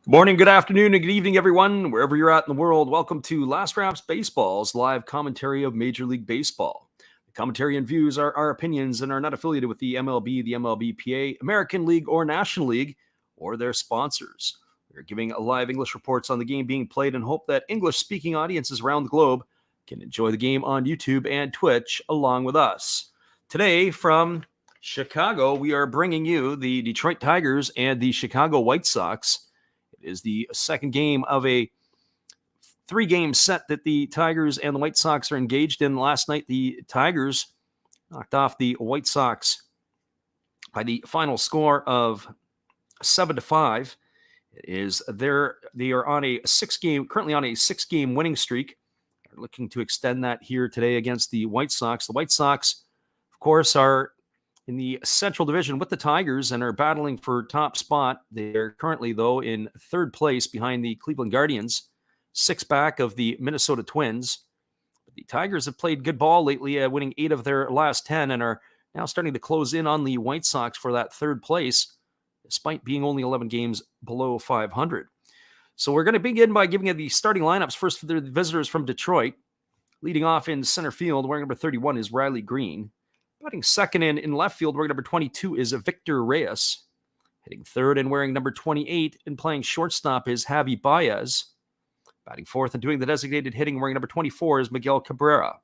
Morning, good afternoon, and good evening, everyone, wherever you're at in the world. Welcome to Last Raps Baseball's live commentary of Major League Baseball. The commentary and views are our opinions and are not affiliated with the MLB, the MLBPA, American League, or National League, or their sponsors. We're giving live English reports on the game being played and hope that English-speaking audiences around the globe can enjoy the game on YouTube and Twitch along with us. Today, from Chicago, we are bringing you the Detroit Tigers and the Chicago White Sox. Is the second game of a three-game set that the Tigers and the White Sox are engaged in. Last night, the Tigers knocked off the White Sox by the final score of 7-5. They are on a currently on a six-game winning streak. They're looking to extend that here today against the White Sox. The White Sox, of course, are in the Central Division with the Tigers and are battling for top spot. They're currently, though, in third place behind the Cleveland Guardians, 6 back of the Minnesota Twins. But the Tigers have played good ball lately, winning 8 of their last 10, and are now starting to close in on the White Sox for that third place, despite being only 11 games below 500. So we're going to begin by giving you the starting lineups. First, for the visitors from Detroit. Leading off in center field, wearing number 31 is Riley Green. Batting second in left field, wearing number 22 is Victor Reyes. Hitting third and wearing number 28 and playing shortstop is Javi Baez. Batting fourth and doing the designated hitting, wearing number 24 is Miguel Cabrera.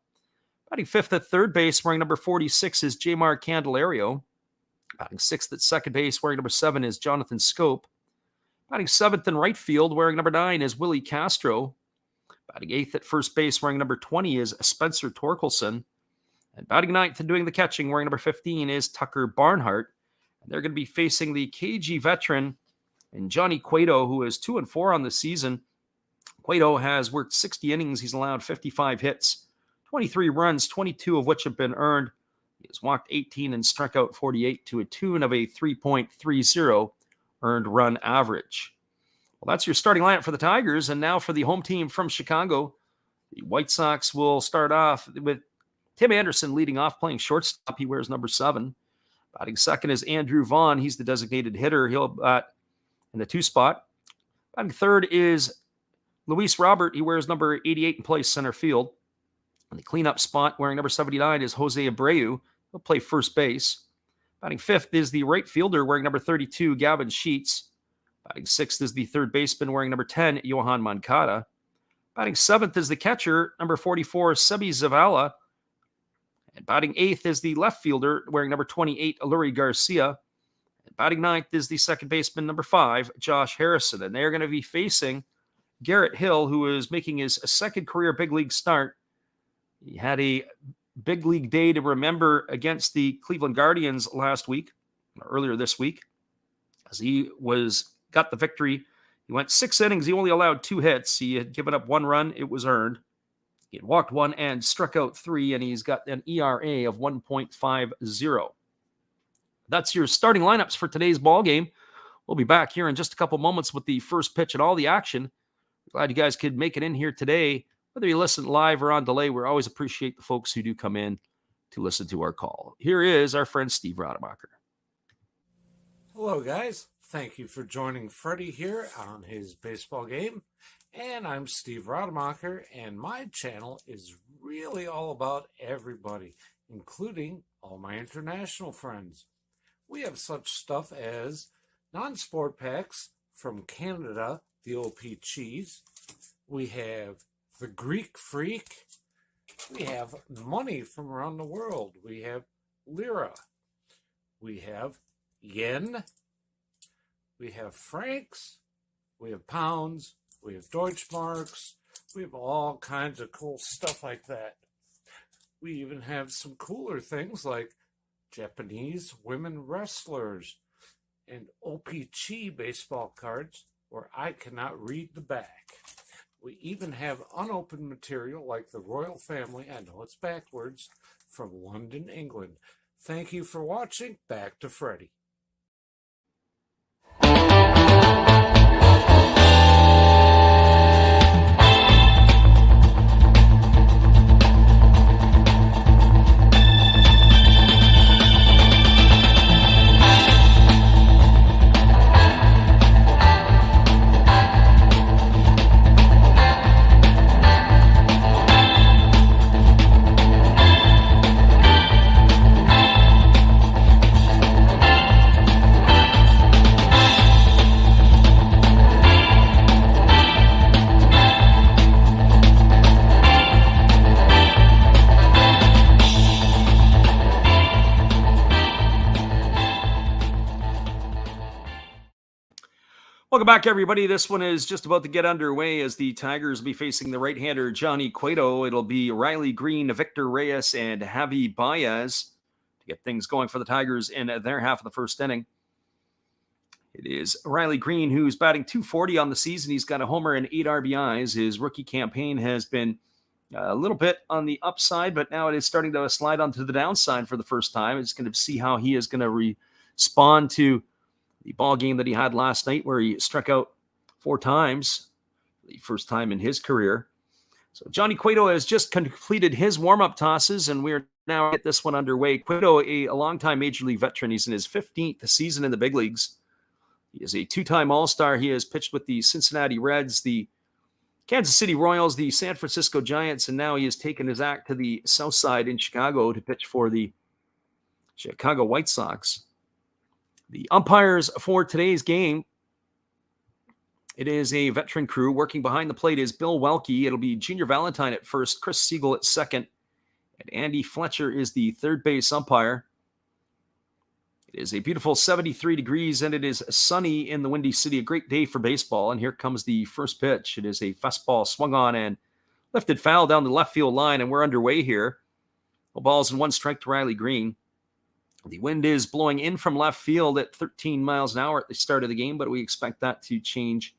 Batting fifth at third base, wearing number 46 is Jamar Candelario. Batting sixth at second base, wearing number 7 is Jonathan Scope. Batting seventh in right field, wearing number 9 is Willie Castro. Batting eighth at first base, wearing number 20 is Spencer Torkelson. And batting ninth and doing the catching, wearing number 15, is Tucker Barnhart. And they're going to be facing the KG veteran and Johnny Cueto, who is 2-4 on the season. Cueto has worked 60 innings. He's allowed 55 hits, 23 runs, 22 of which have been earned. He has walked 18 and struck out 48 to a tune of a 3.30 earned run average. Well, that's your starting lineup for the Tigers. And now for the home team from Chicago, the White Sox will start off with Tim Anderson leading off, playing shortstop. He wears number 7. Batting second is Andrew Vaughn. He's the designated hitter. He'll bat in the 2 spot. Batting third is Luis Robert. He wears number 88 and plays center field. In the cleanup spot, wearing number 79, is Jose Abreu. He'll play first base. Batting fifth is the right fielder, wearing number 32, Gavin Sheets. Batting sixth is the third baseman, wearing number 10, Johan Moncada. Batting seventh is the catcher, number 44, Sebi Zavala. And batting eighth is the left fielder, wearing number 28, Aluri Garcia. And batting ninth is the second baseman, number 5, Josh Harrison. And they're going to be facing Garrett Hill, who is making his second career big league start. He had a big league day to remember against the Cleveland Guardians earlier this week, as he got the victory. He went 6 innings. He only allowed 2 hits. He had given up 1 run. It was earned. He had walked 1 and struck out 3, and he's got an ERA of 1.50. That's your starting lineups for today's ball game. We'll be back here in just a couple moments with the first pitch and all the action. Glad you guys could make it in here today. Whether you listen live or on delay, we always appreciate the folks who do come in to listen to our call. Here is our friend Steve Rademacher. Hello, guys. Thank you for joining Freddie here on his baseball game. And I'm Steve Rademacher, and my channel is really all about everybody, including all my international friends. We have such stuff as non-sport packs from Canada, the OP Cheese. We have the Greek Freak. We have money from around the world. We have lira. We have yen. We have francs. We have pounds. We have Deutschmarks. We have all kinds of cool stuff like that. We even have some cooler things like Japanese women wrestlers and OPC baseball cards where I cannot read the back. We even have unopened material like the royal family, I know it's backwards, from London, England. Thank you for watching. Back to Freddie. Welcome back, everybody. This one is just about to get underway as the Tigers will be facing the right-hander Johnny Cueto. It'll be Riley Green, Victor Reyes, and Javi Baez to get things going for the Tigers in their half of the first inning. It is Riley Green, who's batting .240 on the season. He's got a homer and 8 RBIs. His rookie campaign has been a little bit on the upside, but now it is starting to slide onto the downside for the first time. It's going to see how he is going to respond to the ball game that he had last night where he struck out 4 times, the first time in his career. So Johnny Cueto has just completed his warm-up tosses, and we're now at this one underway. Cueto, a longtime Major League veteran. He's in his 15th season in the big leagues. He is a 2-time All-Star. He has pitched with the Cincinnati Reds, the Kansas City Royals, the San Francisco Giants, and now he has taken his act to the South Side in Chicago to pitch for the Chicago White Sox. The umpires for today's game, it is a veteran crew. Working behind the plate is Bill Welke. It'll be Junior Valentine at first, Chris Siegel at second, and Andy Fletcher is the third base umpire. It is a beautiful 73 degrees, and it is sunny in the Windy City. A great day for baseball, and here comes the first pitch. It is a fastball swung on and lifted foul down the left field line, and we're underway here. No balls and 1 strike to Riley Green. The wind is blowing in from left field at 13 miles an hour at the start of the game, but we expect that to change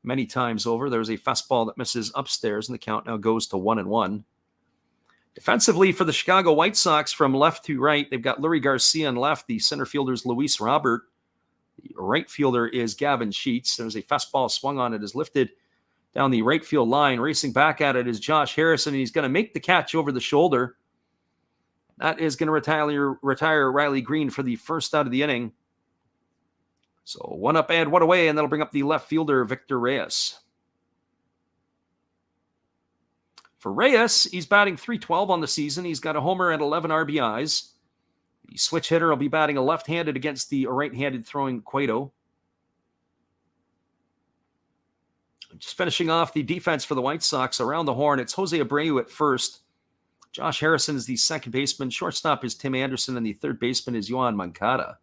many times over. There's a fastball that misses upstairs, and the count now goes to 1-1. Defensively for the Chicago White Sox, from left to right, they've got Lurie Garcia on left. The center fielder is Luis Robert. The right fielder is Gavin Sheets. There's a fastball swung on. It is lifted down the right field line. Racing back at it is Josh Harrison, and he's going to make the catch over the shoulder. That is going to retire Riley Green for the first out of the inning. So 1 up and 1 away, and that'll bring up the left fielder, Victor Reyes. For Reyes, he's batting .312 on the season. He's got a homer and 11 RBIs. The switch hitter will be batting a left-handed against the right-handed throwing Cueto. Just finishing off the defense for the White Sox around the horn, it's Jose Abreu at first. Josh Harrison is the second baseman. Shortstop is Tim Anderson, and the third baseman is Yohan Moncada.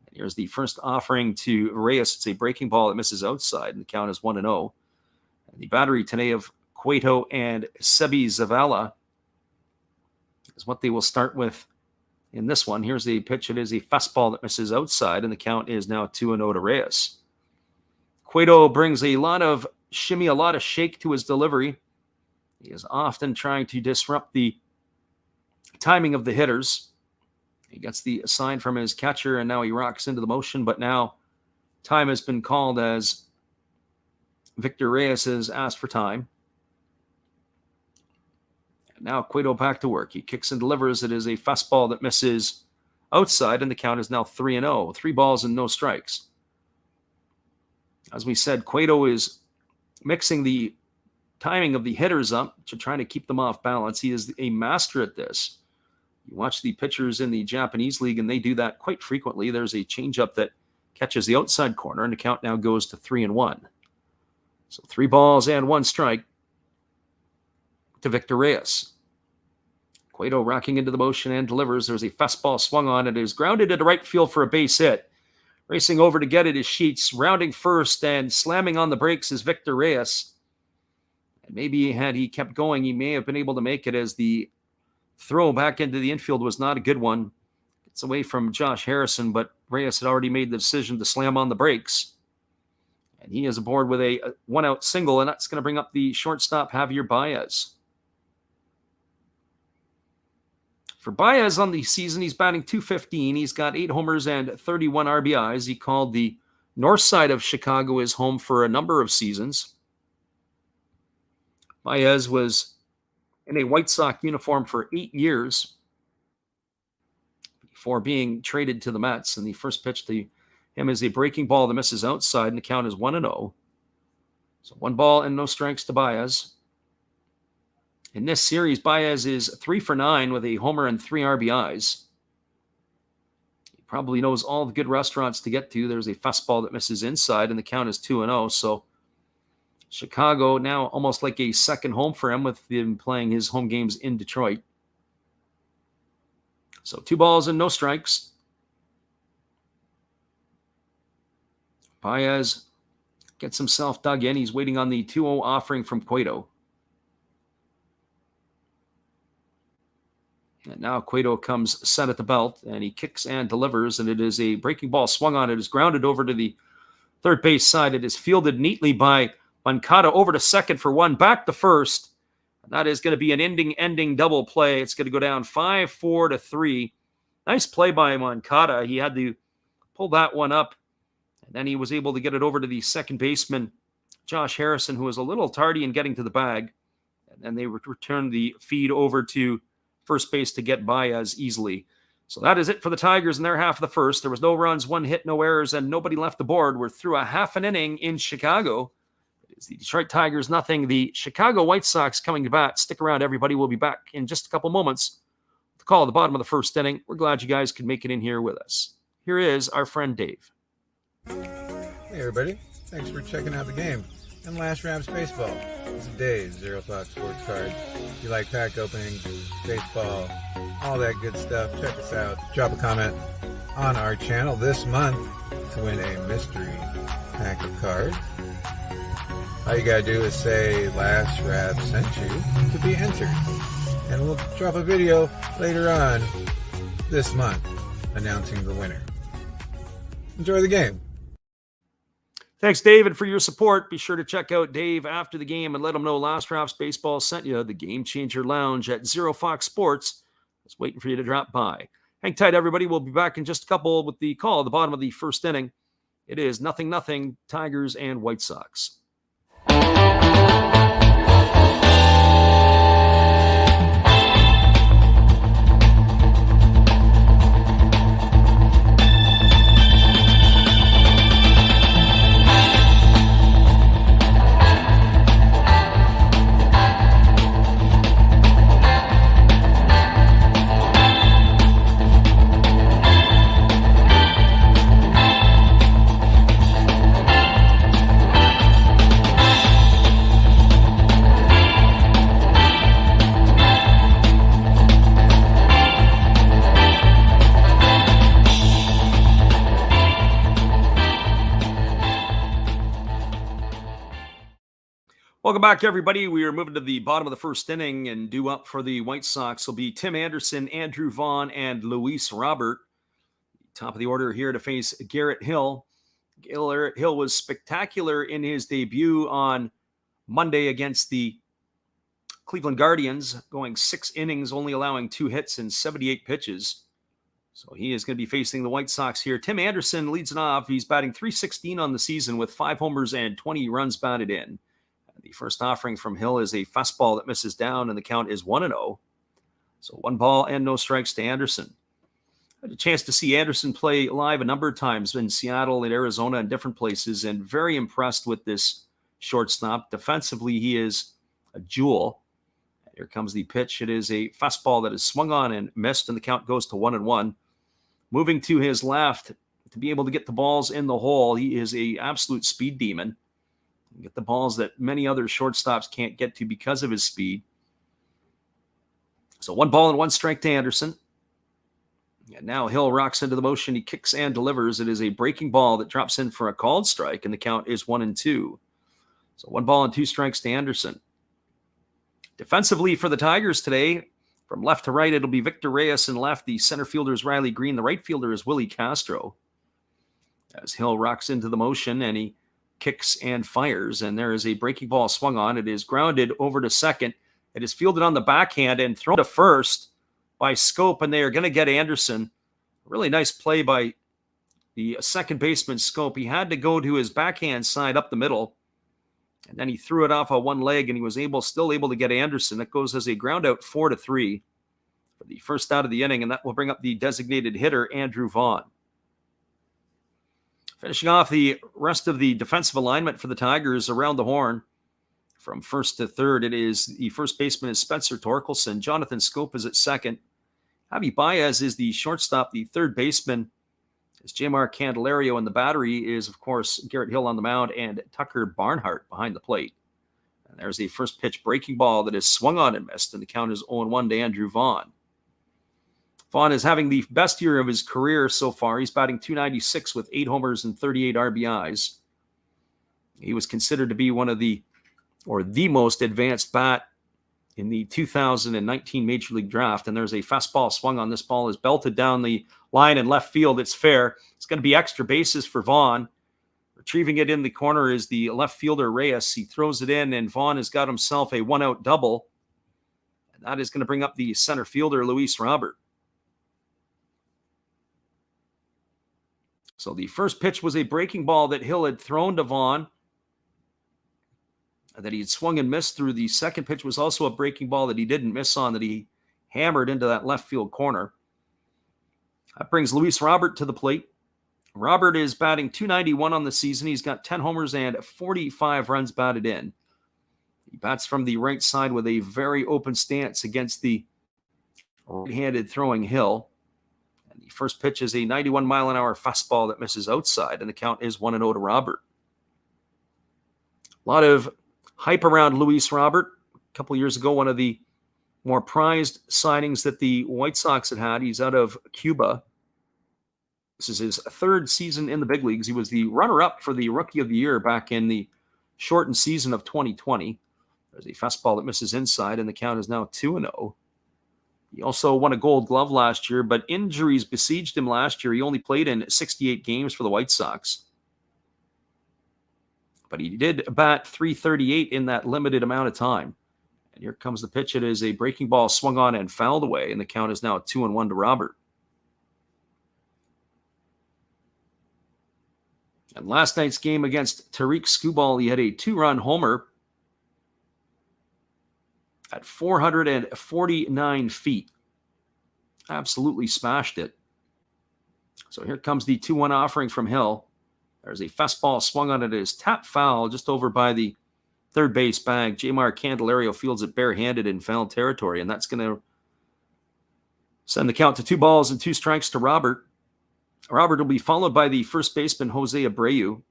And here's the first offering to Reyes. It's a breaking ball that misses outside, and the count is 1-0. And the battery today of Cueto and Sebi Zavala is what they will start with in this one. Here's the pitch. It is a fastball that misses outside, and the count is now 2-0 to Reyes. Cueto brings a lot of shimmy, a lot of shake to his delivery. He is often trying to disrupt the timing of the hitters. He gets the sign from his catcher, and now he rocks into the motion. But now time has been called as Victor Reyes has asked for time. And now Cueto back to work. He kicks and delivers. It is a fastball that misses outside, and the count is now 3-0. 3 balls and no strikes. As we said, Cueto is mixing the timing of the hitters up to try to keep them off balance. He is a master at this. You watch the pitchers in the Japanese league, and they do that quite frequently. There's a changeup that catches the outside corner, and the count now goes to 3-1. So 3 balls and 1 strike to Victor Reyes. Cueto rocking into the motion and delivers. There's a fastball swung on. It is grounded into right field for a base hit. Racing over to get it is Sheets, rounding first and slamming on the brakes is Victor Reyes. Maybe had he kept going, he may have been able to make it, as the throw back into the infield was not a good one. It's away from Josh Harrison, but Reyes had already made the decision to slam on the brakes. And he is aboard with a one-out single, and that's going to bring up the shortstop, Javier Baez. For Baez on the season, he's batting .215. He's got 8 homers and 31 RBIs. He called the north side of Chicago his home for a number of seasons. Baez was in a White Sox uniform for 8 years before being traded to the Mets. And the first pitch to him is a breaking ball that misses outside, and the count is 1-0. So 1 ball and no strikes to Baez. In this series, Baez is 3 for 9 with a homer and 3 RBIs. He probably knows all the good restaurants to get to. There's a fastball that misses inside, and the count is 2-0. So Chicago now almost like a second home for him, with him playing his home games in Detroit. So 2 balls and no strikes. Baez gets himself dug in. He's waiting on the 2-0 offering from Cueto. And now Cueto comes set at the belt, and he kicks and delivers, and it is a breaking ball swung on. It is grounded over to the third base side. It is fielded neatly by Moncada over to second for 1, back to first. And that is going to be an ending double play. It's going to go down 5-4 to 3. Nice play by Moncada. He had to pull that one up, and then he was able to get it over to the second baseman, Josh Harrison, who was a little tardy in getting to the bag. And then they returned the feed over to first base to get Baez easily. So that is it for the Tigers in their half of the first. There was no runs, 1 hit, no errors, and nobody left the board. We're through a half an inning in Chicago. It is the Detroit Tigers nothing. The Chicago White Sox coming to bat. Stick around, everybody. We'll be back in just a couple moments. The call at the bottom of the first inning. We're glad you guys could make it in here with us. Here is our friend Dave. Hey everybody, thanks for checking out the game and Last Raps Baseball. This is Dave, Zero Thought Sports Cards. If you like pack openings, baseball, all that good stuff, check us out. Drop a comment on our channel this month to win a mystery pack of cards. All you gotta do is say Last Rap sent you to be entered. And we'll drop a video later on this month announcing the winner. Enjoy the game. Thanks, David, for your support. Be sure to check out Dave after the game and let him know Last Raps Baseball sent you. The Game Changer Lounge at Zero Fox Sports is waiting for you to drop by. Hang tight, everybody. We'll be back in just a couple with the call at the bottom of the first inning. It is 0-0 Tigers and White Sox. Welcome back, everybody. We are moving to the bottom of the first inning, and due up for the White Sox will be Tim Anderson, Andrew Vaughn, and Luis Robert. Top of the order here to face Garrett Hill. Garrett Hill was spectacular in his debut on Monday against the Cleveland Guardians, going 6 innings, only allowing 2 hits and 78 pitches. So he is going to be facing the White Sox here. Tim Anderson leads it off. He's batting .316 on the season with 5 homers and 20 runs batted in. The first offering from Hill is a fastball that misses down, and the count is 1-0. So 1 ball and no strikes to Anderson. I had a chance to see Anderson play live a number of times in Seattle and Arizona and different places, and very impressed with this shortstop. Defensively, he is a jewel. Here comes the pitch. It is a fastball that is swung on and missed, and the count goes to 1-1. Moving to his left to be able to get the balls in the hole. He is an absolute speed demon. Get the balls that many other shortstops can't get to because of his speed. So 1 ball and 1 strike to Anderson. And now Hill rocks into the motion. He kicks and delivers. It is a breaking ball that drops in for a called strike, and the count is 1-2. So 1 ball and 2 strikes to Anderson. Defensively for the Tigers today, from left to right, it'll be Victor Reyes in left. The center fielder is Riley Green. The right fielder is Willie Castro. As Hill rocks into the motion and he kicks and fires, and there is a breaking ball swung on. It is grounded over to second. It is fielded on the backhand and thrown to first by Scope, and they are going to get Anderson. Really nice play by the second baseman, Scope. He had to go to his backhand side up the middle, and then he threw it off on one leg, and he was still able to get Anderson. That goes as a ground out 4-3 for the first out of the inning, and that will bring up the designated hitter, Andrew Vaughn. Finishing off the rest of the defensive alignment for the Tigers around the horn, from first to third, it is the first baseman is Spencer Torkelson. Jonathan Scope is at second. Javi Baez is the shortstop. The third baseman is Jamar Candelario, and the battery is, of course, Garrett Hill on the mound and Tucker Barnhart behind the plate. And there's a first pitch breaking ball that is swung on and missed, and the count is 0-1 to Andrew Vaughn. Vaughn is having the best year of his career so far. He's batting .296 with 8 homers and 38 RBIs. He was considered to be one of the most advanced bat in the 2019 Major League Draft. And there's a fastball swung on. This ball is belted down the line in left field. It's fair. It's going to be extra bases for Vaughn. Retrieving it in the corner is the left fielder, Reyes. He throws it in, and Vaughn has got himself a one-out double. And that is going to bring up the center fielder, Luis Robert. So the first pitch was a breaking ball that Hill had thrown to Vaughn, that he had swung and missed through. The second pitch was also a breaking ball that he didn't miss on, that he hammered into that left field corner. That brings Luis Robert to the plate. Robert is batting .291 on the season. He's got 10 homers and 45 runs batted in. He bats from the right side with a very open stance against the right-handed throwing Hill. And the first pitch is a 91-mile-an-hour fastball that misses outside, and the count is 1-0 to Robert. A lot of hype around Luis Robert. A couple years ago, one of the more prized signings that the White Sox had. He's out of Cuba. This is his third season in the big leagues. He was the runner-up for the Rookie of the Year back in the shortened season of 2020. There's a fastball that misses inside, and the count is now 2-0. He also won a Gold Glove last year, but injuries besieged him last year. He only played in 68 games for the White Sox. But he did bat .338 in that limited amount of time. And here comes the pitch. It is a breaking ball swung on and fouled away, and the count is now 2-1 to Robert. And last night's game against Tariq Skubal, he had a 2-run homer at 449 feet. Absolutely smashed it. So here comes the 2-1 offering from Hill. There's a fastball swung on it. It is tap foul just over by the third base bag. Jamar Candelario fields it barehanded in foul territory, and that's going to send the count to 2 balls and 2 strikes to Robert. Robert will be followed by the first baseman, Jose Abreu.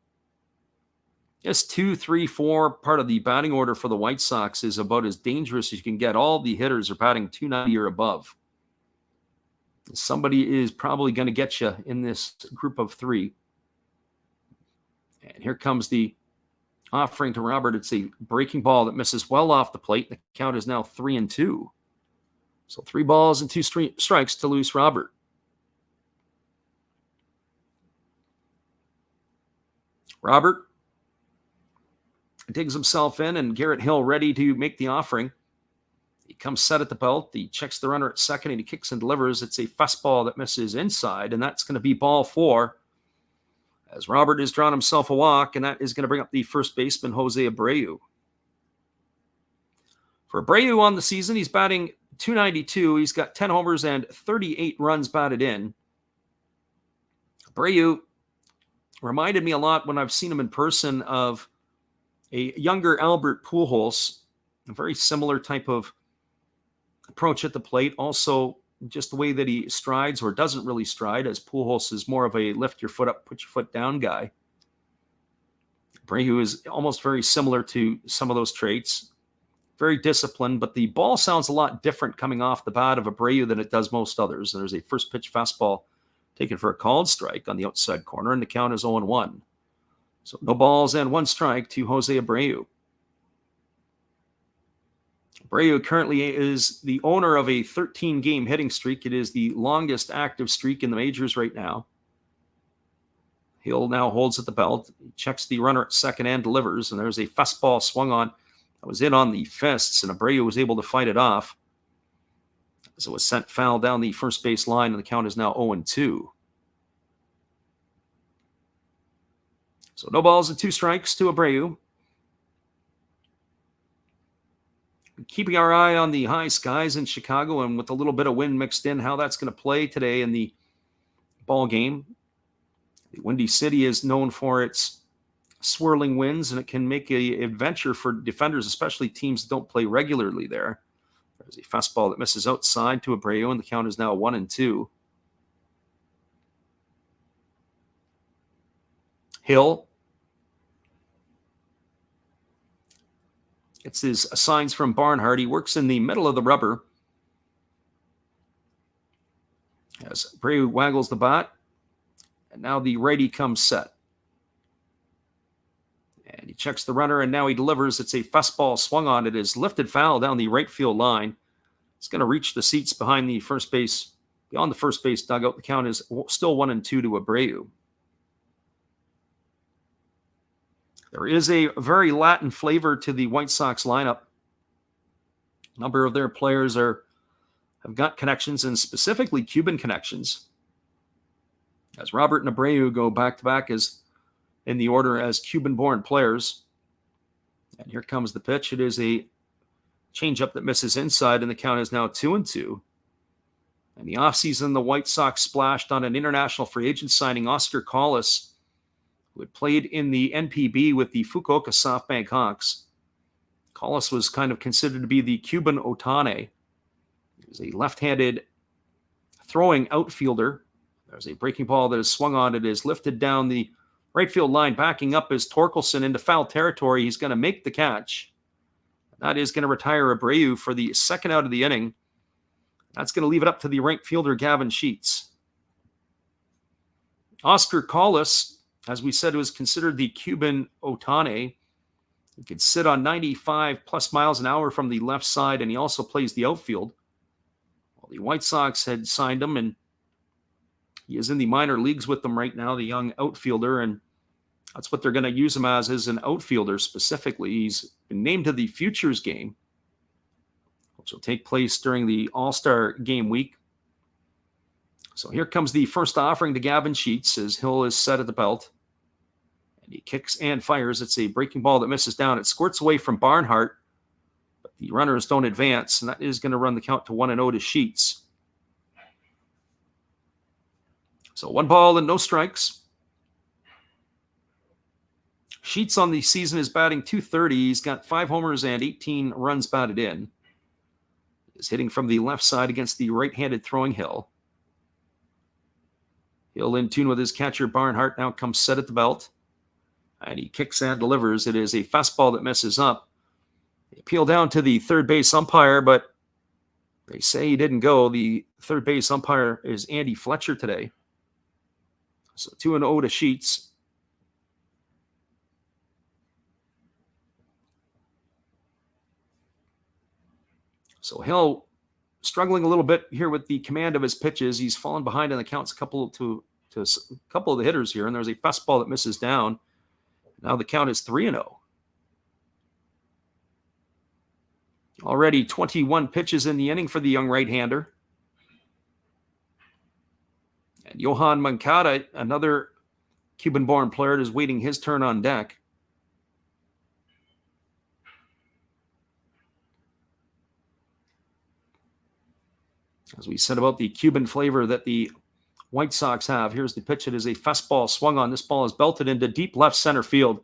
Yes, 2, 3, 4, part of the batting order for the White Sox is about as dangerous as you can get. All the hitters are batting .290 or above. Somebody is probably going to get you in this group of 3. And here comes the offering to Robert. It's a breaking ball that misses well off the plate. The count is now 3-2. So 3 balls and 2 strikes to Luis Robert. Robert digs himself in, and Garrett Hill ready to make the offering. He comes set at the belt. He checks the runner at second, and he kicks and delivers. It's a fastball that misses inside, and that's going to be ball 4. As Robert has drawn himself a walk, and that is going to bring up the first baseman, Jose Abreu. For Abreu on the season, he's batting .292. He's got 10 homers and 38 runs batted in. Abreu reminded me a lot when I've seen him in person of a younger Albert Pujols, a very similar type of approach at the plate. Also, just the way that he strides or doesn't really stride, as Pujols is more of a lift your foot up, put your foot down guy. Abreu is almost very similar to some of those traits. Very disciplined, but the ball sounds a lot different coming off the bat of Abreu than it does most others. And there's a first pitch fastball taken for a called strike on the outside corner, and the count is 0-1. So no balls and 1 strike to Jose Abreu. Abreu currently is the owner of a 13-game hitting streak. It is the longest active streak in the majors right now. Hill now holds at the belt. He checks the runner at second and delivers, and there's a fastball swung on. That was in on the fists, and Abreu was able to fight it off as it was sent foul down the first base line, and the count is now 0-2. So no balls and 2 strikes to Abreu. Keeping our eye on the high skies in Chicago, and with a little bit of wind mixed in, how that's going to play today in the ball game. The Windy City is known for its swirling winds, and it can make an adventure for defenders, especially teams that don't play regularly there. There's a fastball that misses outside to Abreu, and the count is now 1-2. Hill gets his signs from Barnhart. He works in the middle of the rubber as Abreu waggles the bat. And now the righty comes set. And he checks the runner, and now he delivers. It's a fastball swung on. It is lifted foul down the right field line. It's going to reach the seats behind the first base, beyond the first base dugout. The count is still 1-2 to Abreu. There is a very Latin flavor to the White Sox lineup. A number of their players have got connections, and specifically Cuban connections, as Robert and Abreu go back-to-back as in the order as Cuban-born players. And here comes the pitch. It is a changeup that misses inside, and the count is now 2-2. In the offseason, the White Sox splashed on an international free agent signing, Oscar Collis, who had played in the NPB with the Fukuoka SoftBank Hawks. Collis was kind of considered to be the Cuban Otani. He was a left-handed throwing outfielder. There's a breaking ball that is swung on. It is lifted down the right field line. Backing up is Torkelson into foul territory. He's going to make the catch. That is going to retire Abreu for the second out of the inning. That's going to leave it up to the right fielder, Gavin Sheets. Oscar Collis, as we said, was considered the Cuban Otani. He could sit on 95 plus miles an hour from the left side, and he also plays the outfield. Well, the White Sox had signed him, and he is in the minor leagues with them right now, the young outfielder, and that's what they're going to use him as an outfielder specifically. He's been named to the Futures game, which will take place during the All-Star game week. So here comes the first offering to Gavin Sheets as Hill is set at the belt. And he kicks and fires. It's a breaking ball that misses down. It squirts away from Barnhart, but the runners don't advance, and that is going to run the count to 1-0 to Sheets. So 1 ball and no strikes. Sheets on the season is batting .230. He's got 5 homers and 18 runs batted in. He's hitting from the left side against the right-handed throwing Hill. Hill in tune with his catcher Barnhart now comes set at the belt. And he kicks and delivers. It is a fastball that messes up. They appeal down to the third base umpire, but they say he didn't go. The third base umpire is Andy Fletcher today. So 2-0 to Sheets. So Hill struggling a little bit here with the command of his pitches. He's fallen behind in the counts a couple of the hitters here, and there's a fastball that misses down. Now the count is 3-0. Already 21 pitches in the inning for the young right-hander. And Johan Moncada, another Cuban-born player, is waiting his turn on deck. As we said about the Cuban flavor that the White Sox have, here's the pitch. It is a fastball swung on. This ball is belted into deep left center field.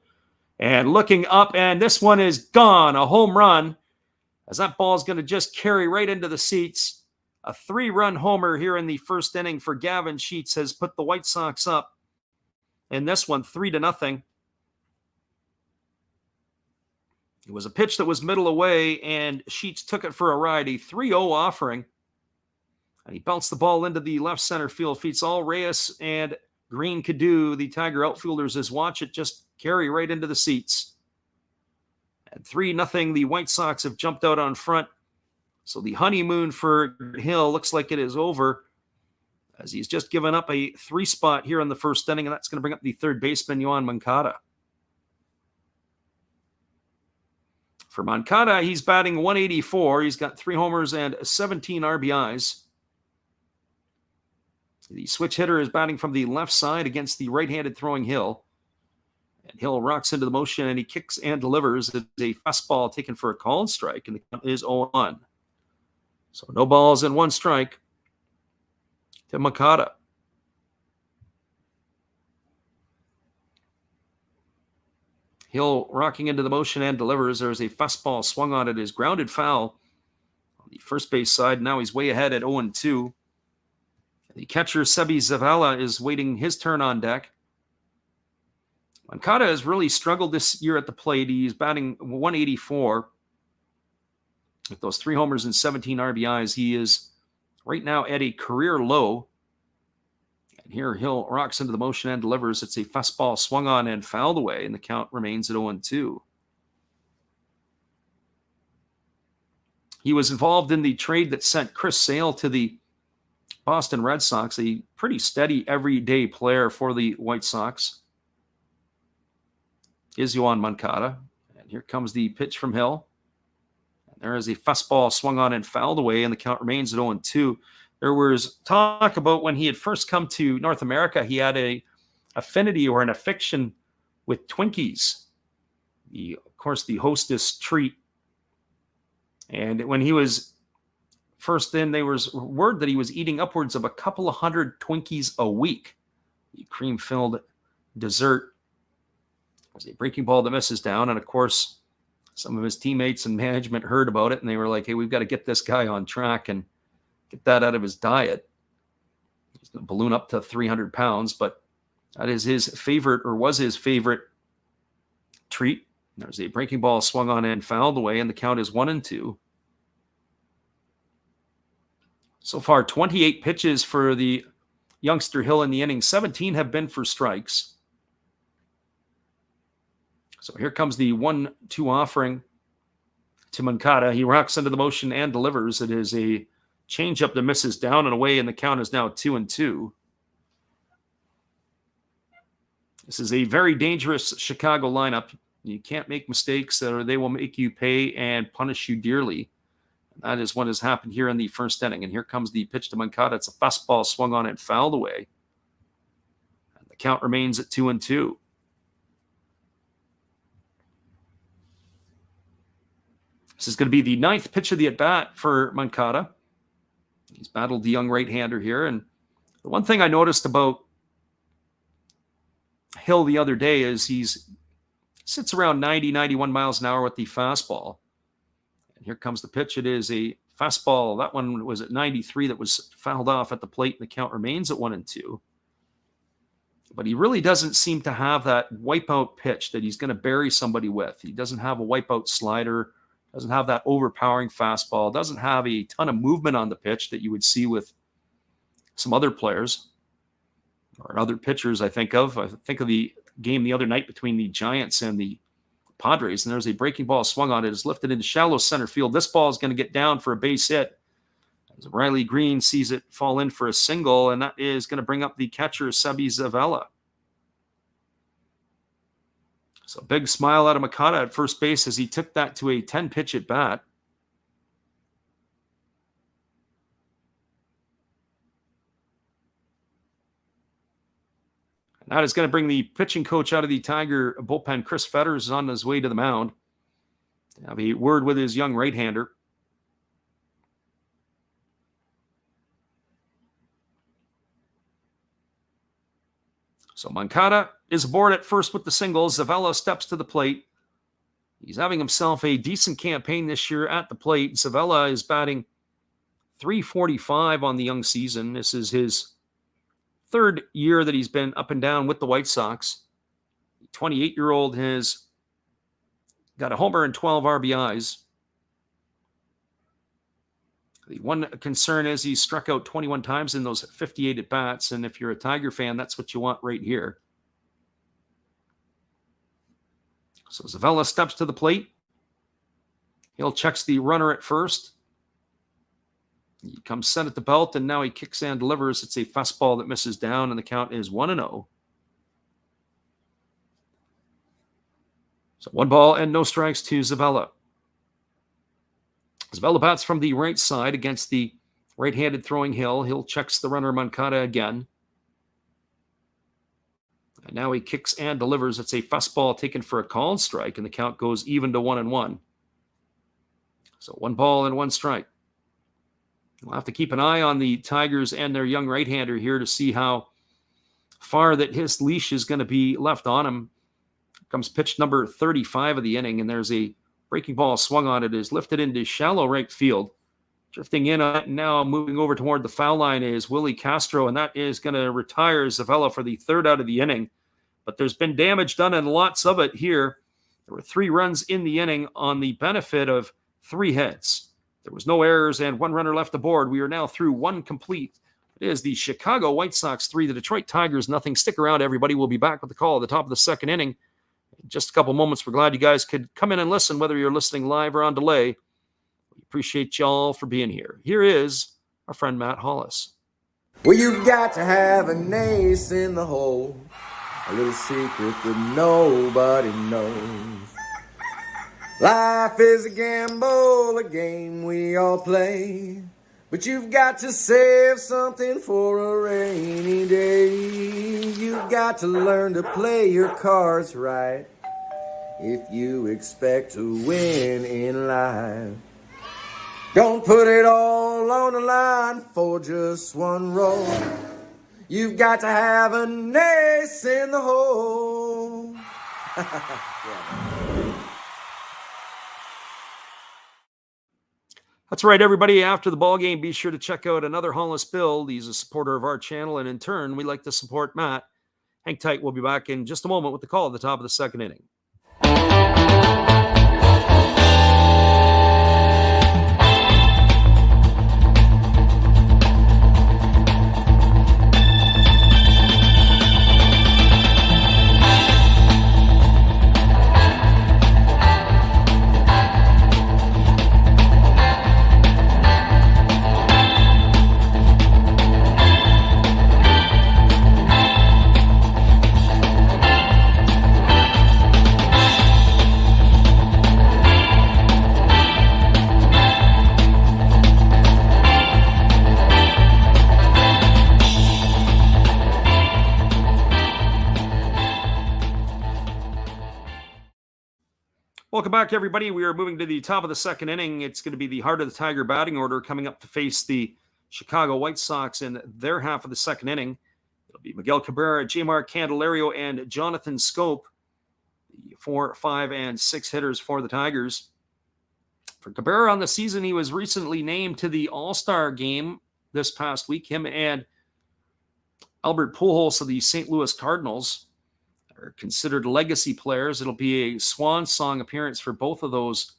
And looking up, and this one is gone. A home run, as that ball is going to just carry right into the seats. A 3-run homer here in the first inning for Gavin Sheets has put the White Sox up in this one 3-0. It was a pitch that was middle away, and Sheets took it for a ride. A 3-0 offering. And he belts the ball into the left center field. Feats all Reyes and Green could do, the Tiger outfielders, is watch it just carry right into the seats. At 3-0, the White Sox have jumped out on front. So the honeymoon for Hill looks like it is over, as he's just given up a 3 spot here in the first inning, and that's going to bring up the third baseman, Yoan Moncada. For Moncada, he's batting 184. He's got 3 homers and 17 RBIs. The switch hitter is batting from the left side against the right-handed throwing Hill. And Hill rocks into the motion, and he kicks and delivers. It's a fastball taken for a called strike, and the count is 0-1. So no balls and 1 strike to Moncada. Hill rocking into the motion and delivers. There's a fastball swung on it, is grounded foul on the first base side. Now he's way ahead at 0-2. The catcher, Sebi Zavala, is waiting his turn on deck. Moncada has really struggled this year at the plate. He's batting 184. With those 3 homers and 17 RBIs, he is right now at a career low. And here Hill rocks into the motion and delivers. It's a fastball swung on and fouled away, and the count remains at 0-2. He was involved in the trade that sent Chris Sale to the Boston Red Sox, a pretty steady everyday player for the White Sox. Is Yoan Moncada. And here comes the pitch from Hill. And there is a fastball swung on and fouled away, and the count remains at 0-2. There was talk about when he had first come to North America, he had a affinity or an affection with Twinkies. Of course, the Hostess treat. And when he was first in, there was word that he was eating upwards of a couple of 100 Twinkies a week. The cream-filled dessert. There's a breaking ball that misses down, and of course, some of his teammates and management heard about it, and they were like, hey, we've got to get this guy on track and get that out of his diet. He's going to balloon up to 300 pounds, but that is his favorite, or was his favorite, treat. There's a breaking ball swung on and fouled away, and the count is 1-2. So far, 28 pitches for the youngster Hill in the inning. 17 have been for strikes. So here comes the 1-2 offering to Moncada. He rocks into the motion and delivers. It is a changeup that misses down and away, and the count is now 2-2. This is a very dangerous Chicago lineup. You can't make mistakes, or they will make you pay and punish you dearly. And that is what has happened here in the first inning. And here comes the pitch to Moncada. It's a fastball swung on and fouled away. And the count remains at 2-2. This is going to be the 9th pitch of the at-bat for Moncada. He's battled the young right-hander here. And the one thing I noticed about Hill the other day is he's sits around 90, 91 miles an hour with the fastball. And here comes the pitch. It is a fastball. That one was at 93 that was fouled off at the plate, and the count remains at 1-2. But he really doesn't seem to have that wipeout pitch that he's going to bury somebody with. He doesn't have a wipeout slider, doesn't have that overpowering fastball, doesn't have a ton of movement on the pitch that you would see with some other players or other pitchers I think of. I think of the game the other night between the Giants and the Padres, and there's a breaking ball swung on it. It's lifted into shallow center field. This ball is going to get down for a base hit, as Riley Green sees it fall in for a single, and that is going to bring up the catcher, Sebi Zavala. So big smile out of Moncada at first base as he took that to a 10-pitch at bat. And that is going to bring the pitching coach out of the Tiger bullpen. Chris Fetters is on his way to the mound to have a word with his young right-hander. So Moncada is aboard at first with the single. Zavala steps to the plate. He's having himself a decent campaign this year at the plate. Zavala is batting .345 on the young season. This is his third year that he's been up and down with the White Sox. The 28-year-old has got a homer and 12 RBIs. The one concern is he's struck out 21 times in those 58 at-bats, and if you're a Tiger fan, that's what you want right here. So Zavala steps to the plate. Hill checks the runner at first. He comes set at the belt, and now he kicks and delivers. It's a fastball that misses down, and the count is 1-0. So 1 ball and no strikes to Zavella. Zavella bats from the right side against the right-handed throwing Hill. Hill checks the runner Moncada again. And now he kicks and delivers. It's a fastball taken for a called strike, and the count goes even to 1-1. So 1 ball and 1 strike. We'll have to keep an eye on the Tigers and their young right-hander here to see how far that his leash is going to be left on him. Comes pitch number 35 of the inning, and there's a breaking ball swung on it. Is lifted into shallow right field. Drifting in on it, and now moving over toward the foul line is Willie Castro, and that is going to retire Zavella for the 3rd out of the inning. But there's been damage done, and lots of it here. There were 3 runs in the inning on the benefit of 3 hits. There was no errors and 1 runner left aboard. We are now through 1 complete. It is the Chicago White Sox 3, the Detroit Tigers nothing. Stick around, everybody. We'll be back with the call at the top of the 2nd inning. In just a couple moments, we're glad you guys could come in and listen, whether you're listening live or on delay. We appreciate y'all for being here. Here is our friend Matt Hollis. Well, you've got to have an ace in the hole, a little secret that nobody knows. Life is a gamble, a game we all play, but you've got to save something for a rainy day. You've got to learn to play your cards right if you expect to win in life. Don't put it all on the line for just 1 roll. You've got to have an ace in the hole. Yeah. That's right, everybody. After the ball game, be sure to check out another Hollis build. He's a supporter of our channel, and in turn, we like to support Matt. Hang tight. We'll be back in just a moment with the call at the top of the 2nd inning. Welcome back, everybody. We are moving to the top of the 2nd inning. It's going to be the heart of the Tiger batting order coming up to face the Chicago White Sox in their half of the 2nd inning. It'll be Miguel Cabrera, Jmar Candelario, and Jonathan Scope, the 4, 5, and 6 hitters for the Tigers. For Cabrera on the season, he was recently named to the All-Star game this past week. Him and Albert Pujols of the St. Louis Cardinals are considered legacy players. It'll be a swan song appearance for both of those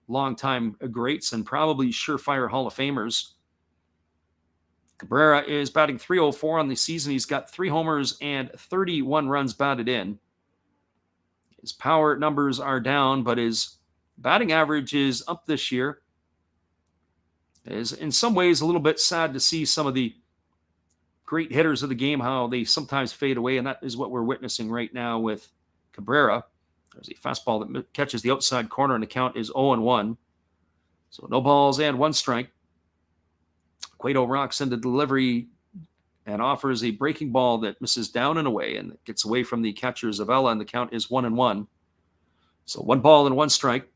longtime greats and probably surefire Hall of Famers. Cabrera is batting .304 on the season. He's got 3 homers and 31 runs batted in. His power numbers are down, but his batting average is up this year. It is in some ways a little bit sad to see some of the great hitters of the game, how they sometimes fade away, and that is what we're witnessing right now with Cabrera. There's a fastball that catches the outside corner, and the count is 0-1. So no balls and 1 strike. Cueto rocks into delivery and offers a breaking ball that misses down and away, and gets away from the catcher Zavella, and the count is 1-1. So 1 ball and 1 strike.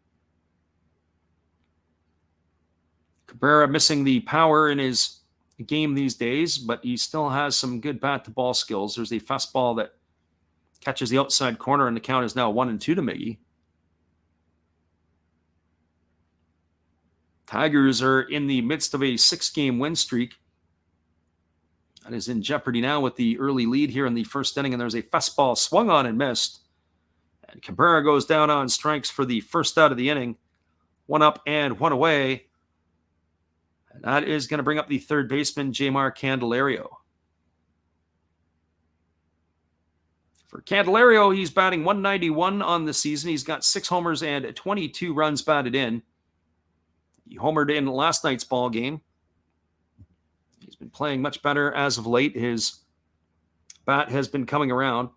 Cabrera missing the power in his game these days, but he still has some good bat-to-ball skills. There's a fastball that catches the outside corner, and the count is now 1-2 to Miggy. Tigers are in the midst of a 6-game win streak. That is in jeopardy now with the early lead here in the 1st inning, and there's a fastball swung on and missed. And Cabrera goes down on strikes for the 1st out of the inning. 1 up and 1 away. And that is going to bring up the 3rd baseman, Jmar Candelario. For Candelario, he's batting .191 on the season. He's got 6 homers and 22 runs batted in. He homered in last night's ball game. He's been playing much better as of late. His bat has been coming around.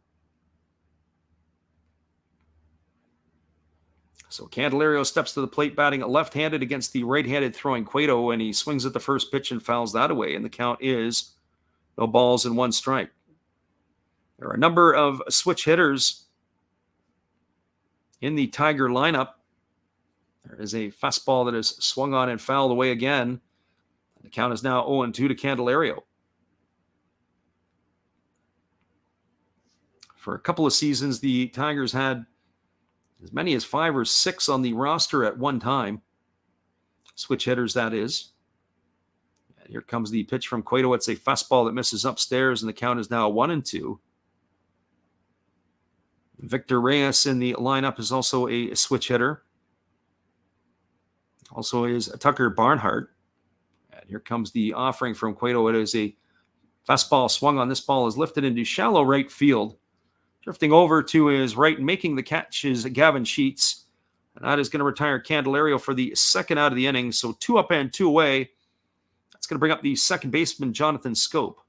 So Candelario steps to the plate batting left-handed against the right-handed throwing Cueto, and he swings at the first pitch and fouls that away, and the count is no balls and 1 strike. There are a number of switch hitters in the Tiger lineup. There is a fastball that is swung on and fouled away again. The count is now 0-2 to Candelario. For a couple of seasons, the Tigers had as many as 5 or 6 on the roster at one time. Switch hitters, that is. And here comes the pitch from Cueto. It's a fastball that misses upstairs, and the count is now 1-2. Victor Reyes in the lineup is also a switch hitter. Also is Tucker Barnhart. And here comes the offering from Cueto. It is a fastball swung on. This ball is lifted into shallow right field. Drifting over to his right and making the catch is Gavin Sheets. And that is going to retire Candelario for the second out of the inning. So 2 up and 2 away. That's going to bring up the second baseman, Jonathan Scope.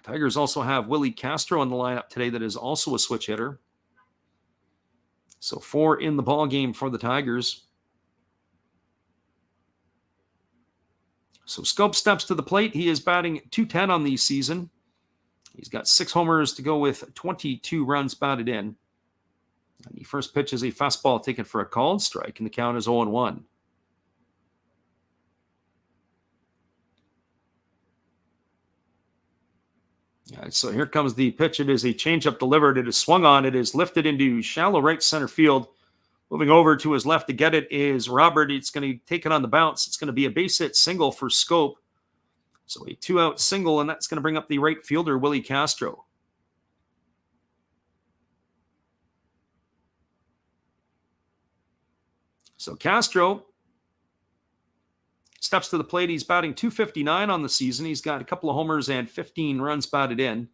Tigers also have Willie Castro in the lineup today that is also a switch hitter. So 4 in the ball game for the Tigers. So Scope steps to the plate. He is batting .210 on the season. He's got 6 homers to go with 22 runs batted in. And the first pitch is a fastball taken for a called strike, and the count is 0-1. So here comes the pitch. It is a changeup delivered. It is swung on. It is lifted into shallow right center field. Moving over to his left to get it is Robert. It's going to take it on the bounce. It's going to be a base hit single for Scope. So a 2-out single, and that's going to bring up the right fielder, Willie Castro. So Castro steps to the plate. He's batting .259 on the season. He's got a couple of homers and 15 runs batted in.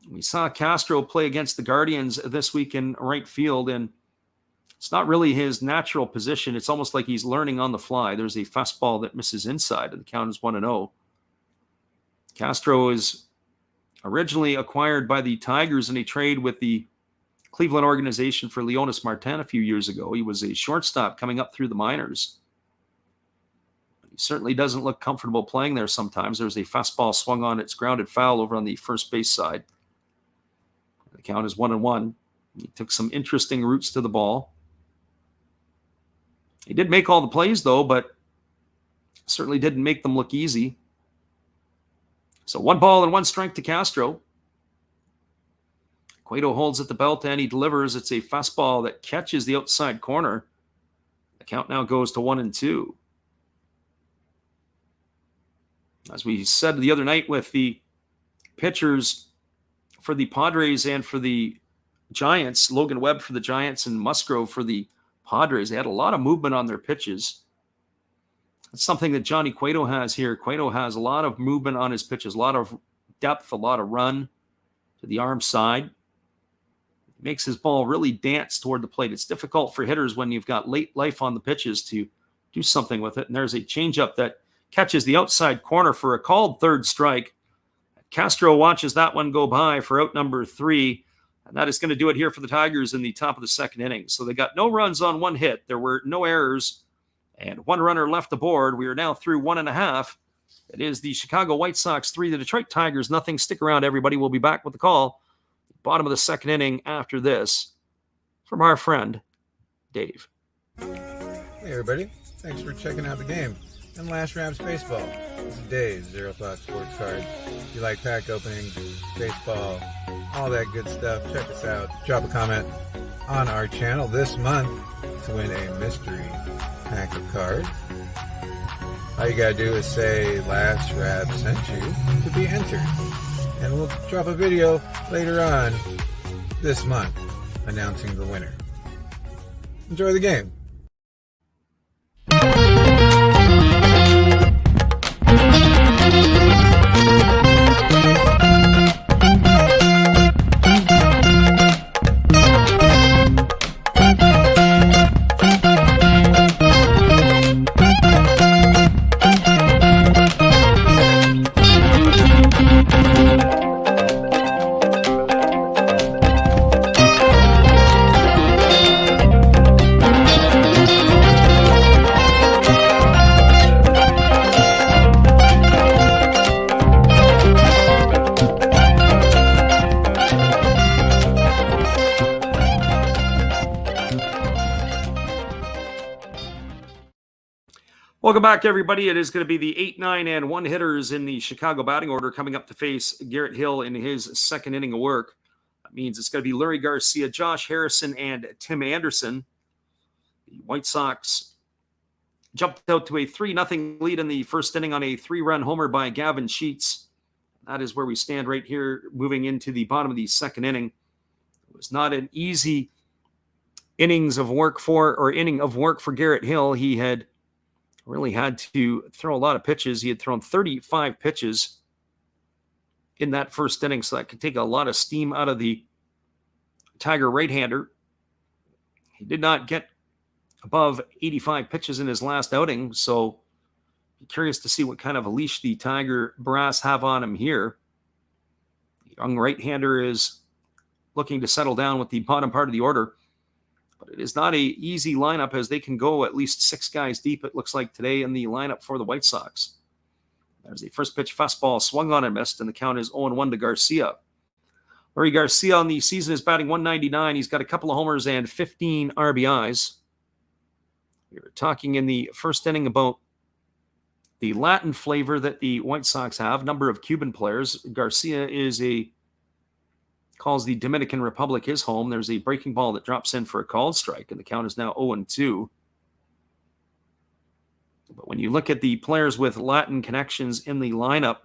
We saw Castro play against the Guardians this week in right field, and it's not really his natural position. It's almost like he's learning on the fly. There's a fastball that misses inside, and the count is 1-0. Castro is originally acquired by the Tigers in a trade with the Cleveland organization for Leonis Martin a few years ago. He was a shortstop coming up through the minors. He certainly doesn't look comfortable playing there sometimes. There's a fastball swung on. It's grounded foul over on the first base side. The count is 1-1. He took some interesting routes to the ball. He did make all the plays, though, but certainly didn't make them look easy. So 1 ball and 1 strike to Castro. Cueto holds at the belt and he delivers. It's a fastball that catches the outside corner. The count now goes to 1-2. As we said the other night with the pitchers for the Padres and for the Giants, Logan Webb for the Giants and Musgrove for the Padres, they had a lot of movement on their pitches. That's something that Johnny Cueto has here. Cueto has a lot of movement on his pitches, a lot of depth, a lot of run to the arm side. It makes his ball really dance toward the plate. It's difficult for hitters when you've got late life on the pitches to do something with it. And there's a changeup that catches the outside corner for a called third strike. Castro watches that one go by for out number 3. And that is going to do it here for the Tigers in the top of the second inning. So they got no runs on 1 hit. There were no errors and 1 runner left aboard. We are now through 1.5. It is the Chicago White Sox 3, the Detroit Tigers nothing. Stick around, everybody. We'll be back with the call. Bottom of the second inning after this from our friend, Dave. Hey, everybody. Thanks for checking out the game. And Last Raps Baseball. This is Dave, Zero Thought Sports Cards. If you like pack openings, baseball, all that good stuff, check us out. Drop a comment on our channel this month to win a mystery pack of cards. All you gotta do is say Last Rap sent you to be entered. And we'll drop a video later on this month announcing the winner. Enjoy the game. Welcome back, everybody. It is going to be the 8, 9, and 1 hitters in the Chicago batting order coming up to face Garrett Hill in his second inning of work. That means it's going to be Leury Garcia, Josh Harrison, and Tim Anderson. The White Sox jumped out to a 3-0 lead in the first inning on a 3-run homer by Gavin Sheets. That is where we stand right here, moving into the bottom of the second inning. It was not an easy inning of work for Garrett Hill. He had really had to throw a lot of pitches. He had thrown 35 pitches in that first inning, so that could take a lot of steam out of the Tiger right-hander. He did not get above 85 pitches in his last outing, so I'm curious to see what kind of a leash the Tiger brass have on him here. The young right-hander is looking to settle down with the bottom part of the order. But it is not an easy lineup, as they can go at least 6 guys deep, it looks like, today in the lineup for the White Sox. There's the first pitch fastball swung on and missed, and the count is 0-1 to Garcia. Leury Garcia on the season is batting .199. He's got a couple of homers and 15 RBIs. We were talking in the first inning about the Latin flavor that the White Sox have, number of Cuban players. Garcia calls the Dominican Republic his home. There's a breaking ball that drops in for a called strike, and the count is now 0-2. But when you look at the players with Latin connections in the lineup,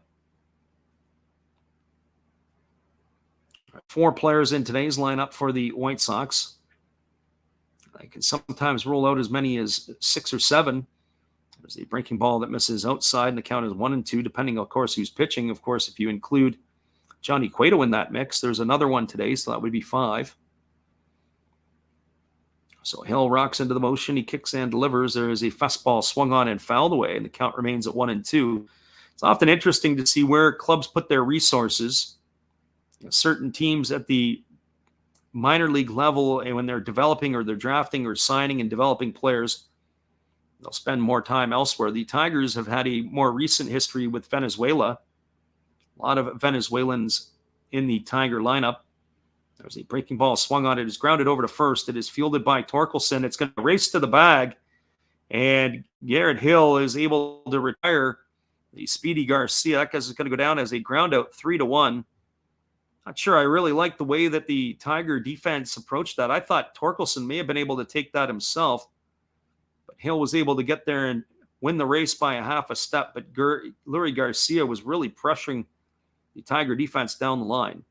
4 players in today's lineup for the White Sox. They can sometimes roll out as many as 6 or 7. There's a breaking ball that misses outside, and the count is 1-2, depending, of course, who's pitching. Of course, if you include Johnny Cueto in that mix, there's another one today, so that would be 5. So Hill rocks into the motion. He kicks and delivers. There is a fastball swung on and fouled away, and the count remains at 1-2. It's often interesting to see where clubs put their resources. Certain teams at the minor league level, and when they're developing or they're drafting or signing and developing players, they'll spend more time elsewhere. The Tigers have had a more recent history with Venezuela. A lot of Venezuelans in the Tiger lineup. There's a breaking ball swung on. It is grounded over to first. It is fielded by Torkelson. It's going to race to the bag, and Garrett Hill is able to retire the speedy Garcia. That is going to go down as a ground out, 3-1. Not sure I really like the way that the Tiger defense approached that. I thought Torkelson may have been able to take that himself, but Hill was able to get there and win the race by a half a step. But Leury Garcia was really pressuring the Tiger defense down the line.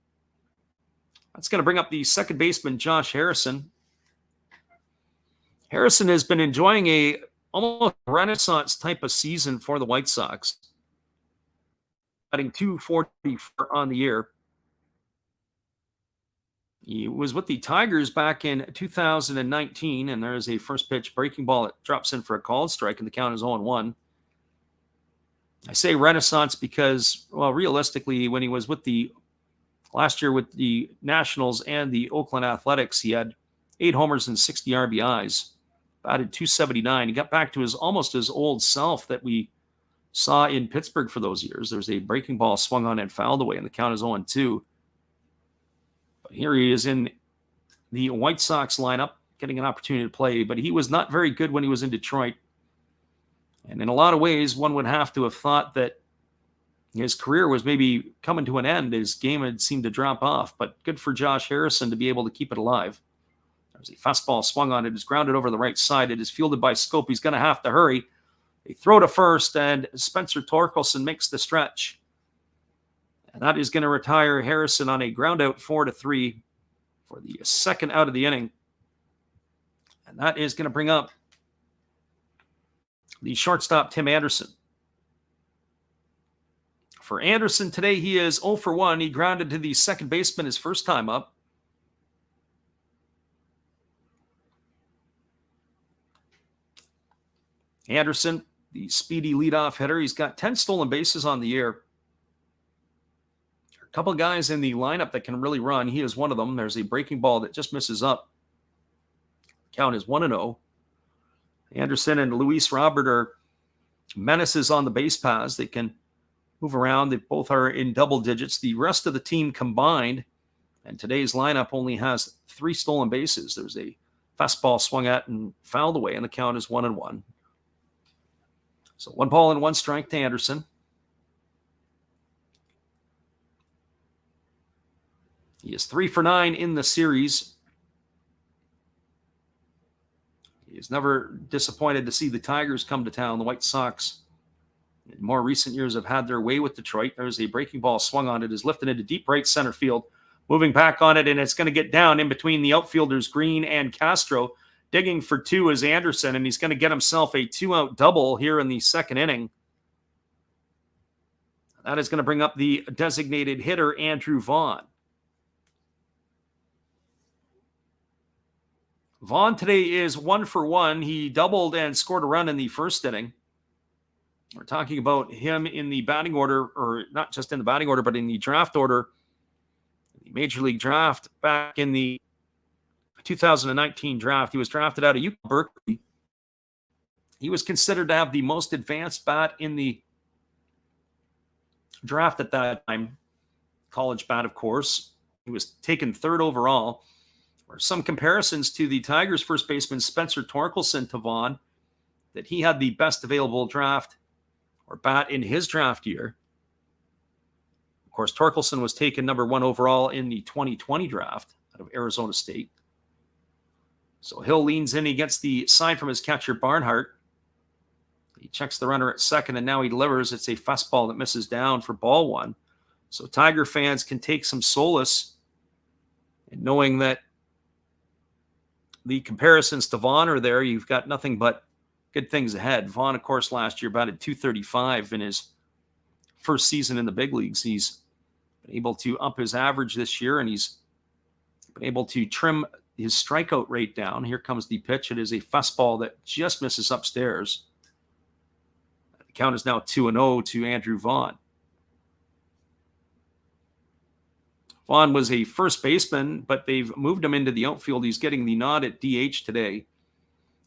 That's going to bring up the second baseman, Josh Harrison. Harrison has been enjoying a almost renaissance type of season for the White Sox, batting .240 on the year. He was with the Tigers back in 2019, and there's a first pitch breaking ball that drops in for a called strike, and the count is 0-1. I say renaissance because, well, realistically, when he was with last year with the Nationals and the Oakland Athletics, he had 8 homers and 60 RBIs, batted .279. He got back to almost his old self that we saw in Pittsburgh for those years. There's a breaking ball swung on and fouled away, and the count is 0-2. But here he is in the White Sox lineup, getting an opportunity to play, but he was not very good when he was in Detroit. And in a lot of ways, one would have to have thought that his career was maybe coming to an end. His game had seemed to drop off, but good for Josh Harrison to be able to keep it alive. There's a fastball swung on. It is grounded over the right side. It is fielded by Scope. He's going to have to hurry. They throw to first, and Spencer Torkelson makes the stretch. And that is going to retire Harrison on a ground out 4-3 for the second out of the inning. And that is going to bring up the shortstop, Tim Anderson. For Anderson today, he is 0 for 1. He grounded to the second baseman his first time up. Anderson, the speedy leadoff hitter, he's got 10 stolen bases on the year. A couple of guys in the lineup that can really run. He is one of them. There's a breaking ball that just misses up. Count is 1-0. Anderson and Luis Robert are menaces on the base paths. They can move around. They both are in double digits. The rest of the team combined, and today's lineup only has 3 stolen bases. There's a fastball swung at and fouled away, and the count is 1-1. So 1-1 to Anderson. He is 3 for 9 in the series. He is never disappointed to see the Tigers come to town. The White Sox, in more recent years, have had their way with Detroit. There's a breaking ball swung on it, is lifted into deep right center field. Moving back on it, and it's going to get down in between the outfielders, Green and Castro. Digging for 2 is Anderson, and he's going to get himself a 2-out double here in the second inning. That is going to bring up the designated hitter, Andrew Vaughn. Vaughn today is 1 for 1. He doubled and scored a run in the first inning. We're talking about him in the batting order, or not just in the batting order, but in the draft order. The Major League draft back in the 2019 draft. He was drafted out of UC Berkeley. He was considered to have the most advanced bat in the draft at that time. College bat, of course. He was taken 3rd overall. Or some comparisons to the Tigers first baseman Spencer Torkelson to Vaughn, that he had the best available draft or bat in his draft year. Of course, Torkelson was taken number 1 overall in the 2020 draft out of Arizona State. So Hill leans in. He gets the sign from his catcher, Barnhart. He checks the runner at second, and now he delivers. It's a fastball that misses down for ball 1. So Tiger fans can take some solace in knowing that the comparisons to Vaughn are there. You've got nothing but good things ahead. Vaughn, of course, last year batted .235 in his first season in the big leagues. He's been able to up his average this year, and he's been able to trim his strikeout rate down. Here comes the pitch. It is a fastball that just misses upstairs. The count is now 2-0 to Andrew Vaughn. Vaughn was a first baseman, but they've moved him into the outfield. He's getting the nod at DH today.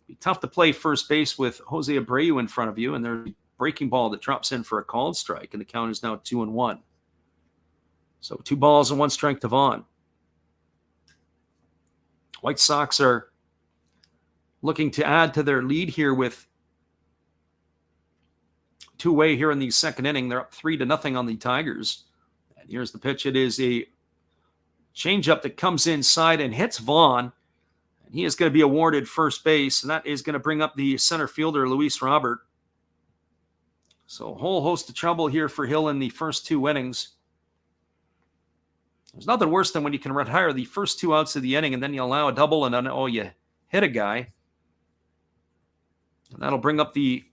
Be tough to play first base with Jose Abreu in front of you, and there's a breaking ball that drops in for a called strike, and the count is now 2-1. So 2 balls and 1 strike to Vaughn. White Sox are looking to add to their lead here with 2-way here in the second inning. They're up 3-0 on the Tigers. And here's the pitch. It is a changeup that comes inside and hits Vaughn. And he is going to be awarded first base, and that is going to bring up the center fielder, Luis Robert. So a whole host of trouble here for Hill in the first 2 innings. There's nothing worse than when you can retire the first 2 outs of the inning and then you allow a double and then, you hit a guy. And that'll bring up the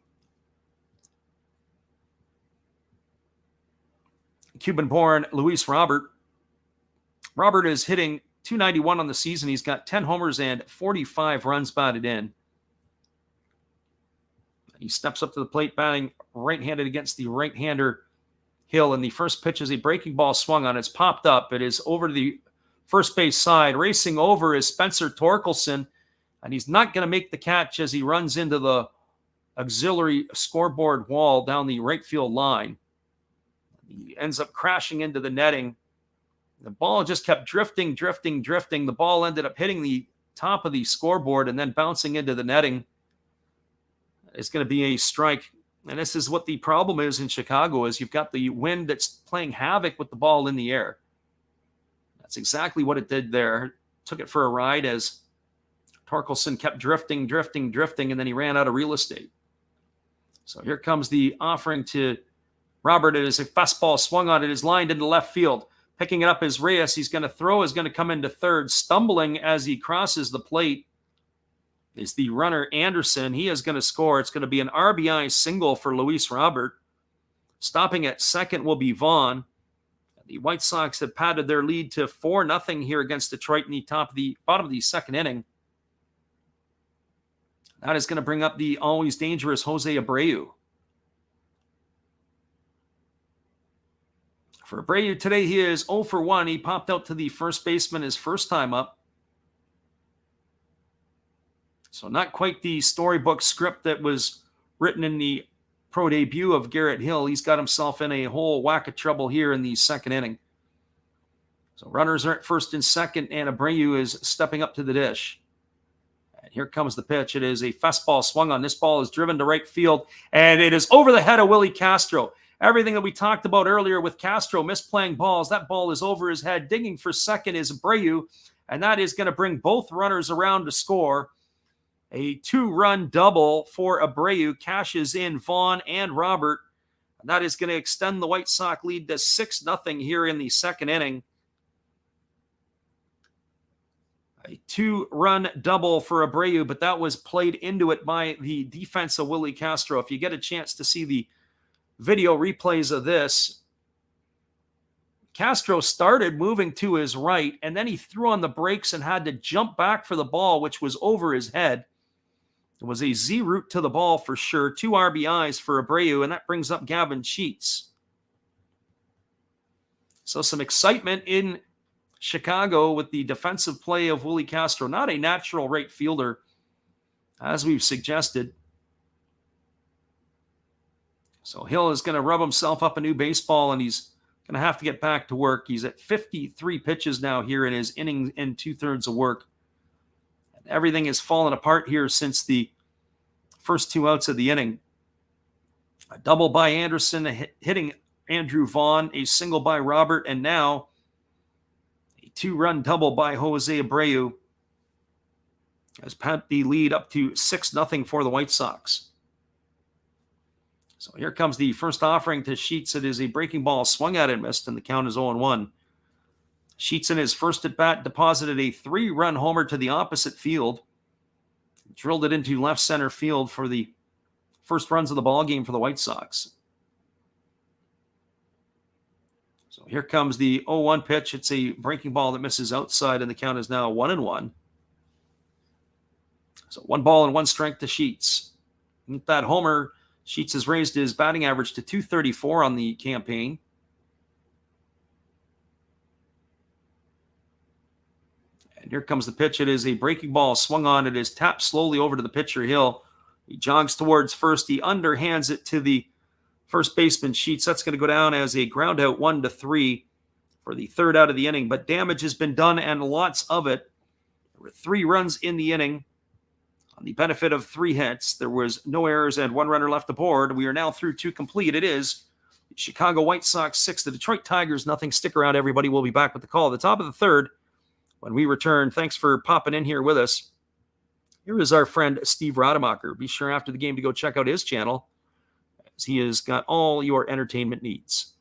Cuban-born Luis Robert. Robert is hitting .291 on the season. He's got 10 homers and 45 runs batted in. He steps up to the plate batting right-handed against the right-hander Hill. And the first pitch is a breaking ball swung on. It's popped up. It is over to the first base side. Racing over is Spencer Torkelson. And he's not going to make the catch as he runs into the auxiliary scoreboard wall down the right field line. He ends up crashing into the netting. The ball just kept drifting. The ball ended up hitting the top of the scoreboard and then bouncing into the netting. It's going to be a strike. And this is what the problem is in Chicago, is you've got the wind that's playing havoc with the ball in the air. That's exactly what it did there. Took it for a ride as Torkelson kept drifting, and then he ran out of real estate. So here comes the offering to Robert. It is a fastball swung on it. It is lined into left field. Picking it up is Reyes. He's going to throw, is going to come into third. Stumbling as he crosses the plate is the runner Anderson. He is going to score. It's going to be an RBI single for Luis Robert. Stopping at second will be Vaughn. The White Sox have padded their lead to 4-0 here against Detroit in the bottom of the second inning. That is going to bring up the always dangerous Jose Abreu. For Abreu today, he is 0 for 1. He popped out to the first baseman his first time up. So not quite the storybook script that was written in the pro debut of Garrett Hill. He's got himself in a whole whack of trouble here in the second inning. So runners are at first and second, and Abreu is stepping up to the dish. And Here comes the pitch. It is a fastball swung on. This ball is driven to right field, and it is over the head of Willie Castro. Everything that we talked about earlier with Castro misplaying balls, that ball is over his head. Digging for second is Abreu, and that is going to bring both runners around to score. A 2-run double for Abreu cashes in Vaughn and Robert. And that is going to extend the White Sox lead to 6-0 here in the second inning. A 2-run double for Abreu, but that was played into it by the defense of Willie Castro. If you get a chance to see the video replays of this, Castro started moving to his right, and then he threw on the brakes and had to jump back for the ball, which was over his head. It was a Z route to the ball for sure. 2 RBIs for Abreu, and that brings up Gavin Sheets. So some excitement in Chicago with the defensive play of Willie Castro. Not a natural right fielder, as we've suggested. So Hill is going to rub himself up a new baseball, and he's going to have to get back to work. He's at 53 pitches now here in his inning and 2/3 of work. Everything has fallen apart here since the first 2 outs of the inning. A double by Anderson, hitting Andrew Vaughn, a single by Robert, and now a 2-run double by Jose Abreu has pumped the lead up to 6-0 for the White Sox. So here comes the first offering to Sheets. It is a breaking ball swung at and missed, and the count is 0-1. Sheets in his first at-bat deposited a 3-run homer to the opposite field. Drilled it into left center field for the first runs of the ball game for the White Sox. So here comes the 0-1 pitch. It's a breaking ball that misses outside, and the count is now 1-1. So 1 ball and 1 strike to Sheets. With that homer, Sheets has raised his batting average to .234 on the campaign. And here comes the pitch. It is a breaking ball swung on. It is tapped slowly over to the pitcher, Hill. He jogs towards first. He underhands it to the first baseman, Sheets. That's going to go down as a ground out 1-3 for the 3rd out of the inning. But damage has been done, and lots of it. There were 3 runs in the inning on the benefit of 3 hits. There was no errors and 1 runner left aboard. We are now through 2 complete. It is the Chicago White Sox 6, the Detroit Tigers nothing. Stick around, everybody. We'll be back with the call at the top of the 3rd. When we return, thanks for popping in here with us. Here is our friend Steve Rademacher. Be sure after the game to go check out his channel, as he has got all your entertainment needs.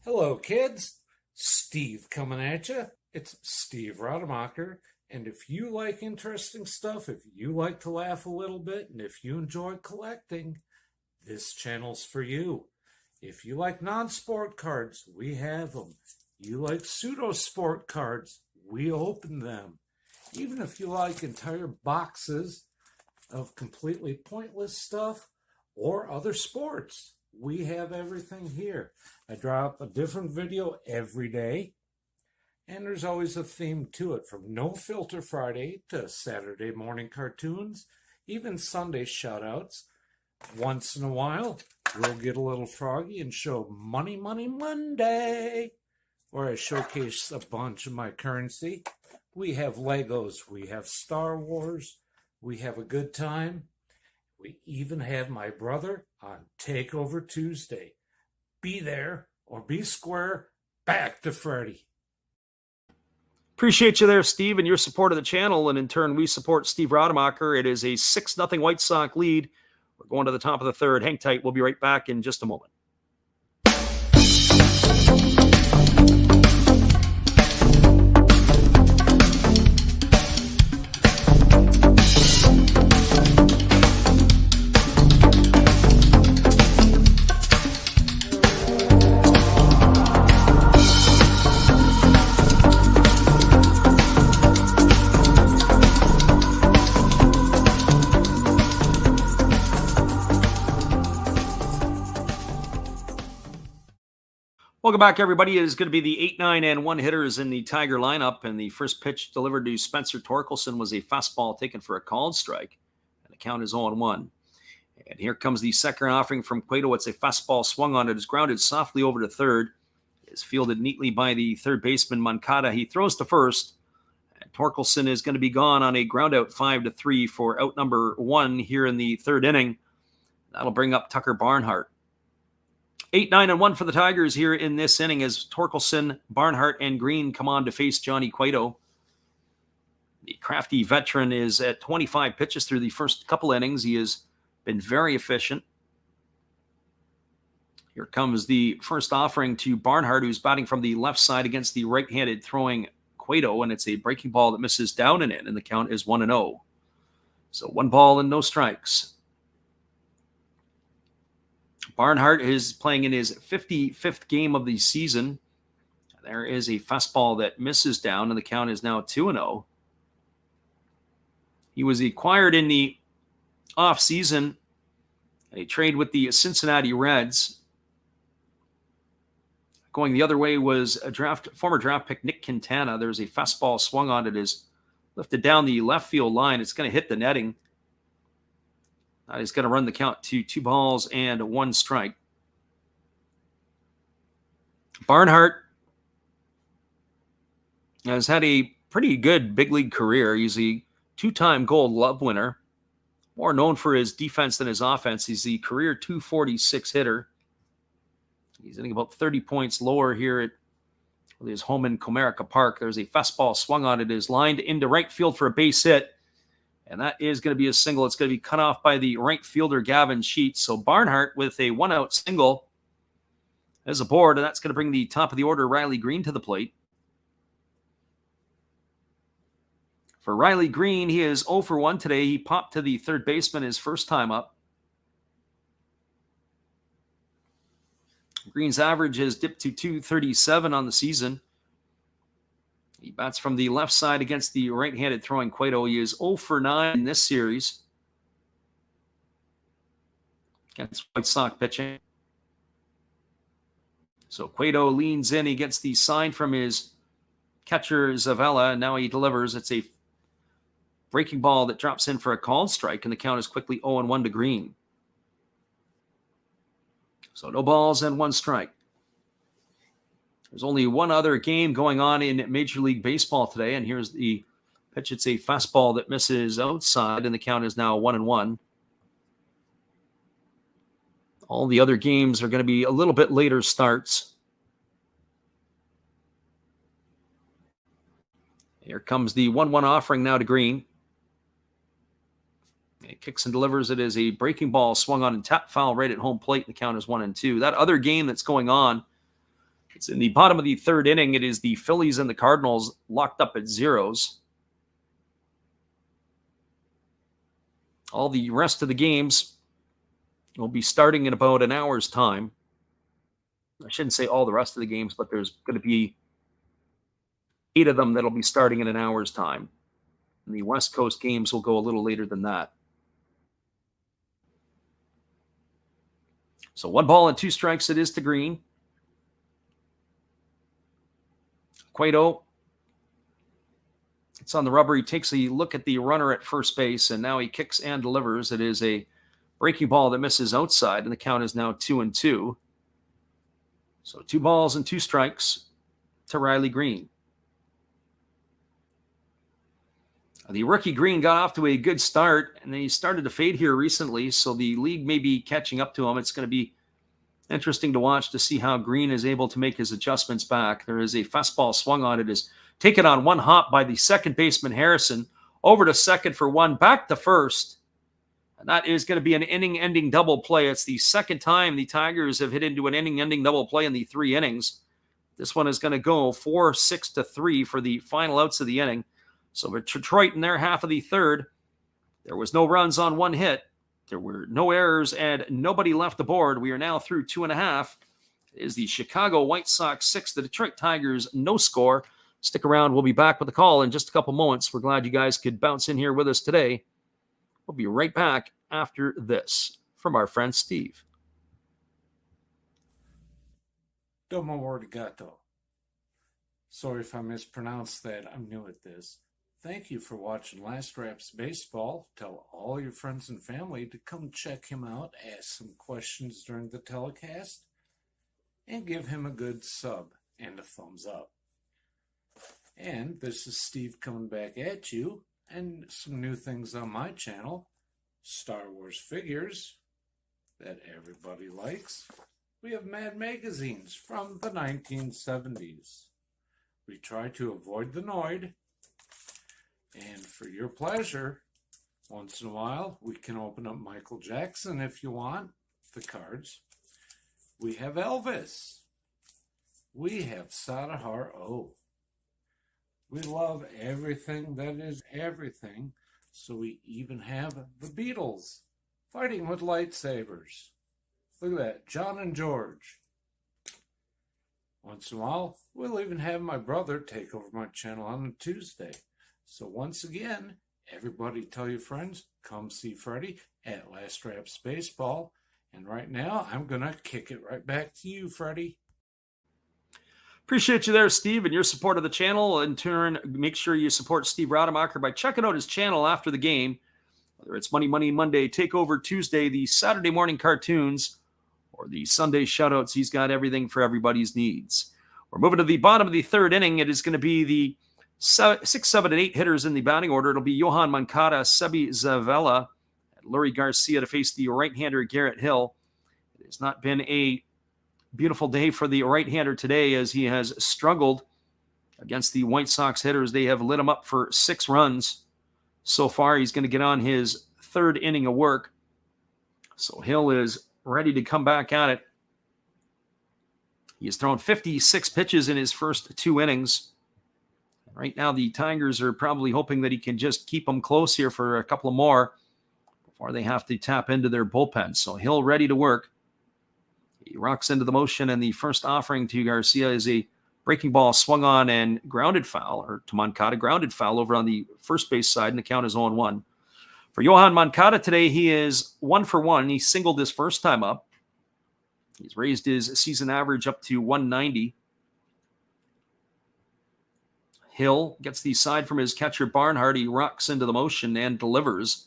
Hello, kids. Steve coming at you. It's Steve Rademacher. And if you like interesting stuff, if you like to laugh a little bit, and if you enjoy collecting, this channel's for you. If you like non-sport cards, we have them. You like pseudo-sport cards, we open them. Even if you like entire boxes of completely pointless stuff or other sports, we have everything here. I drop a different video every day, and there's always a theme to it, from No Filter Friday to Saturday morning cartoons, even Sunday shoutouts. Once in a while, we'll get a little froggy and show Money Money Monday, where I showcase a bunch of my currency. We have Legos, we have Star Wars, we have a good time. We even have my brother on Takeover Tuesday. Be there or be square. Back to Freddy. Appreciate you there, Steve, and your support of the channel. And in turn, we support Steve Rademacher. It is a 6-0 White Sox lead. We're going to the top of the 3rd. Hang tight. We'll be right back in just a moment. Welcome back, everybody. It is going to be the 8, 9, and 1 hitters in the Tiger lineup. And the first pitch delivered to Spencer Torkelson was a fastball taken for a called strike. And the count is 0-1. And here comes the second offering from Cueto. It's a fastball swung on. It is grounded softly over to third. It is fielded neatly by the third baseman, Moncada. He throws to first. And Torkelson is going to be gone on a ground out 5-3 for out number 1 here in the third inning. That'll bring up Tucker Barnhart. 8-9-1 for the Tigers here in this inning as Torkelson, Barnhart, and Green come on to face Johnny Cueto. The crafty veteran is at 25 pitches through the first couple innings. He has been very efficient. Here comes the first offering to Barnhart, who's batting from the left side against the right-handed throwing Cueto, and it's a breaking ball that misses down and in, and the count is 1-0. So 1 ball and no strikes. Barnhart is playing in his 55th game of the season. There is a fastball that misses down, and the count is now 2-0. He was acquired in the offseason, a trade with the Cincinnati Reds. Going the other way was former draft pick Nick Quintana. There's a fastball swung on it, is lifted down the left field line. It's going to hit the netting. He's going to run the count to 2 balls and 1 strike. Barnhart has had a pretty good big league career. He's a 2-time Gold Glove winner, more known for his defense than his offense. He's the career .246 hitter. He's hitting about 30 points lower here at his home in Comerica Park. There's a fastball swung on it, is lined into right field for a base hit. And that is going to be a single. It's going to be cut off by the right fielder, Gavin Sheets. So Barnhart with a 1-out single as a board, and that's going to bring the top of the order, Riley Green, to the plate. For Riley Green, he is 0 for 1 today. He popped to the third baseman his first time up. Green's average has dipped to .237 on the season. He bats from the left side against the right-handed throwing Cueto. He is 0 for 9 in this series against White Sox pitching. So Cueto leans in. He gets the sign from his catcher, Zavella, and now he delivers. It's a breaking ball that drops in for a called strike, and the count is quickly 0-1 to Green. So no balls and 1 strike. There's only one other game going on in Major League Baseball today, and here's the pitch. It's a fastball that misses outside, and the count is now 1-1. All the other games are going to be a little bit later starts. Here comes the 1-1 offering now to Green. He kicks and delivers. It is a breaking ball swung on and tap foul right at home plate. The count is 1-2. That other game that's going on, it's in the bottom of the third inning. It is the Phillies and the Cardinals locked up at 0s. All the rest of the games will be starting in about an hour's time. I shouldn't say all the rest of the games, but there's going to be 8 of them that'll be starting in an hour's time. And the West Coast games will go a little later than that. So 1 ball and 2 strikes it is to Green. Cueto, it's on the rubber. He takes a look at the runner at first base, and now he kicks and delivers. It is a breaking ball that misses outside, and the count is now 2-2. So 2 balls and 2 strikes to Riley Green. The rookie Green got off to a good start, and then he started to fade here recently, so the league may be catching up to him. It's going to be interesting to watch to see how Green is able to make his adjustments back. There is a fastball swung on. It is taken on 1 hop by the second baseman, Harrison, over to second for 1, back to first. And that is going to be an inning-ending double play. It's the second time the Tigers have hit into an inning-ending double play in the 3 innings. This one is going to go 4-6-3 for the final outs of the inning. So for Detroit in their half of the third, there was no runs on 1 hit. There were no errors and nobody left the board. We are now through 2.5. It is the Chicago White Sox 6, the Detroit Tigers no score. Stick around. We'll be back with a call in just a couple moments. We're glad you guys could bounce in here with us today. We'll be right back after this from our friend Steve. Domo arigato. Sorry if I mispronounced that. I'm new at this. Thank you for watching Last Raps Baseball. Tell all your friends and family to come check him out, ask some questions during the telecast, and give him a good sub and a thumbs up. And this is Steve coming back at you, and some new things on my channel. Star Wars figures that everybody likes. We have Mad magazines from the 1970s. We try to avoid the Noid, and for your pleasure, once in a while, we can open up Michael Jackson if you want, the cards. We have Elvis. We have Sadahar O. We love everything that is everything, so we even have the Beatles fighting with lightsabers. Look at that, John and George. Once in a while, we'll even have my brother take over my channel on a Tuesday. So once again, everybody tell your friends, come see Freddie at Last Raps Baseball. And right now, I'm going to kick it right back to you, Freddie. Appreciate you there, Steve, and your support of the channel. In turn, make sure you support Steve Rademacher by checking out his channel after the game, whether it's Money Monday, Takeover Tuesday, the Saturday morning cartoons, or the Sunday shoutouts. He's got everything for everybody's needs. We're moving to the bottom of the third inning. It is going to be the 6, 7, and 8 hitters in the batting order. It'll be Johan Moncada, Sebi Zavella, and Lurie Garcia to face the right-hander Garrett Hill. It has not been a beautiful day for the right-hander today, as he has struggled against the White Sox hitters. They have lit him up for 6 runs so far. He's going to get on his third inning of work. So Hill is ready to come back at it. He has thrown 56 pitches in his first 2 innings. Right now, the Tigers are probably hoping that he can just keep them close here for a couple of more before they have to tap into their bullpen. So Hill ready to work. He rocks into the motion, and the first offering to Garcia is a breaking ball swung on and grounded foul, or to Moncada, grounded foul over on the first base side, and the count is 0-1. For Johan Moncada today, he is 1 for 1. He singled his first time up. He's raised his season average up to 190. Hill gets the side from his catcher Barnhart. He rocks into the motion and delivers.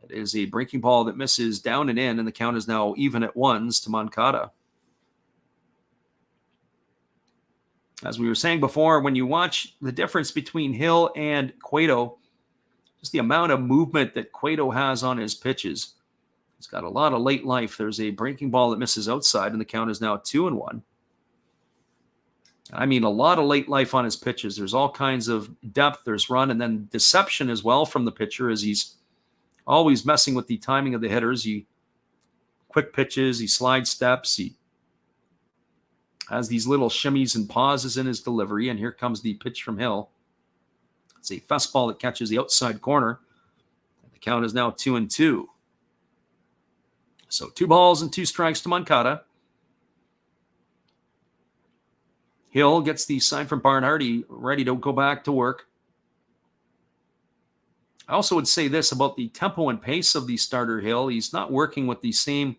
It is a breaking ball that misses down and in, and the count is now even at 1s to Moncada. As we were saying before, when you watch the difference between Hill and Cueto, just the amount of movement that Cueto has on his pitches. He's got a lot of late life. There's a breaking ball that misses outside, and the count is now 2-1. I mean, a lot of late life on his pitches. There's all kinds of depth. There's run, and then deception as well from the pitcher, as he's always messing with the timing of the hitters. He quick pitches, he slide steps, he has these little shimmies and pauses in his delivery. And here comes the pitch from Hill. It's a fastball that catches the outside corner. The count is now 2-2. So 2 balls and 2 strikes to Moncada. Hill gets the sign from Barnhart. He ready to go back to work. I also would say this about the tempo and pace of the starter Hill. He's not working with the same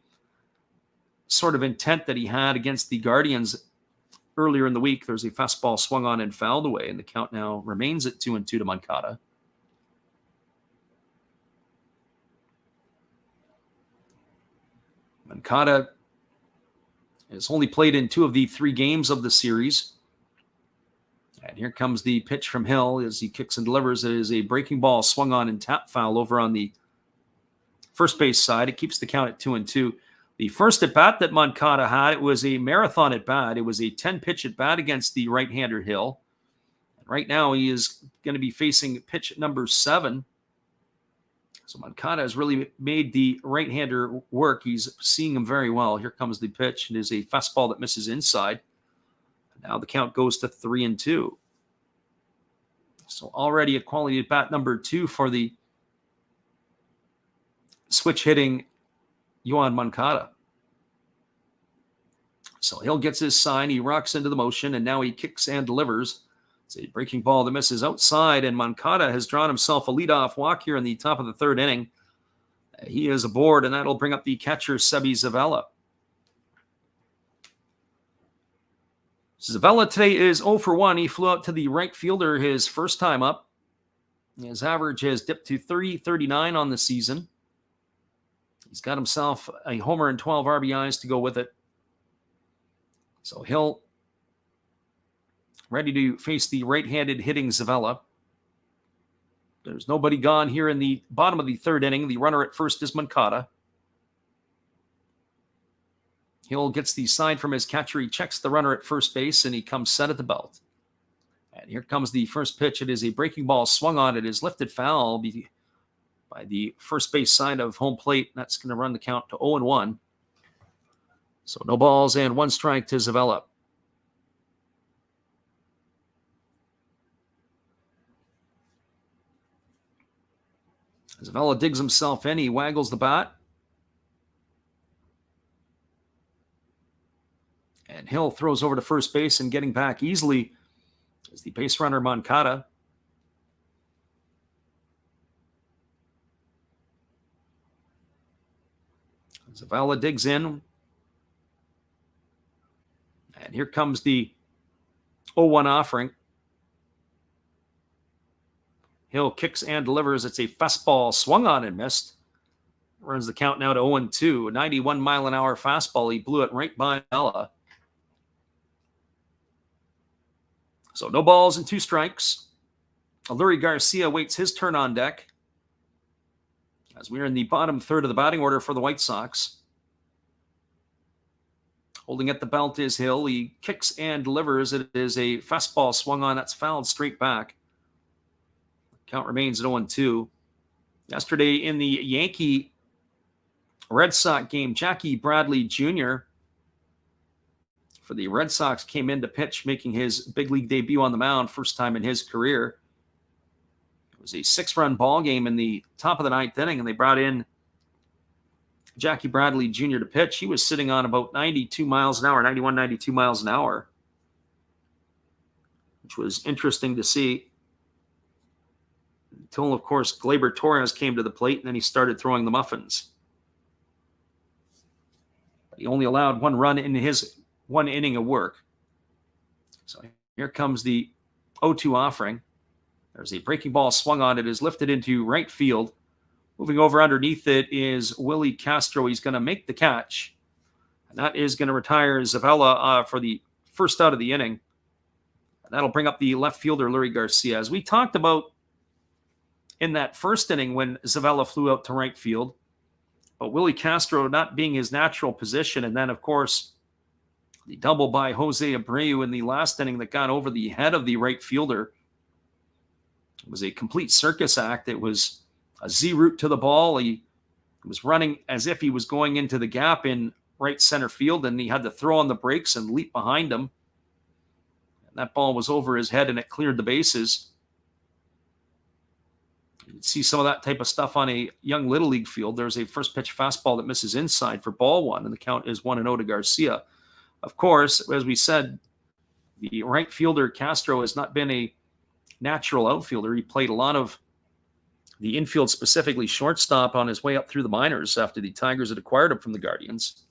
sort of intent that he had against the Guardians earlier in the week. There's a fastball swung on and fouled away, and the count now remains at 2-2 to Moncada. Moncada has only played in 2 of the 3 games of the series. And here comes the pitch from Hill as he kicks and delivers. It is a breaking ball swung on and tap foul over on the first base side. It keeps the count at 2-2. The first at-bat that Moncada had, it was a marathon at-bat. It was a 10-pitch at-bat against the right-hander Hill. And right now, he is going to be facing pitch number 7. So Moncada has really made the right-hander work. He's seeing him very well. Here comes the pitch. It is a fastball that misses inside. Now the count goes to 3-2. So already a quality at bat number 2 for the switch hitting Johan Moncada. So Hill gets his sign. He rocks into the motion, and now he kicks and delivers. It's a breaking ball that misses outside, and Moncada has drawn himself a leadoff walk here in the top of the 3rd inning. He is aboard, and that'll bring up the catcher Sebi Zavella. Zavella today is 0 for 1. He flew out to the right fielder his first time up. His average has dipped to .339 on the season. He's got himself a homer and 12 RBIs to go with it. So Hill ready to face the right-handed hitting Zavella. There's nobody gone here in the bottom of the third inning. The runner at first is Moncada. Hill gets the sign from his catcher. He checks the runner at first base, and he comes set at the belt. And here comes the first pitch. It is a breaking ball swung on. It is lifted foul by the first base side of home plate. That's going to run the count to 0-1. So no balls and 1 strike to Zavella. Zavella digs himself in. He waggles the bat. And Hill throws over to first base, and getting back easily is the base runner Moncada. Zavella digs in. And here comes the 0-1 offering. Hill kicks and delivers. It's a fastball swung on and missed. Runs the count now to 0-2. A 91-mile-an-hour fastball. He blew it right by Ella. So no balls and 2 strikes. Lurie Garcia waits his turn on deck as we are in the bottom third of the batting order for the White Sox. Holding at the belt is Hill. He kicks and delivers. It is a fastball swung on. That's fouled straight back. Count remains at 0-2. Yesterday in the Yankee Red Sox game, Jackie Bradley Jr. for the Red Sox came in to pitch, making his big league debut on the mound, first time in his career. It was a 6-run ball game in the top of the 9th inning, and they brought in Jackie Bradley Jr. to pitch. He was sitting on about 92 miles an hour, 91, 92 miles an hour, which was interesting to see. Until, of course, Gleyber Torres came to the plate, and then he started throwing the muffins. But he only allowed 1 run in his 1 inning of work. So here comes the 0-2 offering. There's a breaking ball swung on. It is lifted into right field. Moving over underneath it is Willie Castro. He's going to make the catch. And that is going to retire Zavella for the first out of the inning. And that'll bring up the left fielder, Lurie Garcia. As we talked about in that first inning when Zavella flew out to right field, but Willie Castro not being his natural position. And then, of course, the double by Jose Abreu in the last inning that got over the head of the right fielder. It was a complete circus act. It was a Z route to the ball. He was running as if he was going into the gap in right center field, and he had to throw on the brakes and leap behind him. And that ball was over his head, and it cleared the bases. You see some of that type of stuff on a young Little League field. There's a first pitch fastball that misses inside for ball 1, and the count is 1-0 to Garcia. Of course, as we said, the right fielder Castro has not been a natural outfielder. He played a lot of the infield, specifically shortstop, on his way up through the minors after the Tigers had acquired him from the Guardians.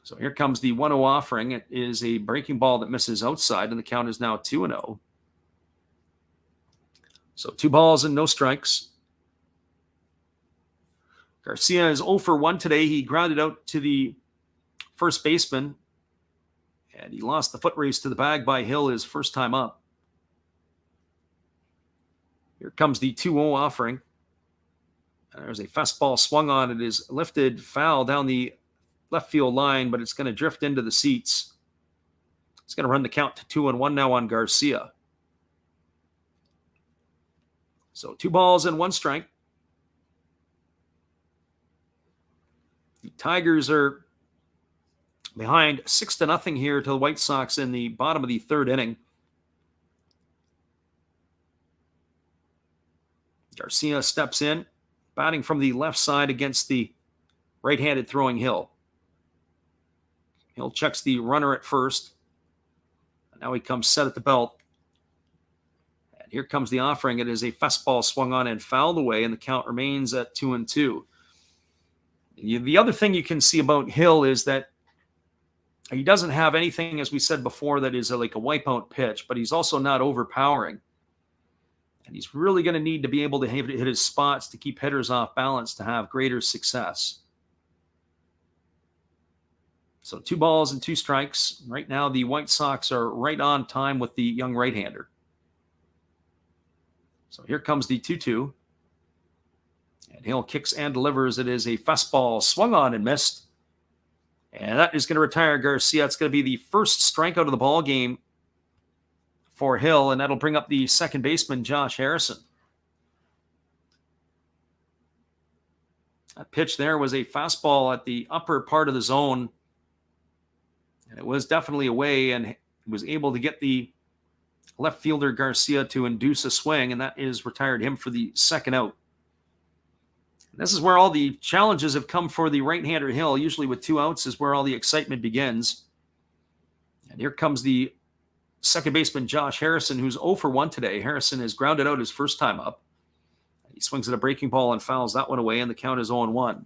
So here comes the 1-0 offering. It is a breaking ball that misses outside, and the count is now 2-0. So 2 balls and no strikes. Garcia is 0 for 1 today. He grounded out to the first baseman, and he lost the foot race to the bag by Hill his first time up. Here comes the 2-0 offering. And there's a fastball swung on. It is lifted foul down the left field line, but it's going to drift into the seats. It's going to run the count to 2-1 now on Garcia. So 2 balls and 1 strike. The Tigers are behind 6-0 here to the White Sox in the bottom of the 3rd inning. Garcia steps in, batting from the left side against the right-handed throwing Hill. Hill checks the runner at first. And now he comes set at the belt. And here comes the offering. It is a fastball swung on and fouled away, and the count remains at 2-2. The other thing you can see about Hill is that he doesn't have anything, as we said before, that is like a wipeout pitch, but he's also not overpowering. And he's really going to need to be able to hit his spots to keep hitters off balance to have greater success. So 2 balls and 2 strikes. Right now, the White Sox are right on time with the young right-hander. So here comes the 2-2. And Hill kicks and delivers. It is a fastball swung on and missed. And that is going to retire Garcia. It's going to be the first strikeout of the ball game for Hill, and that'll bring up the second baseman, Josh Harrison. That pitch there was a fastball at the upper part of the zone. And it was definitely away, and was able to get the left fielder Garcia to induce a swing, and that is retired him for the second out. This is where all the challenges have come for the right-hander Hill. Usually with 2 outs is where all the excitement begins. And here comes the second baseman, Josh Harrison, who's 0 for 1 today. Harrison has grounded out his first time up. He swings at a breaking ball and fouls that one away, and the count is 0-1.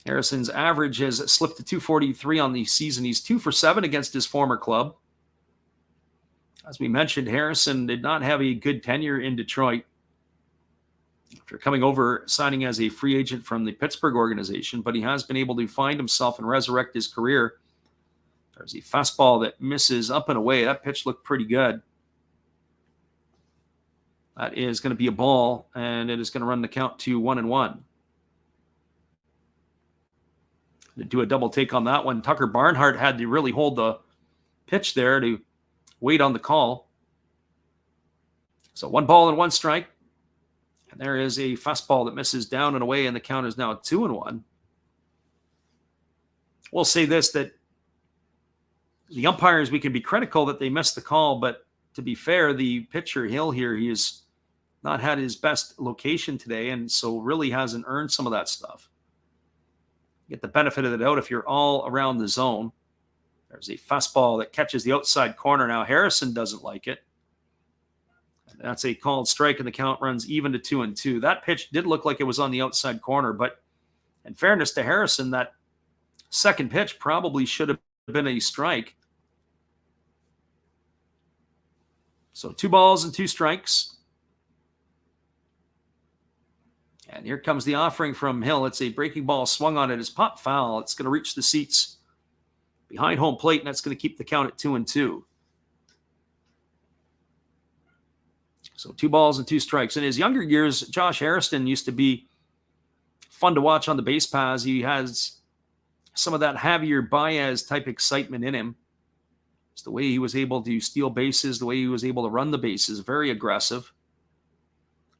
Harrison's average has slipped to 243 on the season. He's 2 for 7 against his former club. As we mentioned, Harrison did not have a good tenure in Detroit. After coming over, signing as a free agent from the Pittsburgh organization, but he has been able to find himself and resurrect his career. There's a fastball that misses up and away. That pitch looked pretty good. That is going to be a ball, and it is going to run the count to 1-1. To do a double take on that one, Tucker Barnhart had to really hold the pitch there to wait on the call. So 1 ball and 1 strike. And there is a fastball that misses down and away, and the count is now 2-1. We'll say this, that the umpires, we can be critical that they missed the call, but to be fair, the pitcher Hill here, he has not had his best location today, and so really hasn't earned some of that stuff. Get the benefit of the doubt if you're all around the zone. There's a fastball that catches the outside corner. Now Harrison doesn't like it. That's a called strike, and the count runs even to 2-2. That pitch did look like it was on the outside corner, but in fairness to Harrison, that second pitch probably should have been a strike. So 2 balls and 2 strikes. And here comes the offering from Hill. It's a breaking ball swung on it. It's pop foul. It's going to reach the seats behind home plate, and that's going to keep the count at 2-2. So 2 balls and 2 strikes. In his younger years, Josh Harrison used to be fun to watch on the base paths. He has some of that Javier Baez type excitement in him. It's the way he was able to steal bases, the way he was able to run the bases, very aggressive.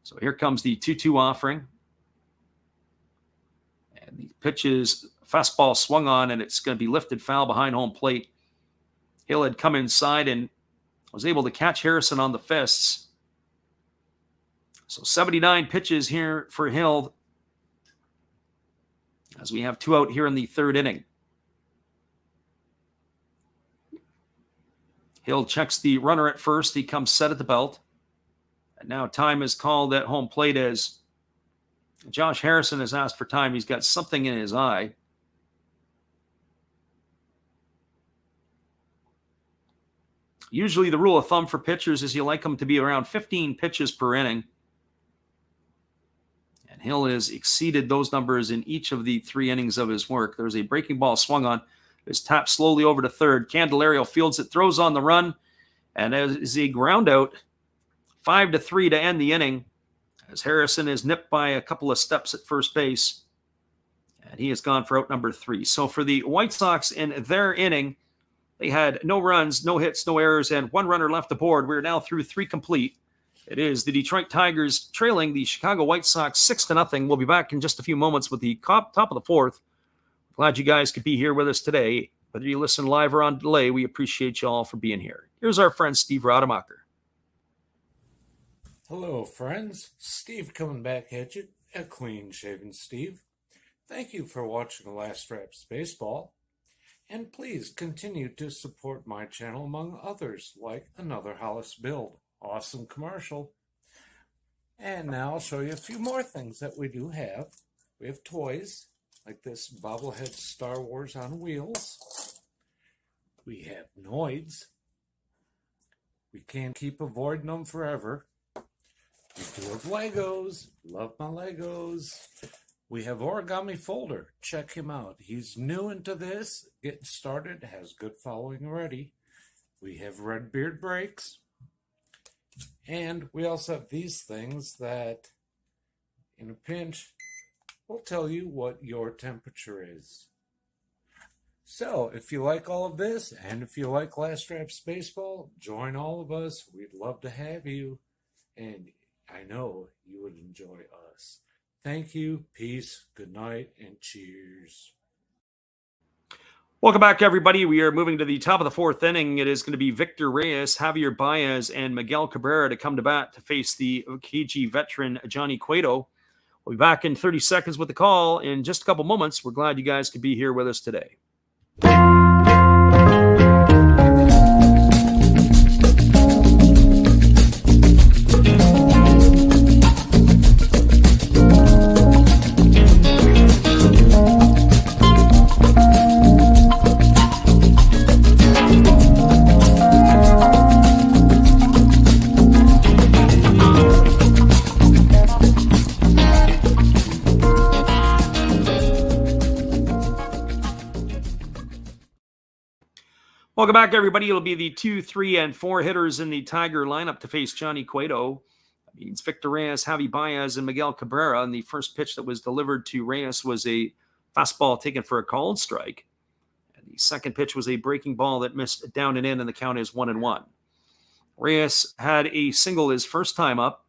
So here comes the 2-2 offering. And the pitch is fastball swung on, and it's going to be lifted foul behind home plate. Hill had come inside and was able to catch Harrison on the fists. So 79 pitches here for Hill as we have 2 out here in the 3rd inning. Hill checks the runner at first. He comes set at the belt. And now time is called at home plate as Josh Harrison has asked for time. He's got something in his eye. Usually the rule of thumb for pitchers is you like them to be around 15 pitches per inning. And Hill has exceeded those numbers in each of the 3 innings of his work. There's a breaking ball swung on. It's tapped slowly over to third. Candelario fields it, throws on the run, and as a ground out, 5-3 to end the inning, as Harrison is nipped by a couple of steps at first base, and he has gone for out number 3. So for the White Sox in their inning, they had no runs, no hits, no errors, and 1 runner left aboard. We're now through 3 complete. It is the Detroit Tigers trailing the Chicago White Sox 6-0. We'll be back in just a few moments with the top of the 4th. Glad you guys could be here with us today. Whether you listen live or on delay, we appreciate you all for being here. Here's our friend Steve Rademacher. Hello, friends. Steve coming back at you, a clean-shaven Steve. Thank you for watching Last Reps Baseball. And please continue to support my channel among others, like Another Hollis Build. Awesome commercial. And now I'll show you a few more things that we do have. We have toys, like this bobblehead Star Wars on wheels. We have Noids. We can't keep avoiding them forever. We do have Legos. Love my Legos. We have Origami Folder. Check him out. He's new into this, getting started, has good following already. We have Red Beard Breaks. And we also have these things that, in a pinch, will tell you what your temperature is. So, if you like all of this, and if you like Last Raps Baseball, join all of us. We'd love to have you. And I know you would enjoy us. Thank you, peace, good night, and cheers. Welcome back, everybody. We are moving to the top of the fourth inning. It is going to be Victor Reyes, Javier Baez, and Miguel Cabrera to come to bat to face the KG veteran Johnny Cueto. We'll be back in 30 seconds with the call in just a couple moments. We're glad you guys could be here with us today. Welcome back, everybody. It'll be the 2, 3, and 4 hitters in the Tiger lineup to face Johnny Cueto. That means Victor Reyes, Javi Baez, and Miguel Cabrera. And the first pitch that was delivered to Reyes was a fastball taken for a called strike. And the second pitch was a breaking ball that missed down and in, and the count is 1-1. Reyes had a single his first time up.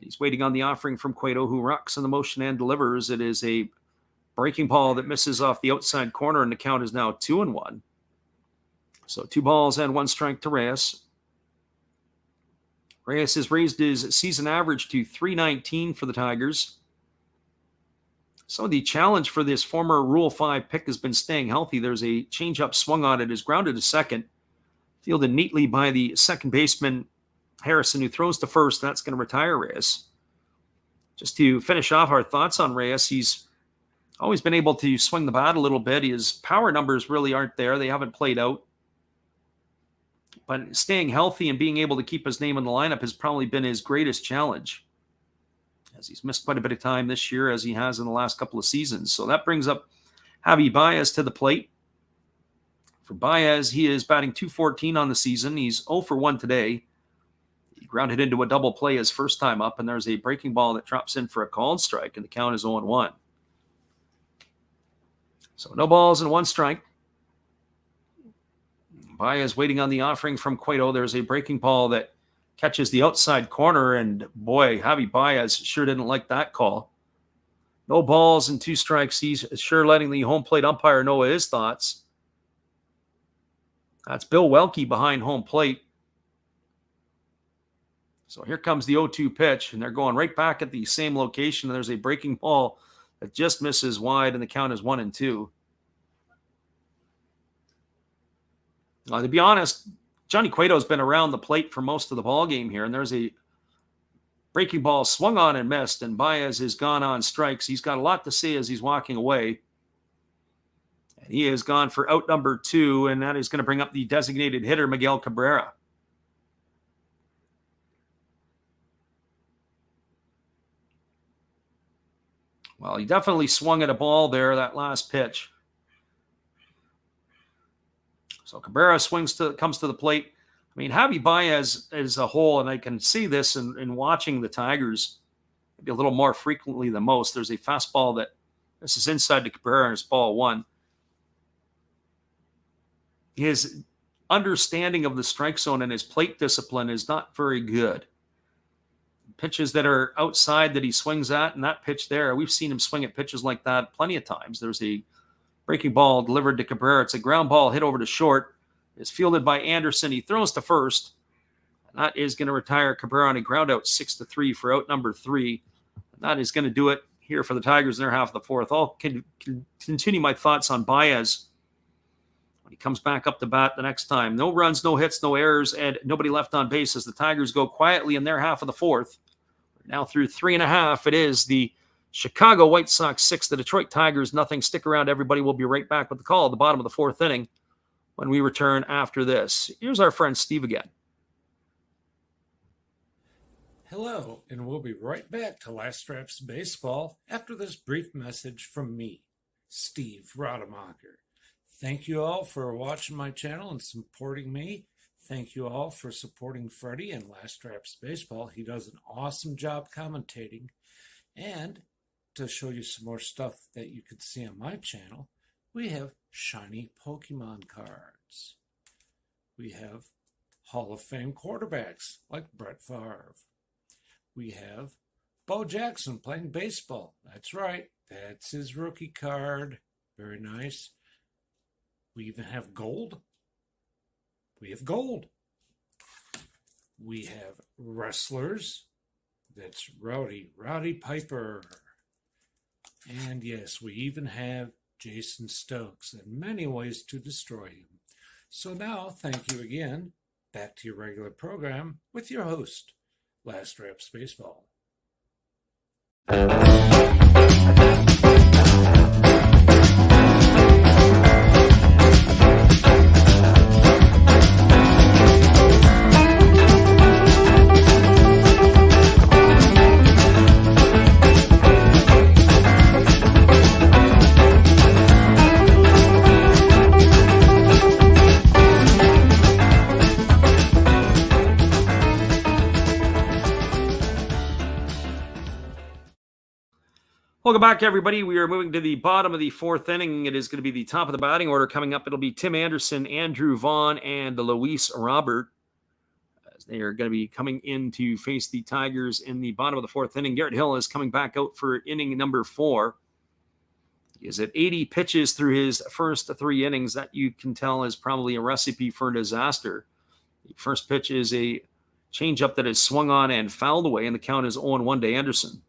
He's waiting on the offering from Cueto, who rocks in the motion and delivers. It is a breaking ball that misses off the outside corner, and the count is now 2-1. So 2 balls and 1 strike to Reyes. Reyes has raised his season average to .319 for the Tigers. So the challenge for this former Rule 5 pick has been staying healthy. There's a changeup swung on it, is grounded to second, fielded neatly by the second baseman Harrison, who throws to first. That's going to retire Reyes. Just to finish off our thoughts on Reyes, he's always been able to swing the bat a little bit. His power numbers really aren't there. They haven't played out. But staying healthy and being able to keep his name in the lineup has probably been his greatest challenge, as he's missed quite a bit of time this year, as he has in the last couple of seasons. So that brings up Javi Baez to the plate. For Baez, he is batting .214 on the season. He's 0 for 1 today. He grounded into a double play his first time up, and there's a breaking ball that drops in for a called strike, and the count is 0-1. So no balls and 1 strike. Baez waiting on the offering from Cueto. There's a breaking ball that catches the outside corner, and boy, Javi Baez sure didn't like that call. No balls and 2 strikes. He's sure letting the home plate umpire know his thoughts. That's Bill Welke behind home plate. So here comes the 0-2 pitch, and they're going right back at the same location. There's a breaking ball that just misses wide, and the count is 1-2. To be honest, Johnny Cueto's been around the plate for most of the ball game here, and there's a breaking ball swung on and missed, and Baez has gone on strikes. He's got a lot to say as he's walking away. And he has gone for out number 2, and that is going to bring up the designated hitter, Miguel Cabrera. Well, he definitely swung at a ball there, that last pitch. So Cabrera comes to the plate. I mean, Javi Baez as a whole, and I can see this in watching the Tigers maybe a little more frequently than most. There's a fastball that this is inside to Cabrera, and it's ball 1. His understanding of the strike zone and his plate discipline is not very good. Pitches that are outside that he swings at, and that pitch there, we've seen him swing at pitches like that plenty of times. There's a breaking ball delivered to Cabrera. It's a ground ball hit over to short. It's fielded by Anderson. He throws to first. And that is going to retire Cabrera on a ground out 6-3 for out number 3. And that is going to do it here for the Tigers in their half of the fourth. I'll continue my thoughts on Baez when he comes back up to bat the next time. No runs, no hits, no errors, and nobody left on base as the Tigers go quietly in their half of the fourth. Now through 3.5, it is the Chicago White Sox 6, the Detroit Tigers nothing. Stick around, everybody. We'll be right back with the call at the bottom of the fourth inning when we return after this. Here's our friend Steve again. Hello, and we'll be right back to Last Reps Baseball after this brief message from me, Steve Rademacher. Thank you all for watching my channel and supporting me. Thank you all for supporting Freddie in Last Reps Baseball. He does an awesome job commentating. And to show you some more stuff that you can see on my channel, we have shiny Pokemon cards. We have Hall of Fame quarterbacks like Brett Favre. We have Bo Jackson playing baseball. That's right. That's his rookie card. Very nice. We even have gold. We have gold. We have wrestlers. That's Roddy Piper. And yes, we even have Jason Stokes and many ways to destroy him. So now, thank you again. Back to your regular program with your host, Last Reps Baseball. Welcome back, everybody. We are moving to the bottom of the fourth inning. It is going to be the top of the batting order coming up. It'll be Tim Anderson, Andrew Vaughn, and Luis Robert, as they are going to be coming in to face the Tigers in the bottom of the fourth inning. Garrett Hill is coming back out for inning number 4. He is at 80 pitches through his first 3 innings. That you can tell is probably a recipe for disaster. The first pitch is a changeup that is swung on and fouled away, and the count is 0-1 to Anderson.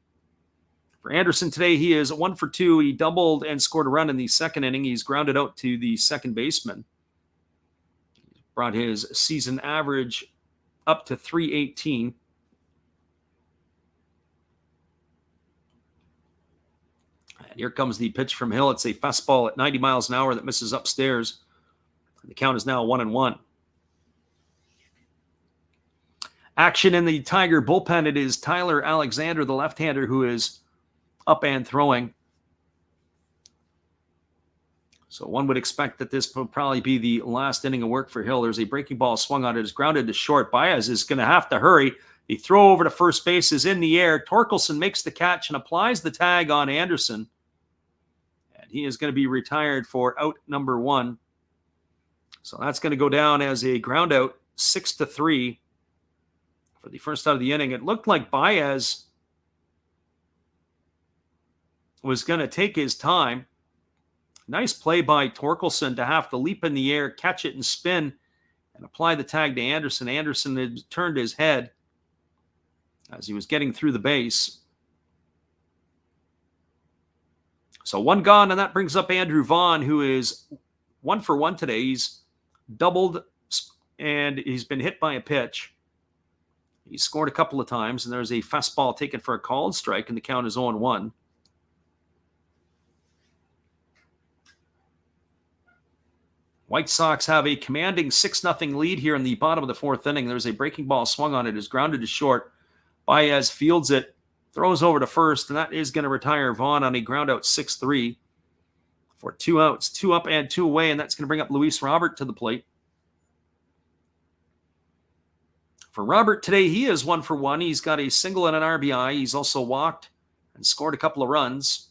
For Anderson today, he is 1 for 2. He doubled and scored a run in the second inning. He's grounded out to the second baseman. He brought his season average up to .318. And here comes the pitch from Hill. It's a fastball at 90 miles an hour that misses upstairs. The count is now 1-1. Action in the Tiger bullpen. It is Tyler Alexander, the left-hander, who is up and throwing. So one would expect that this will probably be the last inning of work for Hill. There's a breaking ball swung on it. It's grounded to short. Baez is going to have to hurry. The throw over to first base is in the air. Torkelson makes the catch and applies the tag on Anderson. And he is going to be retired for out number 1. So that's going to go down as a ground out, 6-3 for the first out of the inning. It looked like Baez was going to take his time. Nice play by Torkelson to have to leap in the air, catch it and spin, and apply the tag to Anderson. Anderson had turned his head as he was getting through the base. So 1 gone, and that brings up Andrew Vaughn, who is 1 for 1 today. He's doubled, and he's been hit by a pitch. He scored a couple of times, and there's a fastball taken for a called strike, and the count is 0-1. White Sox have a commanding 6-0 lead here in the bottom of the fourth inning. There's a breaking ball swung on it. Is grounded to short. Baez fields it, throws over to first, and that is going to retire Vaughn on a ground out 6-3 for 2 outs, 2 up and 2 away, and that's going to bring up Luis Robert to the plate. For Robert today, he is 1 for 1. He's got a single and an RBI. He's also walked and scored a couple of runs.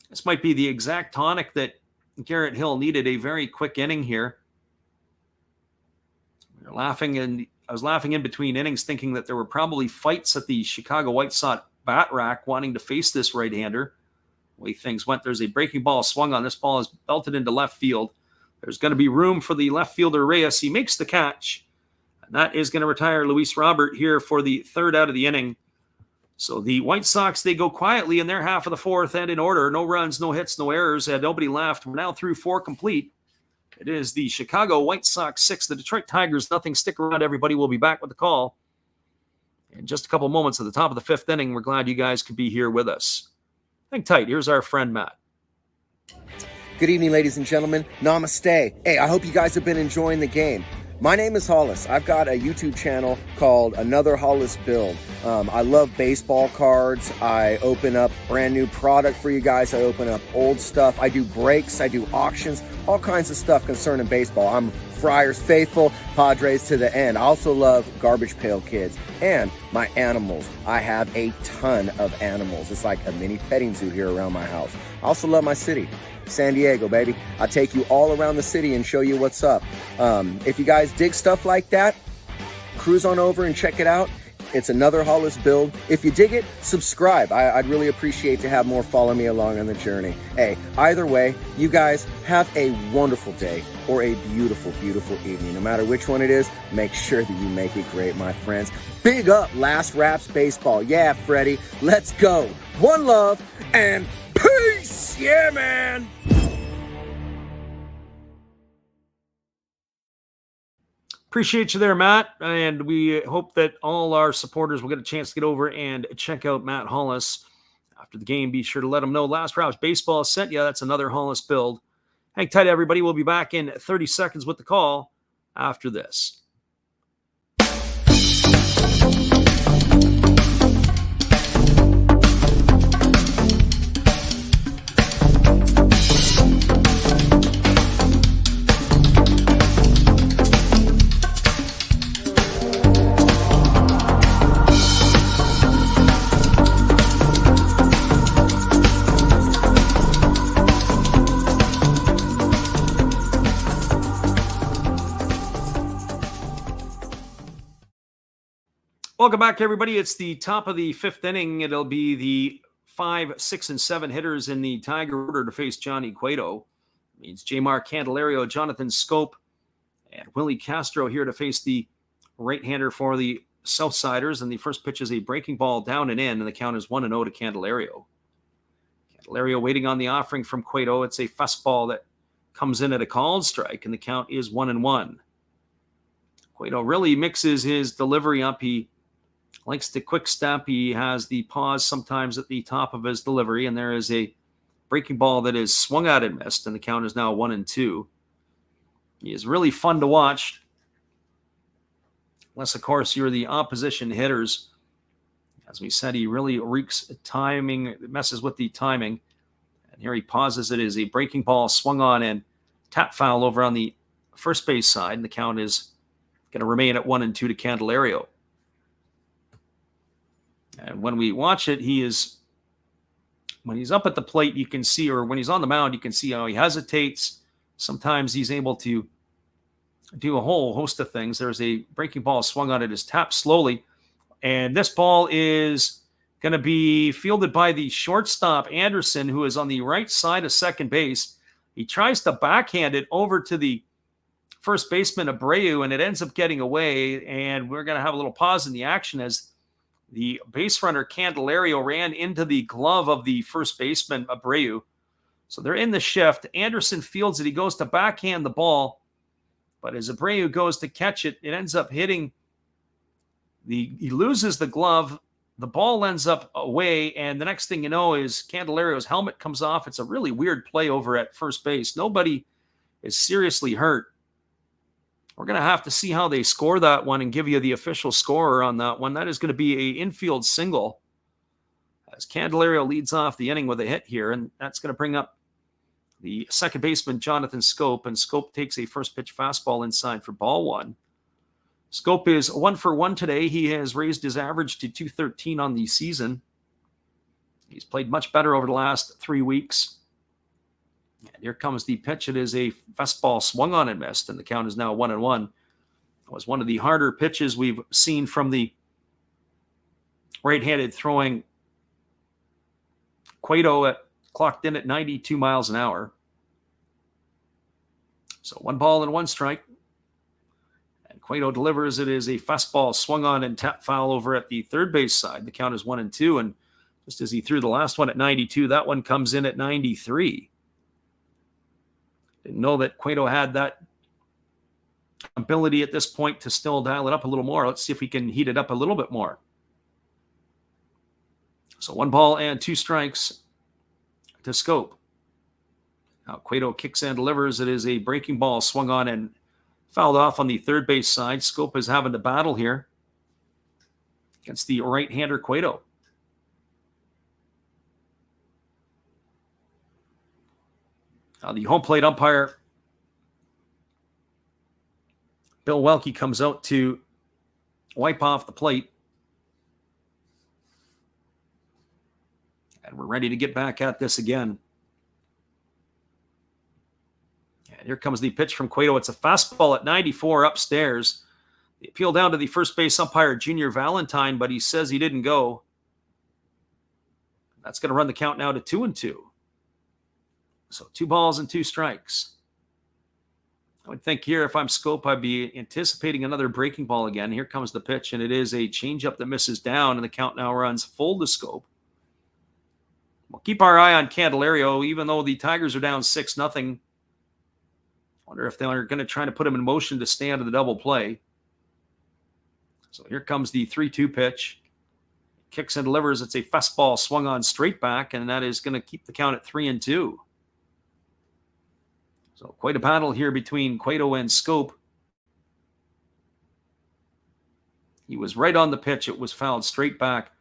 This might be the exact tonic that Garrett Hill needed, a very quick inning here. We were laughing, and I was laughing in between innings thinking that there were probably fights at the Chicago White Sox bat rack wanting to face this right-hander. The way things went, there's a breaking ball swung on. This ball is belted into left field. There's going to be room for the left fielder Reyes. He makes the catch, and that is going to retire Luis Robert here for the third out of the inning. So the White Sox, they go quietly in their half of the fourth and in order. No runs, no hits, no errors, and nobody left. We're now through 4 complete. It is the Chicago White Sox 6, the Detroit Tigers nothing. Stick around, everybody. We'll be back with the call in just a couple moments at the top of the 5th inning. We're glad you guys could be here with us. Hang tight. Here's our friend Matt. Good evening, ladies and gentlemen. Namaste. Hey, I hope you guys have been enjoying the game. My name is Hollis. I've got a YouTube channel called Another Hollis Build. I love baseball cards. I open up brand new product for you guys. I open up old stuff. I do breaks. I do auctions. All kinds of stuff concerning baseball. I'm Friars faithful, Padres to the end. I also love Garbage Pail Kids and my animals. I have a ton of animals. It's like a mini petting zoo here around my house. I also love my city, San Diego, baby. I take you all around the city and show you what's up. If you guys dig stuff like that, cruise on over and check it out. It's Another Hollis Build. If you dig it, subscribe. I'd really appreciate to have more follow me along on the journey. Hey, either way, you guys have a wonderful day or a beautiful, beautiful evening. No matter which one it is, make sure that you make it great, my friends. Big up Last Raps Baseball. Yeah, Freddie, let's go. One love and peace. Yeah, man. Appreciate you there, Matt. And we hope that all our supporters will get a chance to get over and check out Matt Hollis after the game. Be sure to let them know Last Routes Baseball sent you. That's Another Hollis Build. Hang tight, everybody. We'll be back in 30 seconds with the call after this. Welcome back, everybody. It's the top of the fifth inning. It'll be the 5, 6, and 7 hitters in the Tiger order to face Johnny Cueto. It means Jmar Candelario, Jonathan Scope, and Willie Castro here to face the right-hander for the Southsiders. And the first pitch is a breaking ball down and in, and the count is 1-0 to Candelario. Candelario waiting on the offering from Cueto. It's a fastball that comes in at a called strike, and the count is 1-1. Cueto really mixes his delivery up. He likes to quick step. He has the pause sometimes at the top of his delivery, and there is a breaking ball that is swung out and missed, and the count is now 1-2. He is really fun to watch, unless, of course, you're the opposition hitters. As we said, he really wreaks timing, messes with the timing. And here he pauses. It is a breaking ball swung on and tap foul over on the first base side, and the count is going to remain at 1-2 to Candelario. And when we watch it, when he's up at the plate, you can see, or when he's on the mound, you can see how he hesitates. Sometimes he's able to do a whole host of things. There's a breaking ball swung on it, is tapped slowly. And this ball is going to be fielded by the shortstop, Anderson, who is on the right side of second base. He tries to backhand it over to the first baseman, Abreu, and it ends up getting away. And we're going to have a little pause in the action as the base runner, Candelario, ran into the glove of the first baseman, Abreu. So they're in the shift. Anderson fields it. He goes to backhand the ball. But as Abreu goes to catch it, it ends up hitting he loses the glove. The ball ends up away. And the next thing you know is Candelario's helmet comes off. It's a really weird play over at first base. Nobody is seriously hurt. We're going to have to see how they score that one and give you the official scorer on that one. That is going to be an infield single as Candelario leads off the inning with a hit here, and that's going to bring up the second baseman, Jonathan Scope, and Scope takes a first pitch fastball inside for ball one. Scope is 1 for 1 today. He has raised his average to 213 on the season. He's played much better over the last 3 weeks. And here comes the pitch. It is a fastball swung on and missed, and the count is now 1-1. It was one of the harder pitches we've seen from the right-handed throwing Cueto, clocked in at 92 miles an hour. So 1 ball and 1 strike. And Cueto delivers. It is a fastball swung on and tap foul over at the third base side. The count is 1-2. And just as he threw the last one at 92, that one comes in at 93. Didn't know that Cueto had that ability at this point to still dial it up a little more. Let's see if we can heat it up a little bit more. So 1 ball and 2 strikes to Scope. Now Cueto kicks and delivers. It is a breaking ball swung on and Fouled off on the third base side. Scope is having to battle here against the right-hander Cueto. Now the home plate umpire, Bill Welke, comes out to wipe off the plate. And we're ready to get back at this again. And here comes the pitch from Cueto. It's a fastball at 94 upstairs. The appeal down to the first base umpire, Junior Valentine, but he says he didn't go. That's going to run the count now to 2-2. So 2 balls and 2 strikes. I would think here, if I'm Scope, I'd be anticipating another breaking ball again. Here comes the pitch, and it is a changeup that misses down, and the count now runs full to Scope. We'll keep our eye on Candelario, even though the Tigers are down 6-0. Wonder if they're going to try to put him in motion to stay out of the double play. So here comes the 3-2 pitch. Kicks and delivers. It's a fastball swung on straight back, and that is going to keep the count at 3-2. So quite a battle here between Cueto and Scope. He was right on the pitch. It was fouled straight back.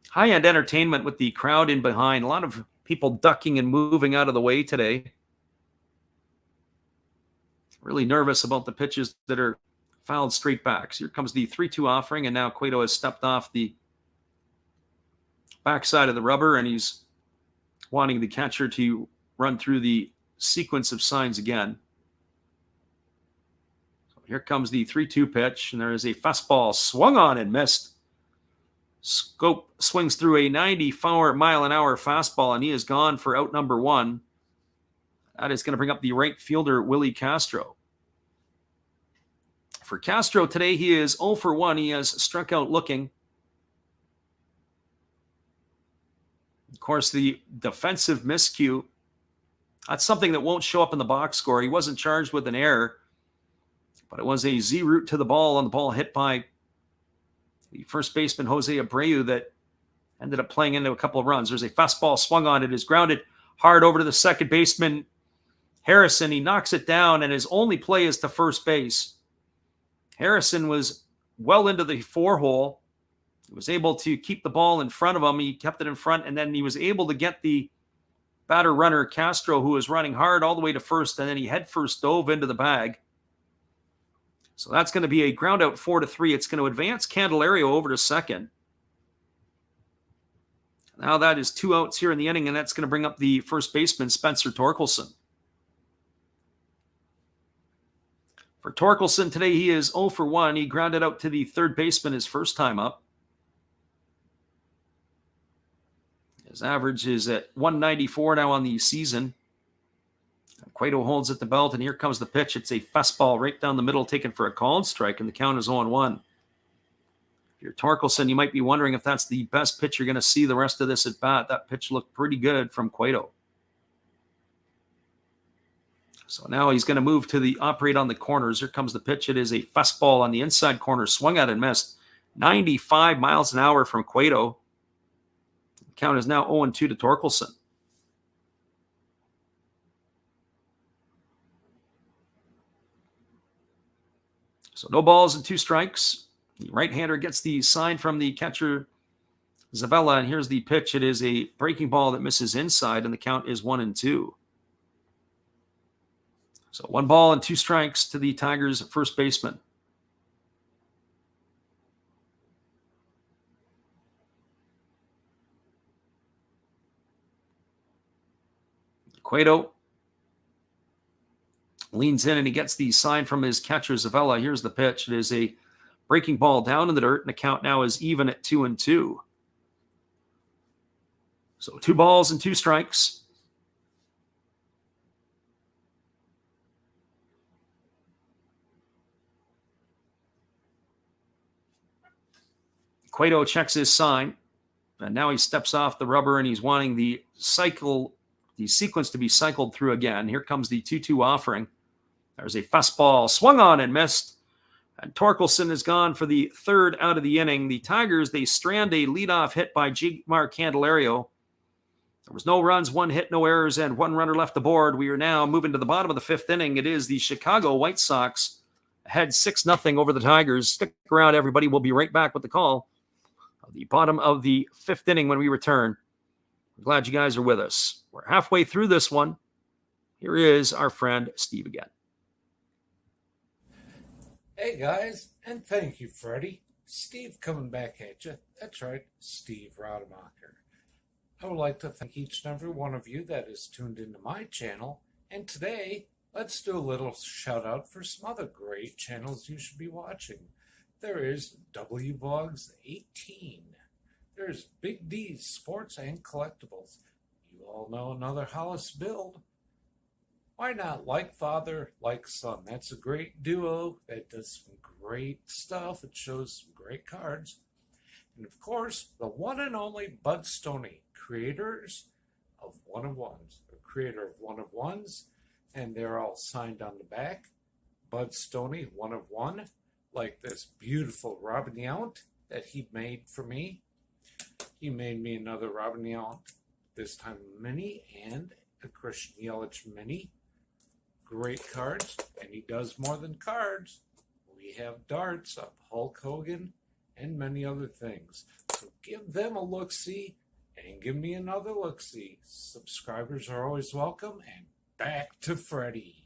High-end entertainment with the crowd in behind. A lot of people ducking and moving out of the way today. Really nervous about the pitches that are fouled straight back. So here comes the 3-2 offering, and now Cueto has stepped off the backside of the rubber, and he's wanting the catcher to run through the sequence of signs again. So here comes the 3-2 pitch, and there is a fastball swung on and missed. Scope swings through a 94-mile-an-hour fastball, and he is gone for out number 1. That is going to bring up the right fielder, Willie Castro. For Castro today, he is 0 for 1. He has struck out looking. Of course, the defensive miscue, that's something that won't show up in the box score. He wasn't charged with an error, but it was a Z route to the ball, and the ball hit by the first baseman, Jose Abreu, that ended up playing into a couple of runs. There's a fastball swung on. It is grounded hard over to the second baseman, Harrison. He knocks it down, and his only play is to first base. Harrison was well into the 4-hole. He was able to keep the ball in front of him. He kept it in front, and then he was able to get the batter runner, Castro, who was running hard all the way to first, and then he head first dove into the bag. So that's going to be a ground out 4-3. It's going to advance Candelario over to second. Now that is 2 outs here in the inning, and that's going to bring up the first baseman, Spencer Torkelson. For Torkelson today, he is 0 for 1. He grounded out to the third baseman his first time up. His average is at 194 now on the season. Cueto holds at the belt, and here comes the pitch. It's a fastball right down the middle, taken for a called strike, and the count is 0-1. If you're Torkelson, you might be wondering if that's the best pitch you're going to see the rest of this at bat. That pitch looked pretty good from Cueto. So now he's going to move to the operate on the corners. Here comes the pitch. It is a fastball on the inside corner, swung at and missed. 95 miles an hour from Cueto. The count is now 0-2 to Torkelson. So no balls and 2 strikes. The right-hander gets the sign from the catcher, Zavella, and here's the pitch. It is a breaking ball that misses inside, and the count is 1-2. So 1 ball and 2 strikes to the Tigers' first baseman. Cueto leans in, and he gets the sign from his catcher, Zavella. Here's the pitch. It is a breaking ball down in the dirt, and the count now is even at 2-2. So 2 balls and 2 strikes. Cueto checks his sign, and now he steps off the rubber, and he's wanting the sequence to be cycled through again. Here comes the 2-2 offering. There's a fastball swung on and missed, and Torkelson is gone for the 3rd out of the inning. The Tigers, they strand a leadoff hit by Jigmar Candelario, There was no runs, 1 hit, no errors, and 1 runner left aboard. We are now moving to the bottom of the 5th inning. It is the Chicago White Sox ahead 6-0 over the Tigers. Stick around, everybody. We'll be right back with the call of the bottom of the 5th inning when we return. We're glad you guys are with us. We're halfway through this one. Here is our friend Steve again. Hey guys, and thank you, Freddie. Steve coming back at you. That's right, Steve Rademacher. I would like to thank each and every one of you that is tuned into my channel. And today, let's do a little shout out for some other great channels you should be watching. There is WBogs18. There's Big D's Sports and Collectibles. You all know another Hollis build. Why not Like Father, Like Son? That's a great duo that does some great stuff. It shows some great cards. And of course, the one and only Bud Stoney, creators of One of Ones. The creator of One of Ones, and they're all signed on the back. Bud Stoney, One of One, like this beautiful Robin Yount that he made for me. He made me another Robin Yount, this time mini, and a Christian Yelich mini. Great cards, and he does more than cards. We have darts of Hulk Hogan and many other things. So give them a look-see and give me another look-see. Subscribers are always welcome, and back to Freddie.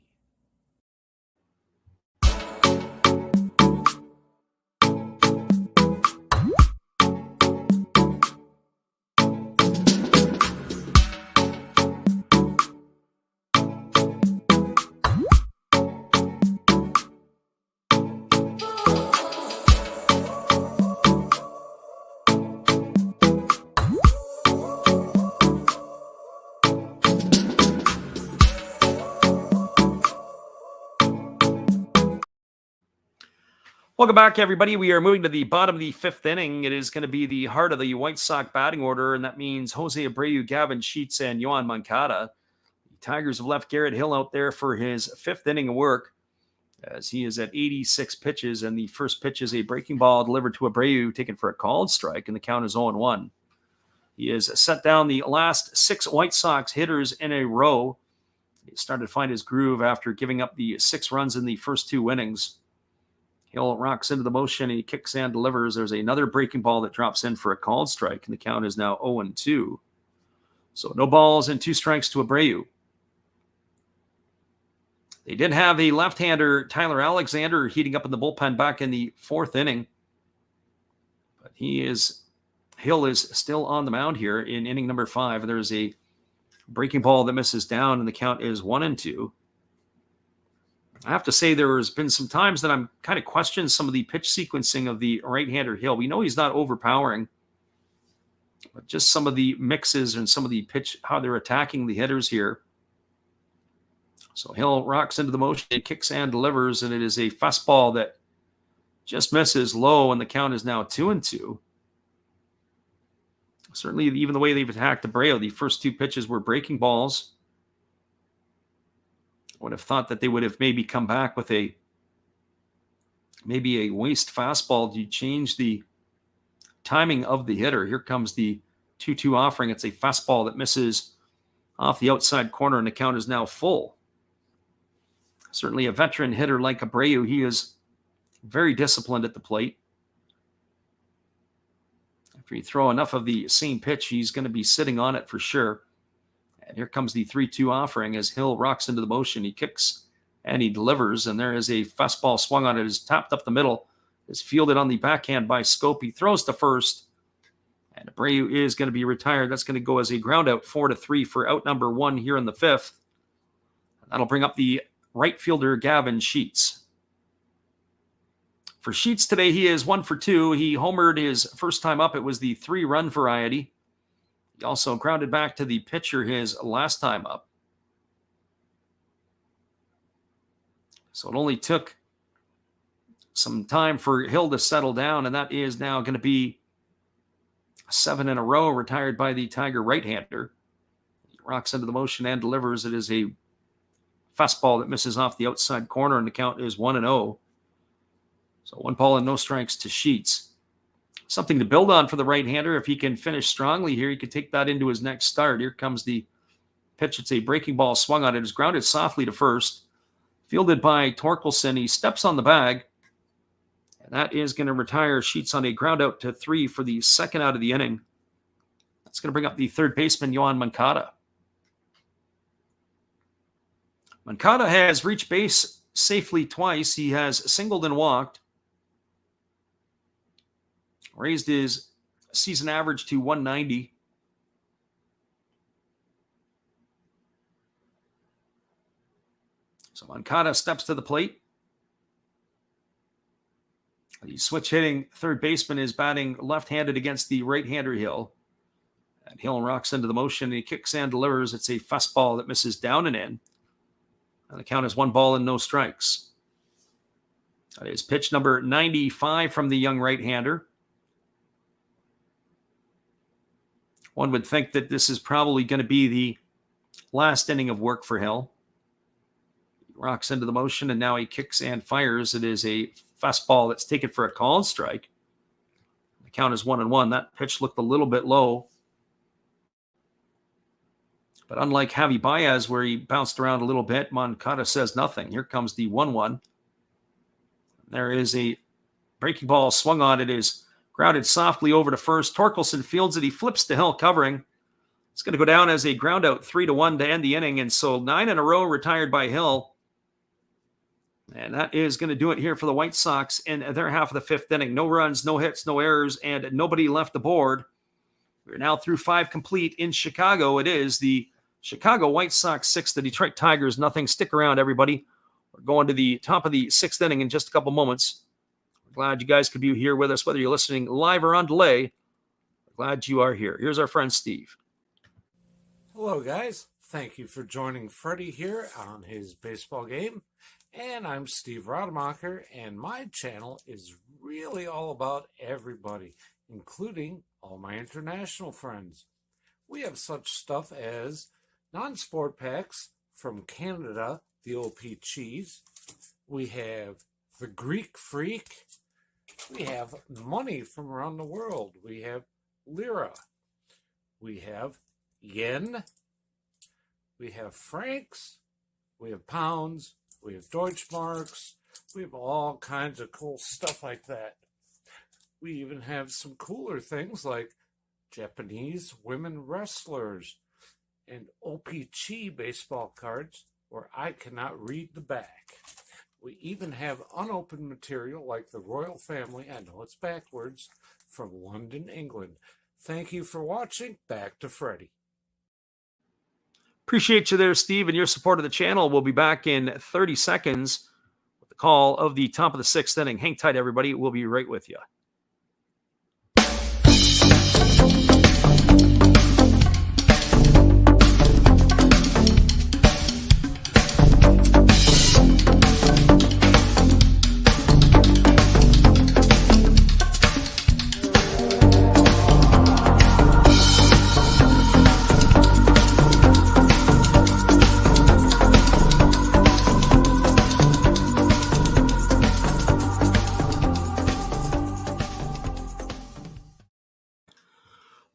Welcome back, everybody. We are moving to the bottom of the 5th inning. It is going to be the heart of the White Sox batting order, and that means Jose Abreu, Gavin Sheets, and Yohan Moncada. The Tigers have left Garrett Hill out there for his 5th inning of work, as he is at 86 pitches, and the first pitch is a breaking ball delivered to Abreu, taken for a called strike, and the count is 0-1. He has set down the last 6 White Sox hitters in a row. He started to find his groove after giving up the 6 runs in the first 2 innings. Hill rocks into the motion, and he kicks and delivers. There's another breaking ball that drops in for a called strike, and the count is now 0-2. So no balls and 2 strikes to Abreu. They did have a left-hander, Tyler Alexander, heating up in the bullpen back in the 4th inning. But Hill is still on the mound here in inning number 5. There's a breaking ball that misses down, and the count is 1-2. I have to say there's been some times that I'm kind of questioning some of the pitch sequencing of the right-hander Hill. We know he's not overpowering, but just some of the mixes and some of the pitch, how they're attacking the hitters here. So Hill rocks into the motion, he kicks and delivers, and it is a fastball that just misses low, and the count is now 2-2. Certainly, even the way they've attacked Abreu, the first 2 pitches were breaking balls. I would have thought that they would have maybe come back with maybe a waist fastball to change the timing of the hitter. Here comes the 2-2 offering. It's a fastball that misses off the outside corner, and the count is now full. Certainly a veteran hitter like Abreu, he is very disciplined at the plate. After you throw enough of the same pitch, he's going to be sitting on it for sure. And here comes the 3-2 offering as Hill rocks into the motion. He kicks and he delivers, and there is a fastball swung on it. It's tapped up the middle. It's fielded on the backhand by Scope. He throws to first, and Abreu is going to be retired. That's going to go as a ground out, 4-3 for out number 1 here in the 5th. That'll bring up the right fielder, Gavin Sheets. For Sheets today, he is 1 for 2. He homered his first time up. It was the 3-run variety. He also grounded back to the pitcher his last time up. So it only took some time for Hill to settle down, and that is now going to be 7 in a row retired by the Tiger right-hander. He rocks into the motion and delivers. It is a fastball that misses off the outside corner, and the count is 1-0. So 1 ball and no strikes to Sheets. something to build on for the right-hander. If he can finish strongly here, he could take that into his next start. Here comes the pitch. It's a breaking ball swung on. It is grounded softly to first. Fielded by Torkelson. He steps on the bag. And that is going to retire Sheets on a ground out to 3 for the second out of the inning. That's going to bring up the third baseman, Yohan Moncada. Moncada has reached base safely twice. He has singled and walked. Raised his season average to 190. So Moncada steps to the plate. The switch hitting third baseman is batting left-handed against the right-hander Hill. And Hill rocks into the motion. He kicks and delivers. It's a fastball that misses down and in. And the count is 1 ball and no strikes. That is pitch number 95 from the young right-hander. One would think that this is probably going to be the last inning of work for Hill. He rocks into the motion, and now he kicks and fires. It is a fastball that's taken for a called strike. The count is 1-1. That pitch looked a little bit low. But unlike Javi Baez, where he bounced around a little bit, Moncada says nothing. Here comes the 1-1. There is a breaking ball swung on. It is grounded softly over to first. Torkelson fields it. He flips to Hill covering. It's going to go down as a ground out 3-1 to end the inning. And so 9 in a row retired by Hill. And that is going to do it here for the White Sox in their half of the 5th inning. No runs, no hits, no errors, and nobody left the board. We're now through 5 complete in Chicago. It is the Chicago White Sox 6, the Detroit Tigers nothing. Stick around, everybody. We're going to the top of the 6th inning in just a couple moments. Glad you guys could be here with us, whether you're listening live or on delay. Glad you are here. Here's our friend Steve. Hello, guys. Thank you for joining Freddie here on his baseball game. And I'm Steve Rademacher, and my channel is really all about everybody, including all my international friends. We have such stuff as non-sport packs from Canada, the OP Cheese. We have the Greek Freak. We have money from around the world. We have lira. We have yen. We have francs. We have pounds. We have Deutschmarks. We have all kinds of cool stuff like that. We even have some cooler things like Japanese women wrestlers and OPC baseball cards where I cannot read the back. We even have unopened material like the royal family, I know it's backwards, from London, England. Thank you for watching. Back to Freddie. Appreciate you there, Steve, and your support of the channel. We'll be back in 30 seconds with the call of the top of the 6th inning. Hang tight, everybody. We'll be right with you.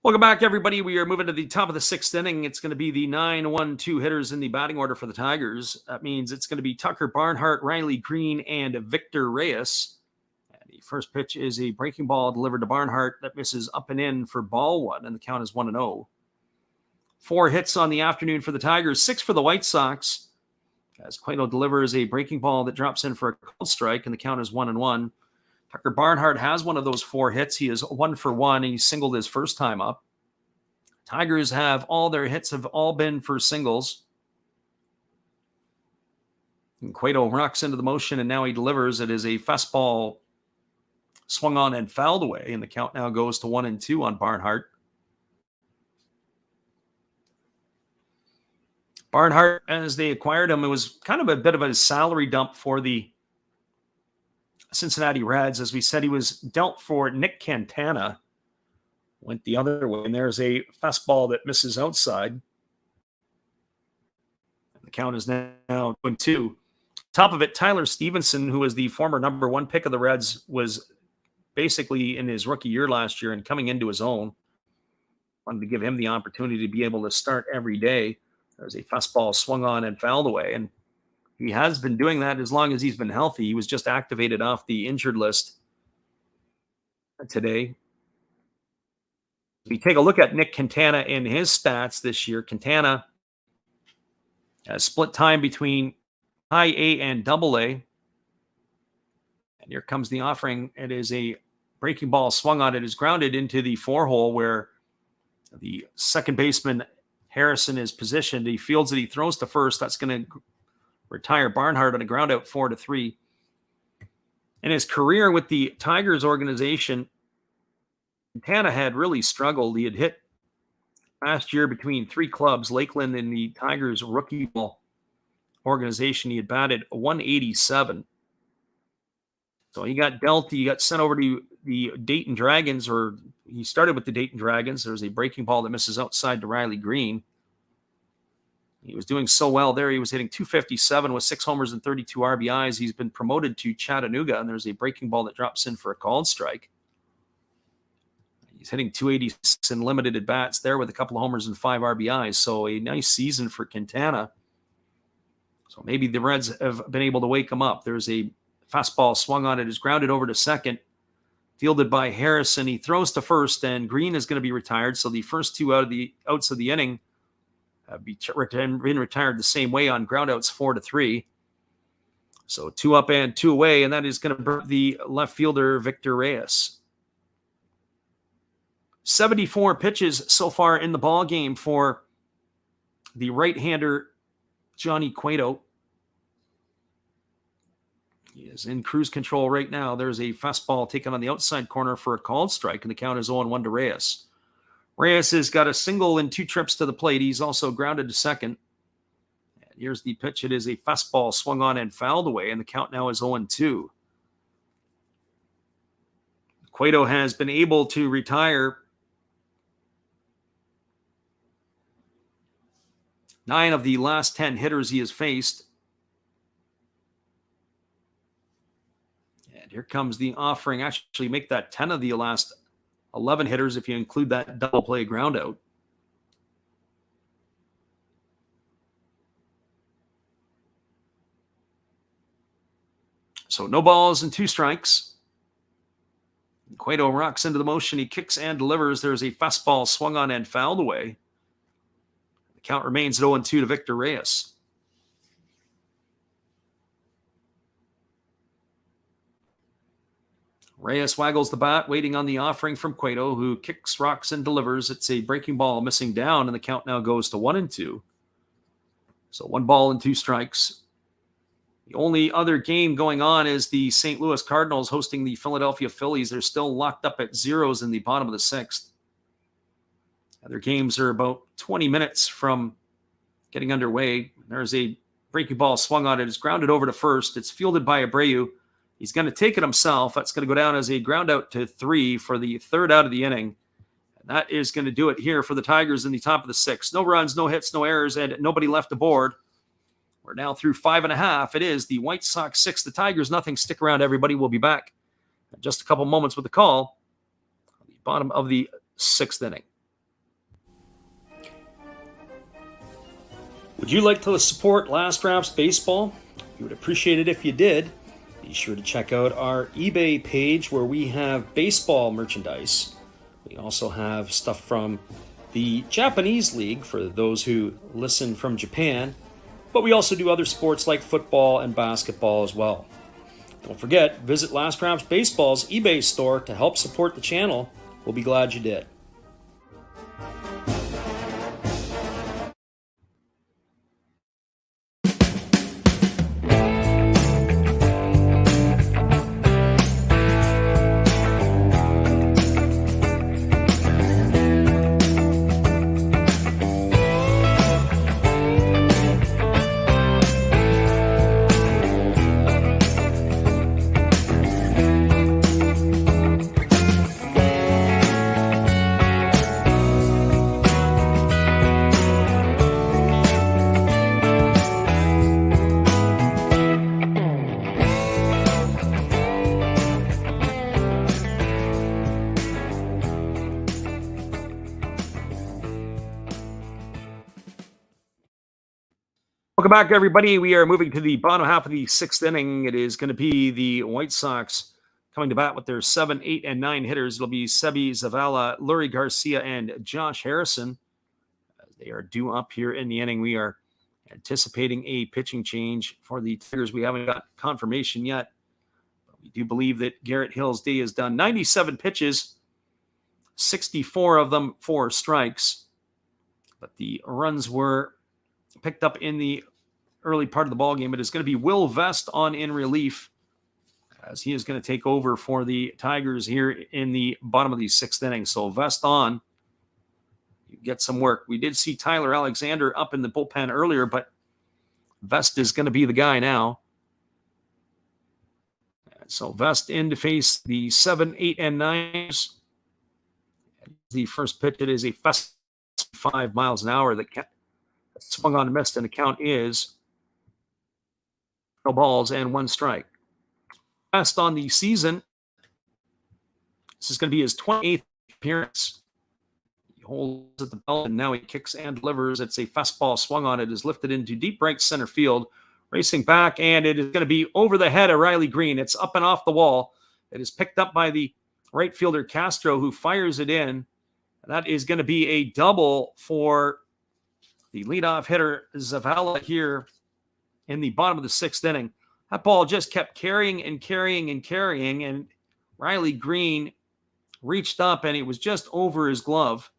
Welcome back, everybody. We are moving to the top of the 6th inning. It's going to be the 9-1-2 hitters in the batting order for the Tigers. That means it's going to be Tucker Barnhart, Riley Green, and Victor Reyes. And the first pitch is a breaking ball delivered to Barnhart that misses up and in for ball 1, and the count is 1-0. 4 hits on the afternoon for the Tigers, 6 for the White Sox, as Cueto delivers a breaking ball that drops in for a called strike, and the count is 1-1. Tucker Barnhart has one of those 4 hits. He is 1 for 1. He singled his first time up. Tigers have all their hits have all been for singles. And Cueto rocks into the motion, and now he delivers. It is a fastball swung on and fouled away, and the count now goes to 1-2 on Barnhart. Barnhart, as they acquired him, it was kind of a bit of a salary dump for the Cincinnati Reds. As we said, he was dealt for Nick Cantana. Went the other way, and there's a fastball that misses outside. The count is now 2-2. Top of it, Tyler Stevenson, who was the former number 1 pick of the Reds, was basically in his rookie year last year and coming into his own. Wanted to give him the opportunity to be able to start every day. There's a fastball swung on and fouled away. And he has been doing that as long as he's been healthy. He was just activated off the injured list today. If we take a look at Nick Quintana and his stats this year, Quintana has split time between high A and double A. And here comes the offering. It is a breaking ball swung on. It is grounded into the 4-hole where the second baseman Harrison is positioned. He fields it. He throws to first. That's going to retire Barnhart on a ground out 4-3. In his career with the Tigers organization, Quintana had really struggled. He had hit last year between 3 clubs, Lakeland and the Tigers rookie ball organization. He had batted 187. So he got dealt. He got sent over to the Dayton Dragons, or he started with the Dayton Dragons. There's a breaking ball that misses outside to Riley Green. He was doing so well there. He was hitting .257 with 6 homers and 32 RBIs. He's been promoted to Chattanooga, and there's a breaking ball that drops in for a called strike. He's hitting .286 in limited at-bats there with a couple of homers and 5 RBIs. So a nice season for Quintana. So maybe the Reds have been able to wake him up. There's a fastball swung on. It is grounded over to second. Fielded by Harrison. He throws to first, and Green is going to be retired. So the first 2 outs of the inning have been retired the same way on groundouts 4-3. So 2 up and 2 away, and that is going to burn the left fielder Victor Reyes. 74 pitches so far in the ball game for the right-hander Johnny Cueto. He is in cruise control right now. There's a fastball taken on the outside corner for a called strike, and the count is 0-1 to Reyes. Reyes has got a single and 2 trips to the plate. He's also grounded to second. And here's the pitch. It is a fastball swung on and fouled away, and the count now is 0-2. Cueto has been able to retire 9 of the last 10 hitters he has faced. And here comes the offering. Actually, make that 10 of the last 11 hitters if you include that double play ground out. So no balls and 2 strikes. Cueto rocks into the motion. He kicks and delivers. There's a fastball swung on and fouled away. The count remains at 0-2 to Victor Reyes. Reyes waggles the bat, waiting on the offering from Cueto, who kicks, rocks, and delivers. It's a breaking ball missing down, and the count now goes to 1-2. So 1 ball and 2 strikes. The only other game going on is the St. Louis Cardinals hosting the Philadelphia Phillies. They're still locked up at 0s in the bottom of the 6th. Their games are about 20 minutes from getting underway. There's a breaking ball swung on it. It's grounded over to first. It's fielded by Abreu. He's going to take it himself. That's going to go down as a ground out to 3 for the 3rd out of the inning. And that is going to do it here for the Tigers in the top of the 6th. No runs, no hits, no errors, and nobody left aboard. We're now through 5.5. It is the White Sox 6, the Tigers nothing. Stick around, everybody. We'll be back in just a couple moments with the call at the bottom of the 6th inning. Would you like to support Last Drafts Baseball? We would appreciate it if you did. Be sure to check out our eBay page where we have baseball merchandise. We also have stuff from the Japanese League for those who listen from Japan. But we also do other sports like football and basketball as well. Don't forget, visit Last Drafts Baseball's eBay store to help support the channel. We'll be glad you did. Welcome back, everybody. We are moving to the bottom half of the sixth inning. It is going to be the White Sox coming to bat with their 7, 8, and 9 hitters. It'll be Sebi Zavala, Lurie Garcia, and Josh Harrison. They are due up here in the inning. We are anticipating a pitching change for the Tigers. We haven't got confirmation yet. But we do believe that Garrett Hill's day is done. 97 pitches, 64 of them for strikes. But the runs were picked up in the early part of the ballgame. It is going to be Will Vest on in relief, as he is going to take over for the Tigers here in the bottom of the sixth inning. So Vest on. You get some work. We did see Tyler Alexander up in the bullpen earlier, but Vest is going to be the guy now. So Vest in to face the 7, 8, and 9s. The first pitch, it is a 5 miles an hour that swung on and missed, and the count is no balls and 1 strike. Vest on the season. This is going to be his 28th appearance. He holds at the belt, and now he kicks and delivers. It's a fastball swung on. It is lifted into deep right center field, racing back, and it is going to be over the head of Riley Green. It's up and off the wall. It is picked up by the right fielder Castro, who fires it in. And that is going to be a double for the leadoff hitter Zavala here in the bottom of the sixth inning. That ball just kept carrying, and Riley Green reached up, and it was just over his glove.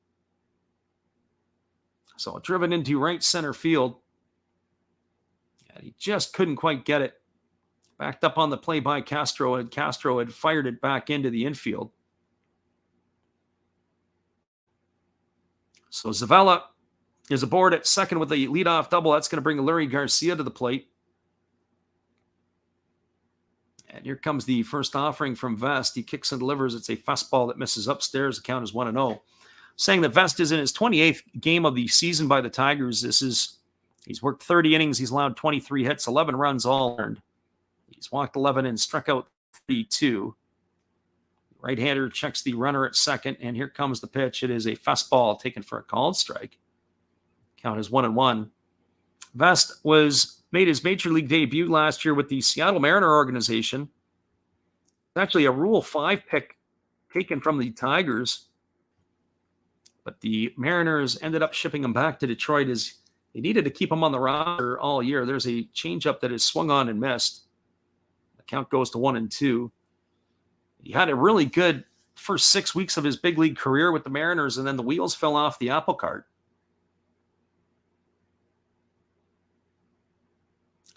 So driven into right center field. And he just couldn't quite get it. Backed up on the play by Castro, and Castro had fired it back into the infield. So Zavala is aboard at second with the leadoff double. That's going to bring Lurie Garcia to the plate. And here comes the first offering from Vest. He kicks and delivers. It's a fastball that misses upstairs. The count is 1-0. Saying that Vest is in his 28th game of the season by the Tigers. He's worked 30 innings. He's allowed 23 hits, 11 runs all earned. He's walked 11 and struck out 32. Right-hander checks the runner at second, and here comes the pitch. It is a fastball taken for a called strike. Count is 1-1. Vest made his major league debut last year with the Seattle Mariner organization. It's actually a Rule 5 pick taken from the Tigers, but the Mariners ended up shipping him back to Detroit as they needed to keep him on the roster all year. There's a changeup that is swung on and missed. The count goes to 1-2. He had a really good first 6 weeks of his big league career with the Mariners, and then the wheels fell off the apple cart.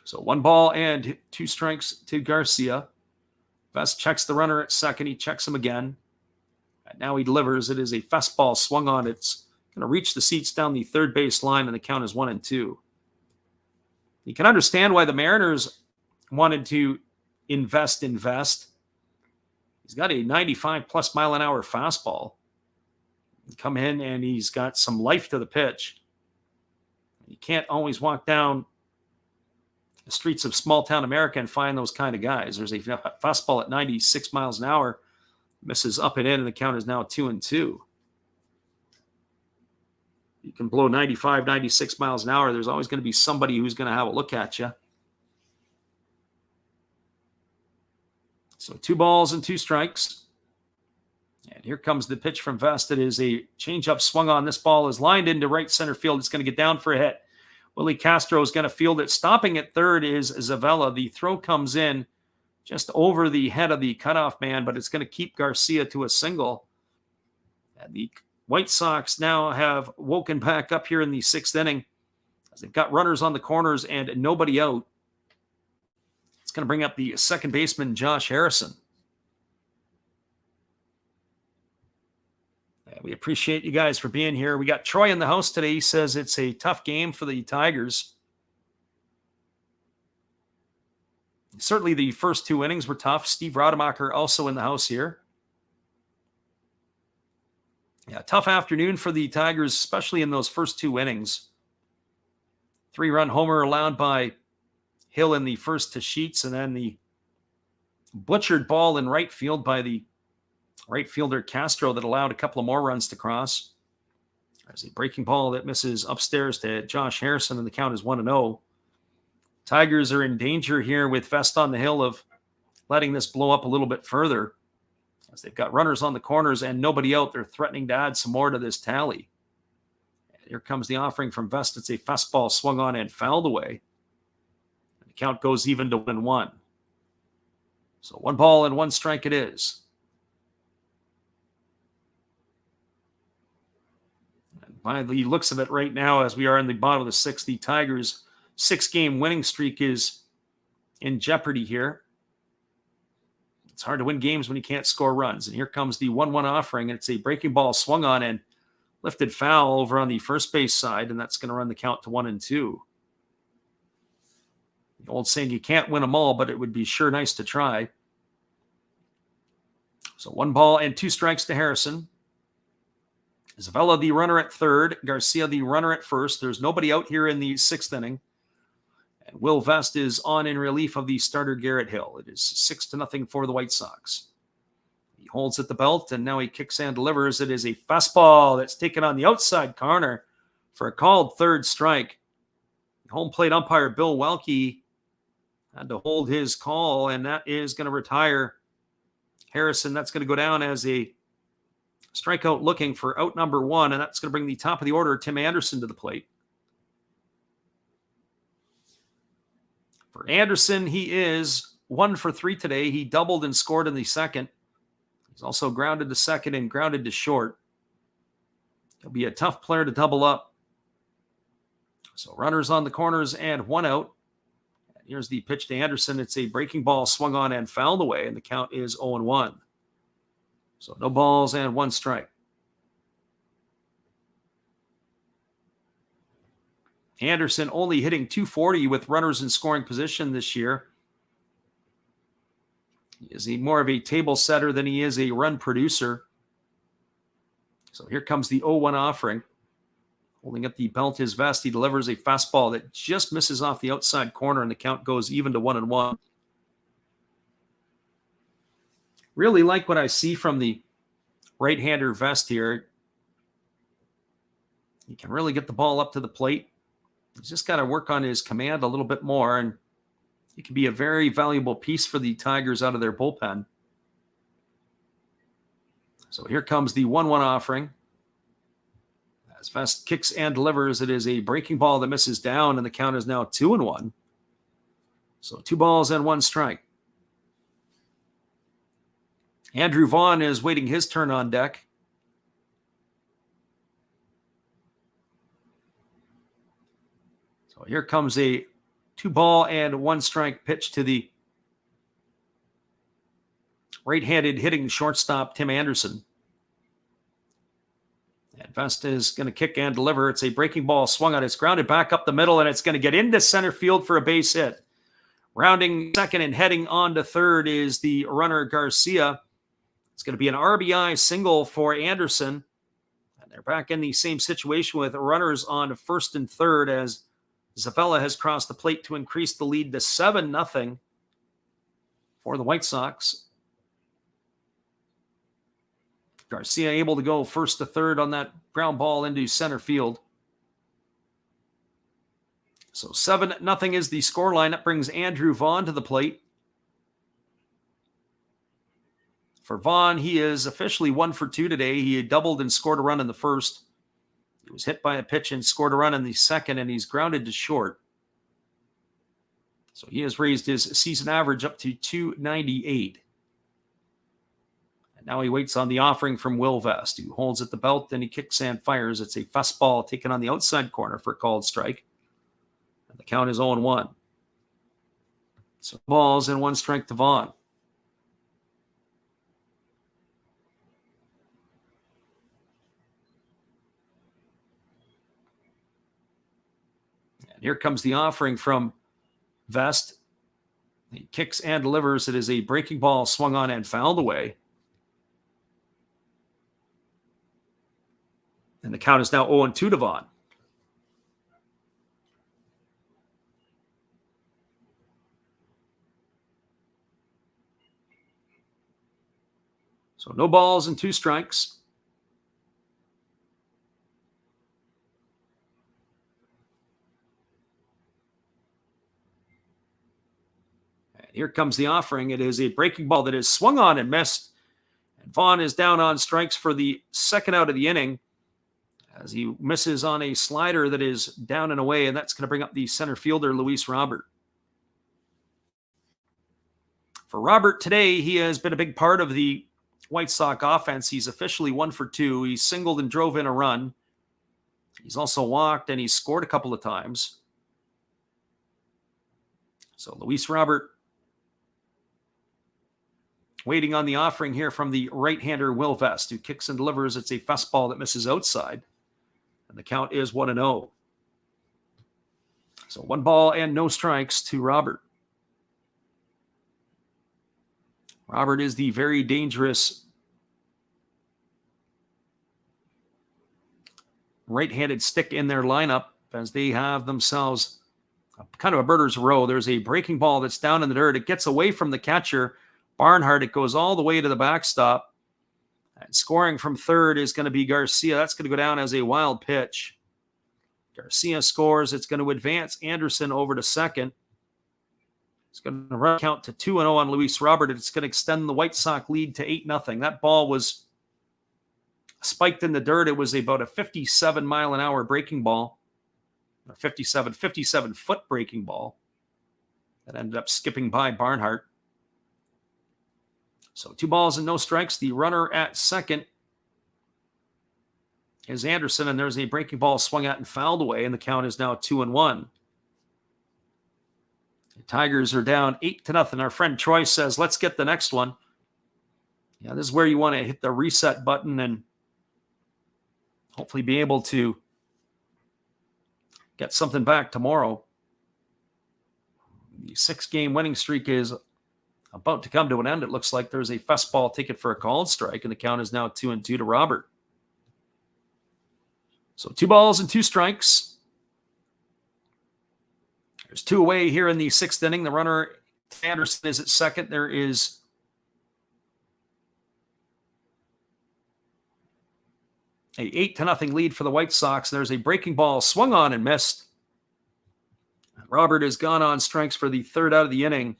So 1 ball and 2 strikes to Garcia. Vest checks the runner at second. He checks him again. And now he delivers. It is a fastball swung on. It's going to reach the seats down the third base line, and the count is 1-2. You can understand why the Mariners wanted to invest in Vest. He's got a 95-plus mile-an-hour fastball. Come in, and he's got some life to the pitch. You can't always walk down the streets of small-town America and find those kind of guys. There's a fastball at 96 miles an hour. Misses up and in, and the count is now 2-2. You can blow 95, 96 miles an hour. There's always going to be somebody who's going to have a look at you. So 2 balls and 2 strikes. And here comes the pitch from Vest. It is a changeup swung on. This ball is lined into right center field. It's going to get down for a hit. Willie Castro is going to field it. Stopping at third is Zavala. The throw comes in just over the head of the cutoff man, but it's going to keep Garcia to a single. And the White Sox now have woken back up here in the sixth inning as they've got runners on the corners and nobody out. It's going to bring up the second baseman, Josh Harrison. We appreciate you guys for being here. We got Troy in the house today. He says it's a tough game for the Tigers. Certainly the first 2 innings were tough. Steve Rademacher also in the house here. Yeah, tough afternoon for the Tigers, especially in those first 2 innings. 3-run homer allowed by Hill in the first to Sheets, and then the butchered ball in right field by the right fielder Castro that allowed a couple of more runs to cross. There's a breaking ball that misses upstairs to Josh Harrison, and the count is 1-0. Tigers are in danger here with Vest on the hill of letting this blow up a little bit further. As they've got runners on the corners and nobody out, they're threatening to add some more to this tally. And here comes the offering from Vest. It's a fastball swung on and fouled away. And the count goes even to 1-1. So 1 ball and 1 strike it is. And by the looks of it right now, as we are in the bottom of the 6th, the Tigers' 6-game winning streak is in jeopardy here. It's hard to win games when you can't score runs. And here comes the 1-1 offering. And it's a breaking ball swung on and lifted foul over on the first base side. And that's going to run the count to 1-2. The old saying, you can't win them all, but it would be sure nice to try. So 1 ball and 2 strikes to Harrison. Isabella, the runner at third. Garcia, the runner at first. There's nobody out here in the 6th inning. And Will Vest is on in relief of the starter Garrett Hill. It is 6-0 for the White Sox. He holds at the belt, and now he kicks and delivers. It is a fastball that's taken on the outside corner for a called 3rd strike. Home plate umpire Bill Welke had to hold his call, and that is going to retire Harrison. That's going to go down as a strikeout looking for out number 1, and that's going to bring the top of the order, Tim Anderson, to the plate. For Anderson, he is 1 for 3 today. He doubled and scored in the 2nd. He's also grounded to 2nd and grounded to short. He'll be a tough player to double up. So runners on the corners and 1 out. And here's the pitch to Anderson. It's a breaking ball swung on and fouled away, and the count is 0-1. So no balls and 1 strike. Anderson only hitting .240 with runners in scoring position this year. Is he more of a table setter than he is a run producer? So here comes the 0-1 offering. Holding up the belt is Vest. He delivers a fastball that just misses off the outside corner, and the count goes even to 1-1. Really like what I see from the right-hander Vest here. He can really get the ball up to the plate. He's just got to work on his command a little bit more, and he can be a very valuable piece for the Tigers out of their bullpen. So here comes the 1-1 offering. As Vest kicks and delivers, it is a breaking ball that misses down, and the count is now 2-1. So 2 balls and 1 strike. Andrew Vaughn is waiting his turn on deck. So here comes a 2 ball and 1 strike pitch to the right-handed hitting shortstop, Tim Anderson. And Vest is going to kick and deliver. It's a breaking ball swung on. It's grounded back up the middle, and it's going to get into center field for a base hit. Rounding 2nd and heading on to 3rd is the runner Garcia. It's going to be an RBI single for Anderson. And they're back in the same situation with runners on 1st and 3rd as Zavella has crossed the plate to increase the lead to 7-0 for the White Sox. Garcia able to go 1st to 3rd on that ground ball into center field. So 7-0 is the scoreline. That brings Andrew Vaughn to the plate. For Vaughn, he is officially 1 for 2 today. He had doubled and scored a run in the 1st. He was hit by a pitch and scored a run in the 2nd, and he's grounded to short. So he has raised his season average up to .298. And now he waits on the offering from Will Vest, who holds at the belt, then he kicks and fires. It's a fastball taken on the outside corner for a called strike. And the count is 0-1. So balls and 1 strike to Vaughn. And here comes the offering from Vest. He kicks and delivers. It is a breaking ball swung on and fouled away. And the count is now 0-2 to Vaughn. So no balls and 2 strikes. Here comes the offering. It is a breaking ball that is swung on and missed. And Vaughn is down on strikes for the second out of the inning as he misses on a slider that is down and away, and that's going to bring up the center fielder, Luis Robert. For Robert today, he has been a big part of the White Sox offense. He's officially 1 for 2. He singled and drove in a run. He's also walked and he's scored a couple of times. So Luis Robert waiting on the offering here from the right-hander Will Vest, who kicks and delivers. It's a fastball that misses outside. And the count is 1-0. So 1 ball and no strikes to Robert. Robert is the very dangerous right-handed stick in their lineup as they have themselves kind of a birders row. There's a breaking ball that's down in the dirt. It gets away from the catcher, Barnhart. It goes all the way to the backstop. And scoring from third is going to be Garcia. That's going to go down as a wild pitch. Garcia scores. It's going to advance Anderson over to second. It's going to run count to 2-0 on Luis Robert. It's going to extend the White Sox lead to 8-0. That ball was spiked in the dirt. It was about a 57-mile-an-hour breaking ball, a 57-foot breaking ball that ended up skipping by Barnhart. So 2 balls and no strikes. The runner at second is Anderson, and there's a breaking ball swung at and fouled away, and the count is now 2-1. The Tigers are down 8-0. Our friend Troy says, let's get the next one. Yeah, this is where you want to hit the reset button and hopefully be able to get something back tomorrow. The 6-game winning streak is about to come to an end. It looks like there's a fastball ticket for a called strike, and the count is now 2-2 to Robert. So 2 balls and 2 strikes. There's 2 away here in the 6th inning. The runner, Anderson, is at second. There is a 8-0 lead for the White Sox. There's a breaking ball swung on and missed. Robert has gone on strikes for the 3rd out of the inning.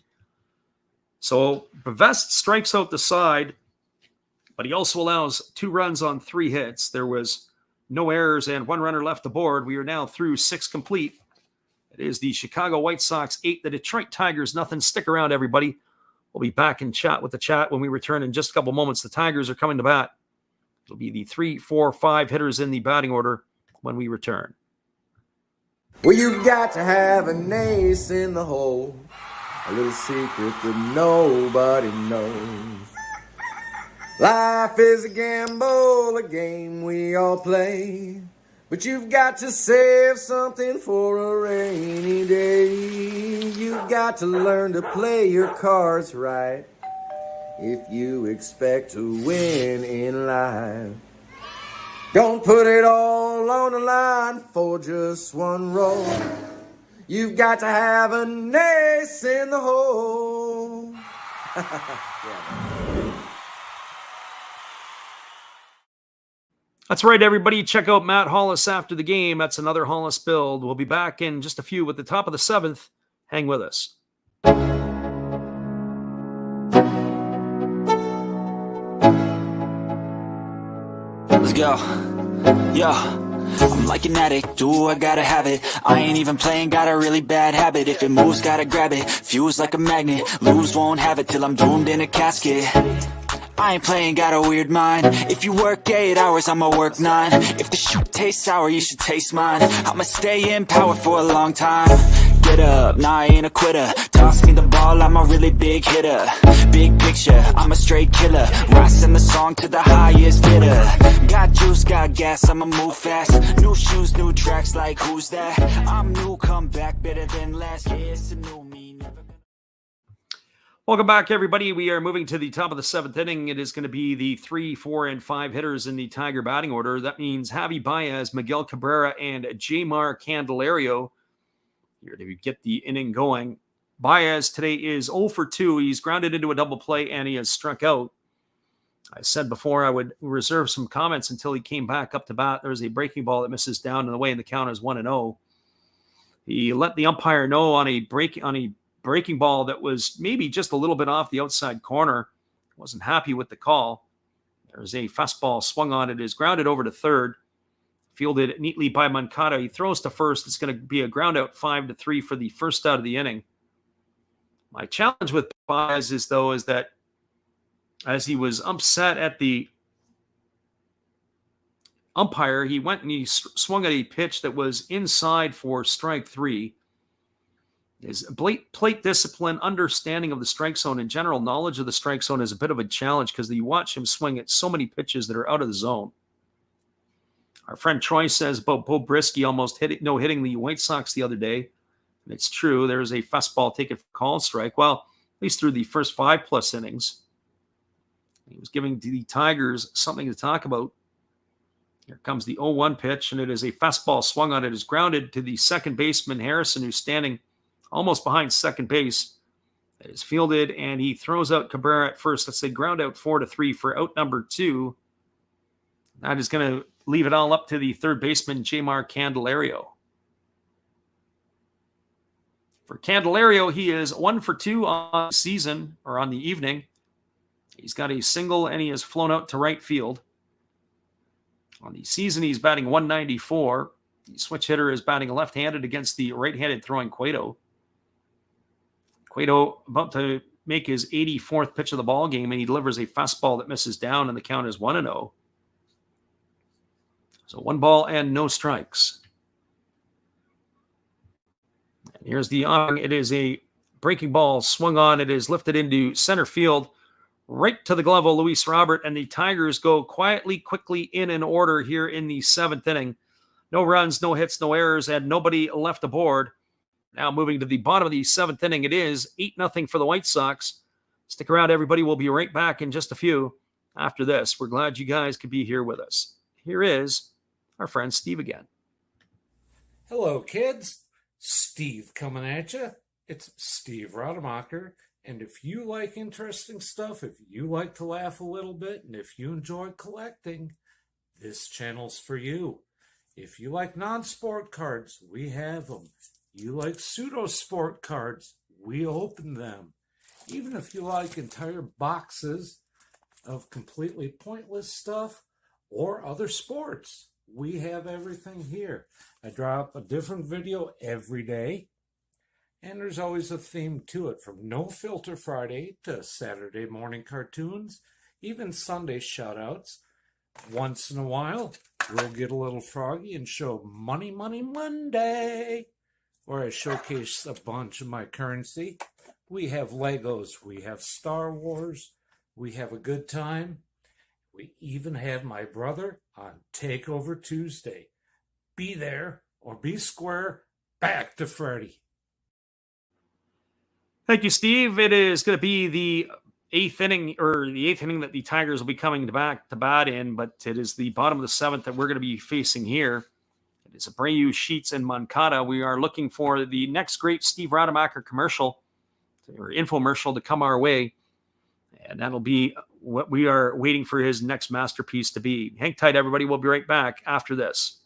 So Vest strikes out the side, but he also allows 2 runs on 3 hits. There was no errors and 1 runner left aboard. We are now through 6 complete. It is the Chicago White Sox 8, the Detroit Tigers nothing. Stick around, everybody. We'll be back in chat with the chat when we return in just a couple moments. The Tigers are coming to bat. It'll be the 3, 4, 5 hitters in the batting order when we return. Well, you've got to have an ace in the hole, a little secret that nobody knows. Life is a gamble, a game we all play, but you've got to save something for a rainy day. You've got to learn to play your cards right if you expect to win in life. Don't put it all on the line for just 1 roll. You've got to have an ace in the hole. That's right, everybody. Check out Matt Hollis after the game. That's another Hollis build. We'll be back in just a few with the top of the 7th. Hang with us. Let's go. Yo, I'm like an addict, do I gotta have it. I ain't even playing, got a really bad habit. If it moves, gotta grab it, fuse like a magnet. Lose, won't have it till I'm doomed in a casket. I ain't playing, got a weird mind. If you work 8 hours, I'ma work 9. If the shoot tastes sour, you should taste mine. I'ma stay in power for a long time. Get up, nah, I ain't a quitter. Toss me the ball, I'm a really big hitter. Big picture, I'm a straight killer. Rising the song to the highest bidder. Got juice, got gas, I'ma move fast. New shoes, new tracks, like who's that? I'm new, come back, better than last. Yeah, it's a new me, never been. Welcome back, everybody. We are moving to the top of the 7th inning. It is going to be the 3, 4, and 5 hitters in the Tiger batting order. That means Javi Baez, Miguel Cabrera, and Jamar Candelario here to get the inning going. Baez today is 0 for 2. He's grounded into a double play, and he has struck out. I said before I would reserve some comments until he came back up to bat. There's a breaking ball that misses down in the way, and the count is 1-0. He let the umpire know on a breaking ball that was maybe just a little bit off the outside corner. Wasn't happy with the call. There's a fastball swung on. It is grounded over to third. Fielded neatly by Moncada. He throws to first. It's going to be a ground out 5-3 for the first out of the inning. My challenge with Baez is that as he was upset at the umpire, he went and he swung at a pitch that was inside for strike 3. His plate discipline, understanding of the strike zone, and general knowledge of the strike zone is a bit of a challenge because you watch him swing at so many pitches that are out of the zone. Our friend Troy says about Bo Brisky almost hitting the White Sox the other day. And it's true. There's a fastball taken for call strike. Well, at least through the first 5+ innings. He was giving the Tigers something to talk about. Here comes the 0-1 pitch, and it is a fastball swung on. It is grounded to the second baseman, Harrison, who's standing almost behind second base. It is fielded, and he throws out Cabrera at first. That's a ground out 4-3 for out number 2. That is going to leave it all up to the third baseman, Jmar Candelario. For Candelario, he is 1 for 2 on the season, or on the evening. He's got a single, and he has flown out to right field. On the season, he's batting .194. The switch hitter is batting left-handed against the right-handed throwing Cueto. Cueto about to make his 84th pitch of the ball game, and he delivers a fastball that misses down, and the count is 1-0. So 1 ball and no strikes. And here's the offering. It is a breaking ball swung on. It is lifted into center field, right to the glove of Luis Robert, and the Tigers go quietly, quickly in an order here in the 7th inning. No runs, no hits, no errors, and nobody left aboard. Now moving to the bottom of the 7th inning, it is 8-0 for the White Sox. Stick around, everybody. We'll be right back in just a few after this. We're glad you guys could be here with us. Here is our friend Steve again. Hello, kids. Steve coming at you. It's Steve Rademacher. And if you like interesting stuff, if you like to laugh a little bit, and if you enjoy collecting, this channel's for you. If you like non-sport cards, we have them. You like pseudo-sport cards, we open them. Even if you like entire boxes of completely pointless stuff or other sports, we have everything here. I drop a different video every day, and there's always a theme to it, from No Filter Friday to Saturday morning cartoons, even Sunday shoutouts. Once in a while, we'll get a little froggy and show Money Money Monday, where I showcase a bunch of my currency. We have Legos, we have Star Wars, we have a good time. We even have my brother on Takeover Tuesday. Be there or be square. Back to Freddie. Thank you, Steve. It is going to be the 8th inning, or the 8th inning that the Tigers will be coming back to bat in, but it is the bottom of the 7th that we're going to be facing here. It is Abreu, Sheets, and Moncada. We are looking for the next great Steve Rademacher commercial or infomercial to come our way, and that'll be what we are waiting for his next masterpiece to be. Hang tight, everybody. We'll be right back after this.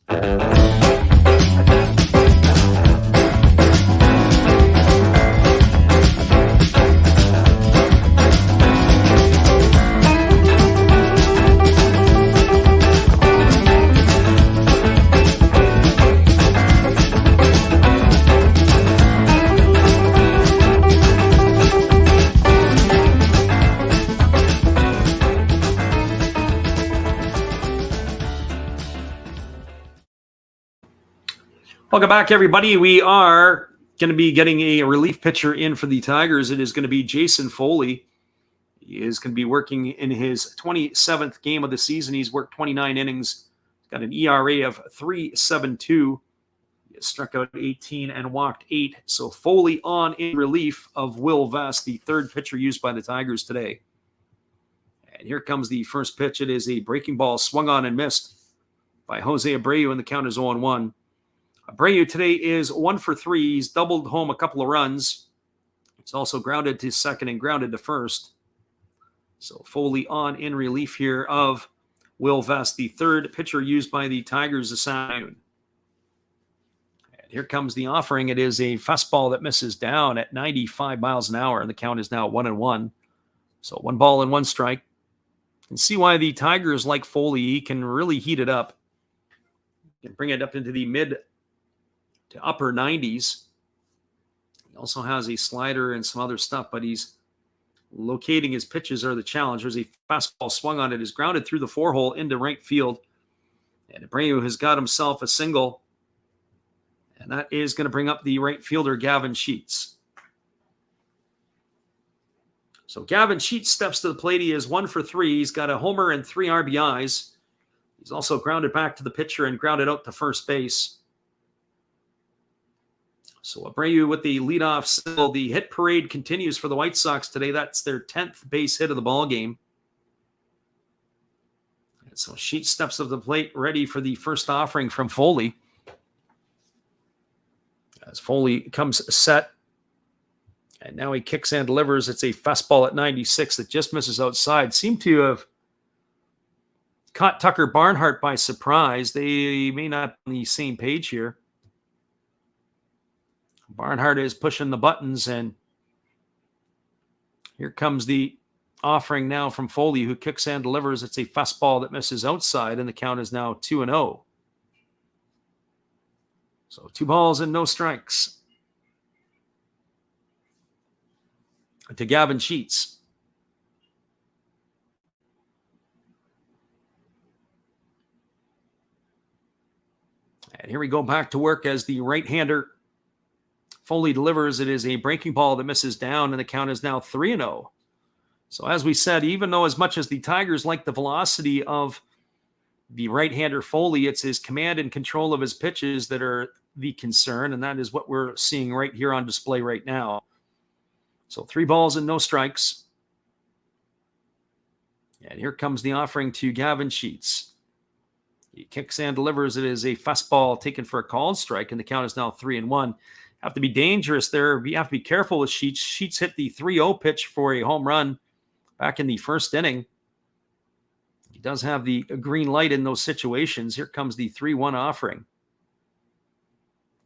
Welcome back, everybody. We are going to be getting a relief pitcher in for the Tigers. It is going to be Jason Foley. He is going to be working in his 27th game of the season. He's worked 29 innings. He's got an ERA of 3.72. He has struck out 18 and walked 8. So Foley on in relief of Will Vest, the third pitcher used by the Tigers today. And here comes the first pitch. It is a breaking ball swung on and missed by Jose Abreu, and the count is 0-1. Abreu today is 1 for 3. He's doubled home a couple of runs. He's also grounded to second and grounded to first. So Foley on in relief here of Will Vest, the third pitcher used by the Tigers this afternoon. And Here comes the offering. It is a fastball that misses down at 95 miles an hour, and the count is now 1-1. So 1 ball and 1 strike. You can see why the Tigers like Foley. He can really heat it up. He can bring it up into the mid to upper 90s. He also has a slider and some other stuff, but he's locating his pitches are the challenge. There's a fastball swung on it, is grounded through the 4-hole into right field. And Abreu has got himself a single. And that is going to bring up the right fielder, Gavin Sheets. So Gavin Sheets steps to the plate. He is 1 for 3. He's got a homer and 3 RBIs. He's also grounded back to the pitcher and grounded out to first base. So Abreu with the leadoff single. The hit parade continues for the White Sox today. That's their 10th base hit of the ball game. And so Sheets steps to the plate, ready for the first offering from Foley. As Foley comes set, and now he kicks and delivers. It's a fastball at 96 that just misses outside. Seemed to have caught Tucker Barnhart by surprise. They may not be on the same page here. Barnhart is pushing the buttons, and here comes the offering now from Foley, who kicks and delivers. It's a fastball that misses outside, and the count is now 2-0. So 2 balls and no strikes to Gavin Sheets. And here we go back to work as the right-hander Foley delivers. It is a breaking ball that misses down, and the count is now 3-0. So as we said, even though as much as the Tigers like the velocity of the right-hander Foley, it's his command and control of his pitches that are the concern, and that is what we're seeing right here on display right now. So 3 balls and no strikes. And here comes the offering to Gavin Sheets. He kicks and delivers. It is a fastball taken for a called strike, and the count is now 3-1. Have to be dangerous there. You have to be careful with Sheets. Sheets hit the 3-0 pitch for a home run back in the first inning. He does have the green light in those situations. Here comes the 3-1 offering.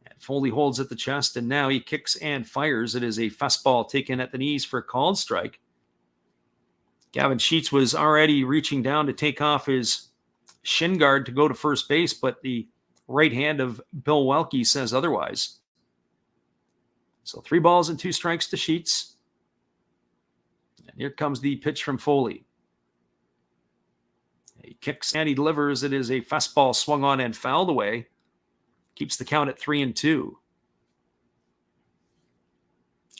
And Foley holds at the chest, and now he kicks and fires. It is a fastball taken at the knees for a called strike. Gavin Sheets was already reaching down to take off his shin guard to go to first base, but the right hand of Bill Welke says otherwise. So 3 balls and 2 strikes to Sheets. And here comes the pitch from Foley. He kicks and he delivers. It is a fastball swung on and fouled away. Keeps the count at 3-2.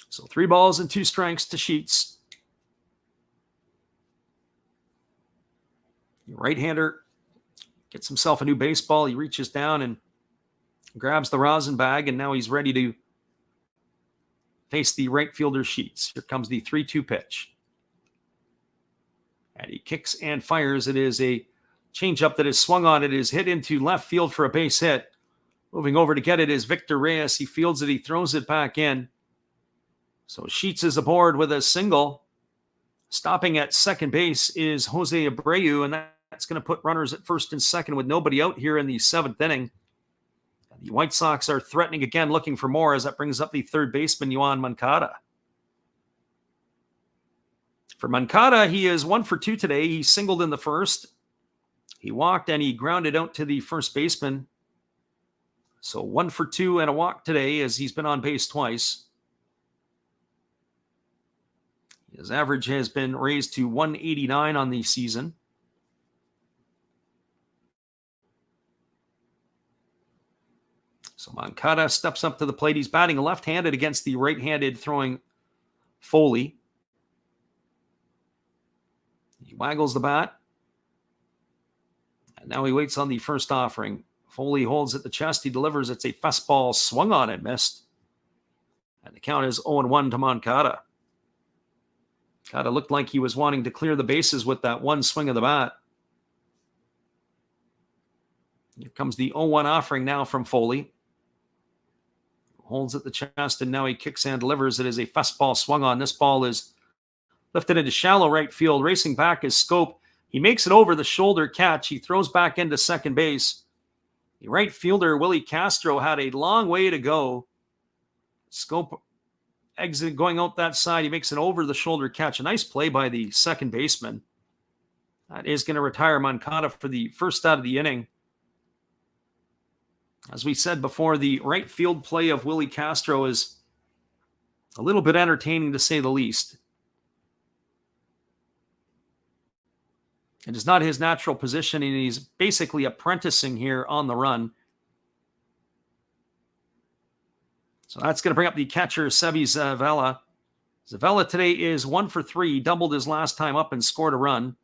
So 3 balls and 2 strikes to Sheets. The right-hander gets himself a new baseball. He reaches down and grabs the rosin bag, and now he's ready to face the right fielder Sheets. Here comes the 3-2 pitch. And he kicks and fires. It is a changeup that is swung on. It is hit into left field for a base hit. Moving over to get it is Victor Reyes. He fields it. He throws it back in. So Sheets is aboard with a single. Stopping at second base is Jose Abreu, and that's going to put runners at first and second with nobody out here in the 7th inning. The White Sox are threatening again, looking for more, as that brings up the third baseman, Yoan Moncada. For Moncada, he is 1 for 2 today. He singled in the first. He walked and he grounded out to the first baseman. So 1 for 2 and a walk today, as he's been on base twice. His average has been raised to 189 on the season. So Moncada steps up to the plate. He's batting left-handed against the right-handed throwing Foley. He waggles the bat. And now he waits on the first offering. Foley holds at the chest. He delivers. It's a fastball swung on and missed. And the count is 0-1 to Moncada. Moncada looked like he was wanting to clear the bases with that one swing of the bat. Here comes the 0-1 offering now from Foley. Holds at the chest, and now he kicks and delivers. It is a fastball swung on. This ball is lifted into shallow right field. Racing back is Scope. He makes it over the shoulder catch. He throws back into second base. The right fielder, Willie Castro, had a long way to go. Scope exit going out that side. He makes an over-the-shoulder catch. A nice play by the second baseman. That is going to retire Moncada for the first out of the inning. As we said before, the right field play of Willie Castro is a little bit entertaining, to say the least. It is not his natural position, and he's basically apprenticing here on the run. So that's going to bring up the catcher, Sebi Zavala. Zavala today is 1 for 3. He doubled his last time up and scored a run.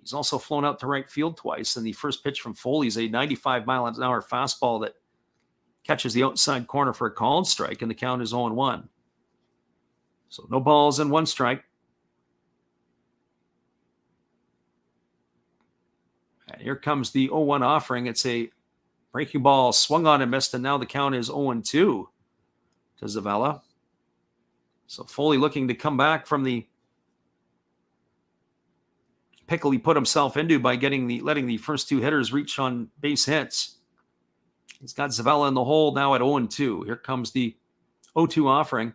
He's also flown out to right field twice. And the first pitch from Foley is a 95-mile-an-hour fastball that catches the outside corner for a called strike, and the count is 0-1. So no balls and 1 strike. And here comes the 0-1 offering. It's a breaking ball, swung on and missed, and now the count is 0-2 to Zavala. So Foley looking to come back from the pickle he put himself into by letting the first 2 hitters reach on base hits. He's got Zavala in the hole now at 0-2. Here comes the 0-2 offering.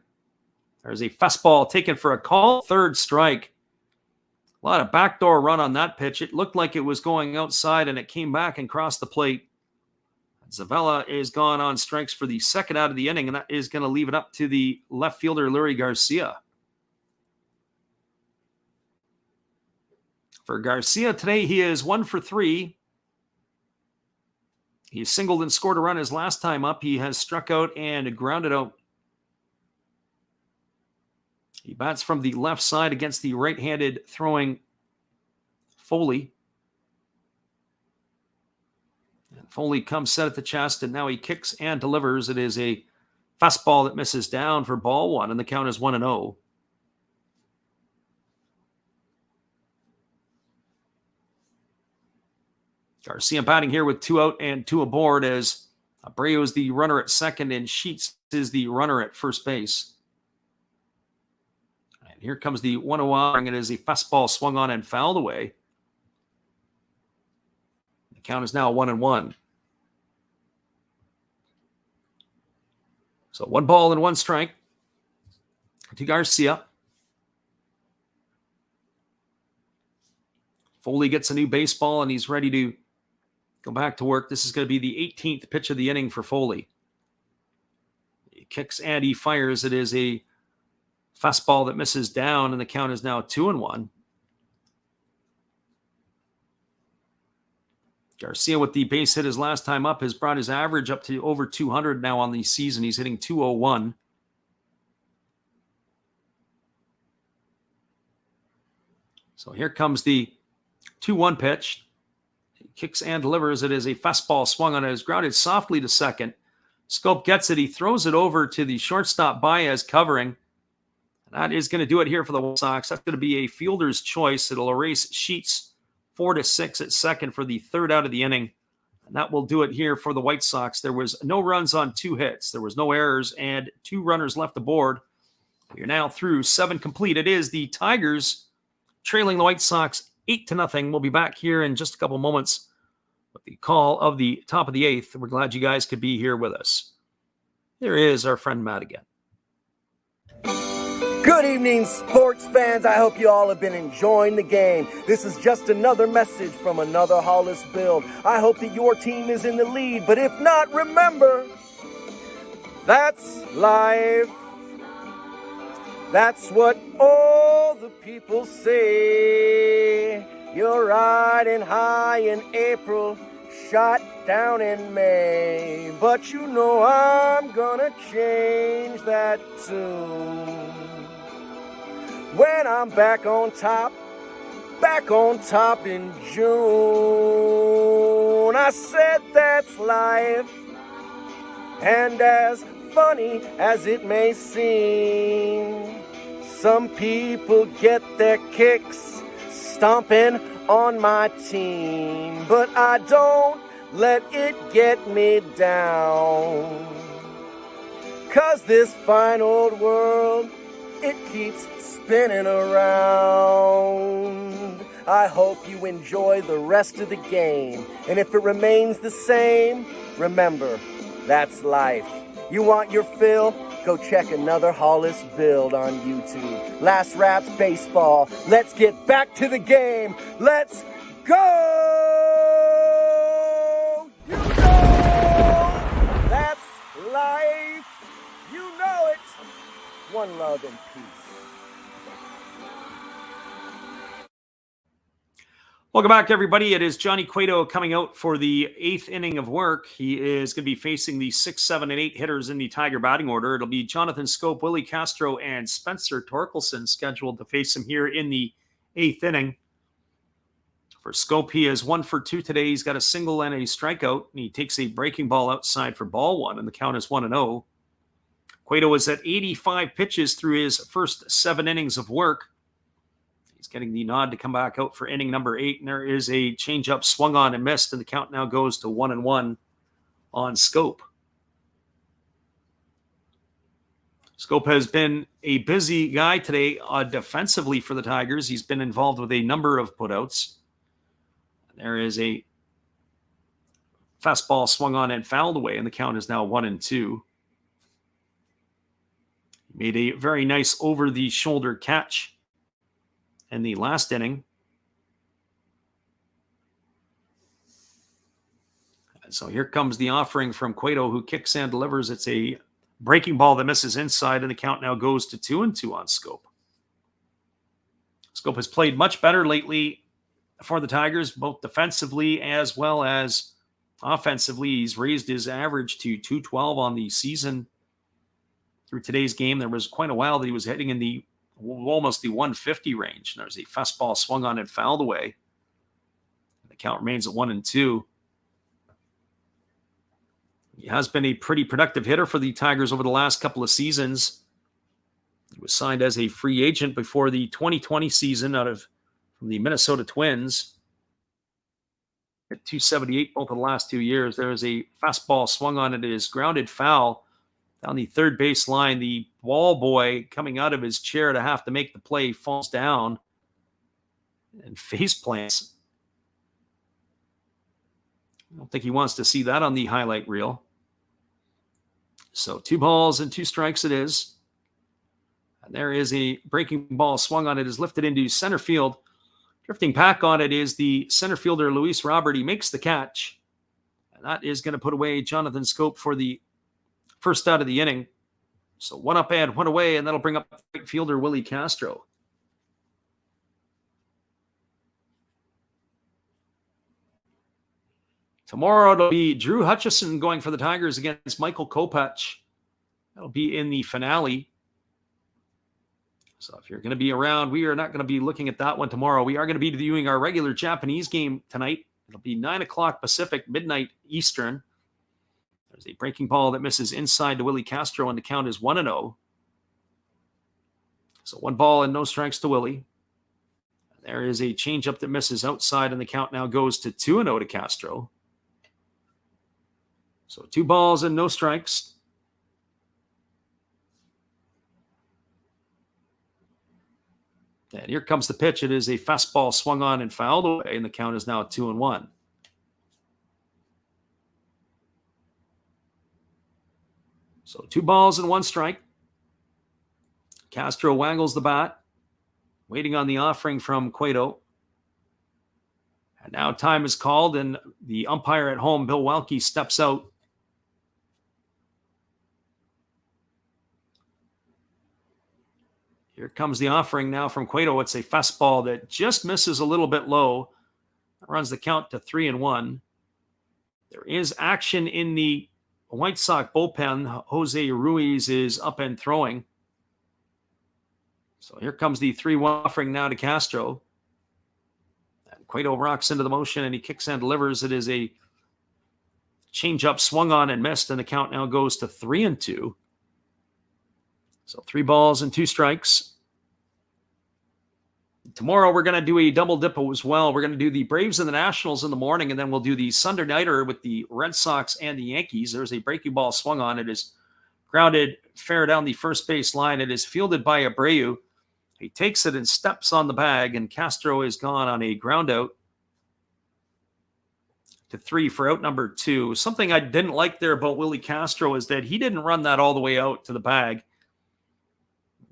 There's a fastball taken for a call, 3rd strike. A lot of backdoor run on that pitch. It looked like it was going outside, and it came back and crossed the plate. Zavala is gone on strikes for the second out of the inning, and that is going to leave it up to the left fielder, Lurie Garcia. For Garcia today, he is 1 for 3. He singled and scored a run his last time up. He has struck out and grounded out. He bats from the left side against the right-handed throwing Foley. And Foley comes set at the chest, and now he kicks and delivers. It is a fastball that misses down for ball 1, and the count is 1-0. Garcia batting here with 2 out and 2 aboard, as Abreu is the runner at second and Sheets is the runner at first base. And here comes the 1-0 offering. It is a fastball swung on and fouled away. The count is now 1-1. So 1 ball and 1 strike to Garcia. Foley gets a new baseball, and he's ready to go back to work. This is going to be the 18th pitch of the inning for Foley. He kicks and he fires. It is a fastball that misses down, and the count is now 2-1. Garcia, with the base hit his last time up, has brought his average up to over 200 now on the season. He's hitting 201. So here comes the 2-1 pitch. He kicks and delivers. It is a fastball swung on. It is grounded softly to second. Scope gets it. He throws it over to the shortstop Baez covering. And that is going to do it here for the White Sox. That's going to be a fielder's choice. It'll erase Sheets 4-6 at second for the 3rd out of the inning. And that will do it here for the White Sox. There was no runs on 2 hits. There was no errors and 2 runners left aboard. We are now through 7 complete. It is the Tigers trailing the White Sox 8-0. We'll be back here in just a couple moments with the call of the top of the 8th. We're glad you guys could be here with us. There is our friend Matt again. Good evening, sports fans. I hope you all have been enjoying the game. This is just another message from another Hollis build. I hope that your team is in the lead, but if not, remember, that's life. That's what all the people say. You're riding high in April, shot down in May. But you know I'm gonna change that tune. When I'm back on top in June. I said that's life, and as funny as it may seem, some people get their kicks stomping on my team, but I don't let it get me down, 'cause this fine old world, it keeps spinning around. I hope you enjoy the rest of the game. And if it remains the same, remember, that's life. You want your fill? Go check another Hollis build on YouTube. Last Raps Baseball. Let's get back to the game. Let's go! You know that's life. You know it. One love and peace. Welcome back, everybody. It is Johnny Cueto coming out for the 8th inning of work. He is going to be facing the 6, 7, and 8 hitters in the Tiger batting order. It'll be Jonathan Schoop, Willie Castro, and Spencer Torkelson scheduled to face him here in the 8th inning. For Schoop, he is 1 for 2 today. He's got a single and a strikeout, and he takes a breaking ball outside for ball 1, and the count is 1-0. Cueto is at 85 pitches through his first 7 innings of work. He's getting the nod to come back out for inning number 8, and there is a changeup swung on and missed, and the count now goes to 1-1 on Schoop. Schoop has been a busy guy today defensively for the Tigers. He's been involved with a number of putouts. There is a fastball swung on and fouled away, and the count is now 1-2. He made a very nice over-the-shoulder catch in the last inning. And so here comes the offering from Cueto, who kicks and delivers. It's a breaking ball that misses inside, and the count now goes to 2-2 on Schoop. Schoop has played much better lately for the Tigers, both defensively as well as offensively. He's raised his average to 212 on the season. Through today's game, there was quite a while that he was heading in the almost the 150 range. And there's a fastball swung on and fouled away. The count remains at 1-2. He has been a pretty productive hitter for the Tigers over the last couple of seasons. He was signed as a free agent before the 2020 season from the Minnesota Twins. At 278 both of the last 2 years. There is a fastball swung on. It is grounded foul down the third base line. The ball boy coming out of his chair to have to make the play falls down and face plants. I don't think he wants to see that on the highlight reel. So 2 balls and 2 strikes it is. And there is a breaking ball swung on. It is lifted into center field. Drifting back on it is the center fielder, Luis Robert. He makes the catch. And that is going to put away Jonathan Schoop for the first out of the inning. So 1 up and 1 away, and that'll bring up right fielder Willie Castro. Tomorrow it'll be Drew Hutchison going for the Tigers against Michael Kopech. That'll be in the finale. So if you're going to be around, we are not going to be looking at that one tomorrow. We are going to be viewing our regular Japanese game tonight. It'll be 9 o'clock Pacific, midnight Eastern. There's a breaking ball that misses inside to Willie Castro, and the count is 1-0. So 1 ball and no strikes to Willie. There is a changeup that misses outside, and the count now goes to 2-0 to Castro. So 2 balls and no strikes. And here comes the pitch. It is a fastball swung on and fouled away, and the count is now 2-1. So 2 balls and 1 strike. Castro waggles the bat, waiting on the offering from Cueto. And now time is called, and the umpire at home, Bill Welke, steps out. Here comes the offering now from Cueto. It's a fastball that just misses a little bit low. That runs the count to 3-1. There is action in the White Sox bullpen. Jose Ruiz is up and throwing. So here comes the 3-1 offering now to Castro. And Cueto rocks into the motion, and he kicks and delivers. It is a changeup swung on and missed, and the count now goes to 3-2. So 3 balls and 2 strikes. Tomorrow we're going to do a double dip as well. We're going to do the Braves and the Nationals in the morning, and then we'll do the Sunday nighter with the Red Sox and the Yankees. There's a breaking ball swung on. It is grounded fair down the first base line. It is fielded by Abreu. He takes it and steps on the bag, and Castro is gone on a ground out to 3 for out number 2. Something I didn't like there about Willie Castro is that he didn't run that all the way out to the bag.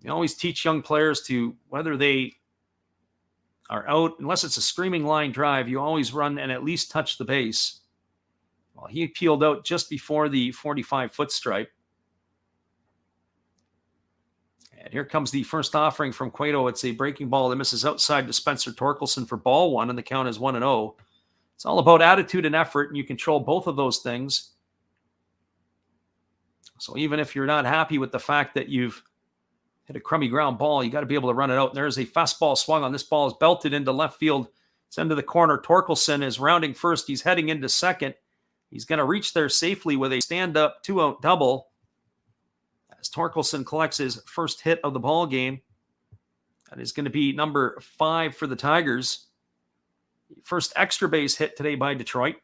You always teach young players to, whether they are out, unless it's a screaming line drive, you always run and at least touch the base. Well, he peeled out just before the 45-foot stripe. And here comes the first offering from Cueto. It's a breaking ball that misses outside to Spencer Torkelson for ball 1, and the count is 1-0. It's all about attitude and effort, and you control both of those things. So even if you're not happy with the fact that you've hit a crummy ground ball, you got to be able to run it out. And there's a fastball swung on. This ball is belted into left field. It's into the corner. Torkelson is rounding first. He's heading into second. He's going to reach there safely with a stand-up 2-out double as Torkelson collects his first hit of the ball game. That is going to be number 5 for the Tigers. First extra base hit today by Detroit.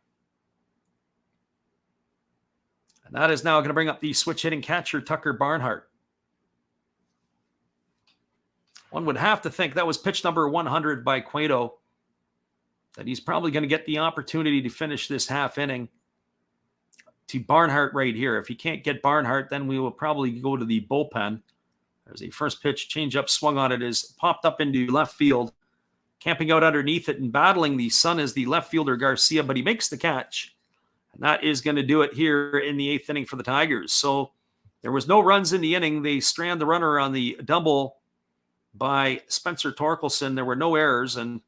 And that is now going to bring up the switch hitting catcher, Tucker Barnhart. One would have to think that was pitch number 100 by Cueto, that he's probably going to get the opportunity to finish this half inning to Barnhart right here. If he can't get Barnhart, then we will probably go to the bullpen. There's a first pitch changeup swung on it, is popped up into left field. Camping out underneath it and battling the sun is the left fielder Garcia, but he makes the catch. And that is going to do it here in the 8th inning for the Tigers. So there was no runs in the inning. They strand the runner on the double by Spencer Torkelson. There were no errors, and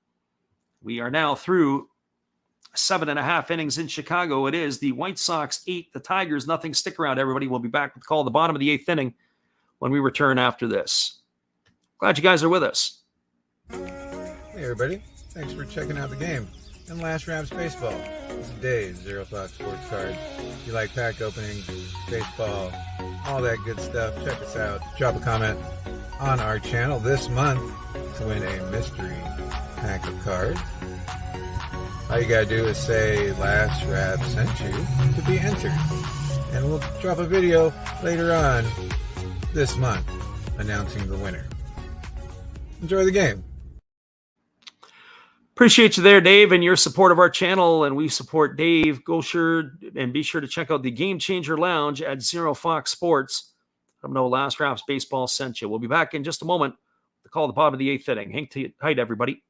we are now through 7.5 innings in Chicago. It is the White Sox 8, the Tigers nothing. Stick around, everybody. We'll be back with the call at the bottom of the 8th inning when we return after this. Glad you guys are with us. Hey everybody, thanks for checking out the game and Last Raps Baseball. This is Dave, Zero Thought Sports Cards. If you like pack openings, baseball, all that good stuff, check us out. Drop a comment on our channel this month to win a mystery pack of cards. All you gotta do is say Last Rap sent you to be entered. And we'll drop a video later on this month announcing the winner. Enjoy the game. Appreciate you there, Dave, and your support of our channel, and we support Dave. Go sure and be sure to check out the Game Changer Lounge at Zero Fox Sports. Let them know Last Raps Baseball sent you. We'll be back in just a moment to call the bottom of the 8th inning. Hang tight, everybody.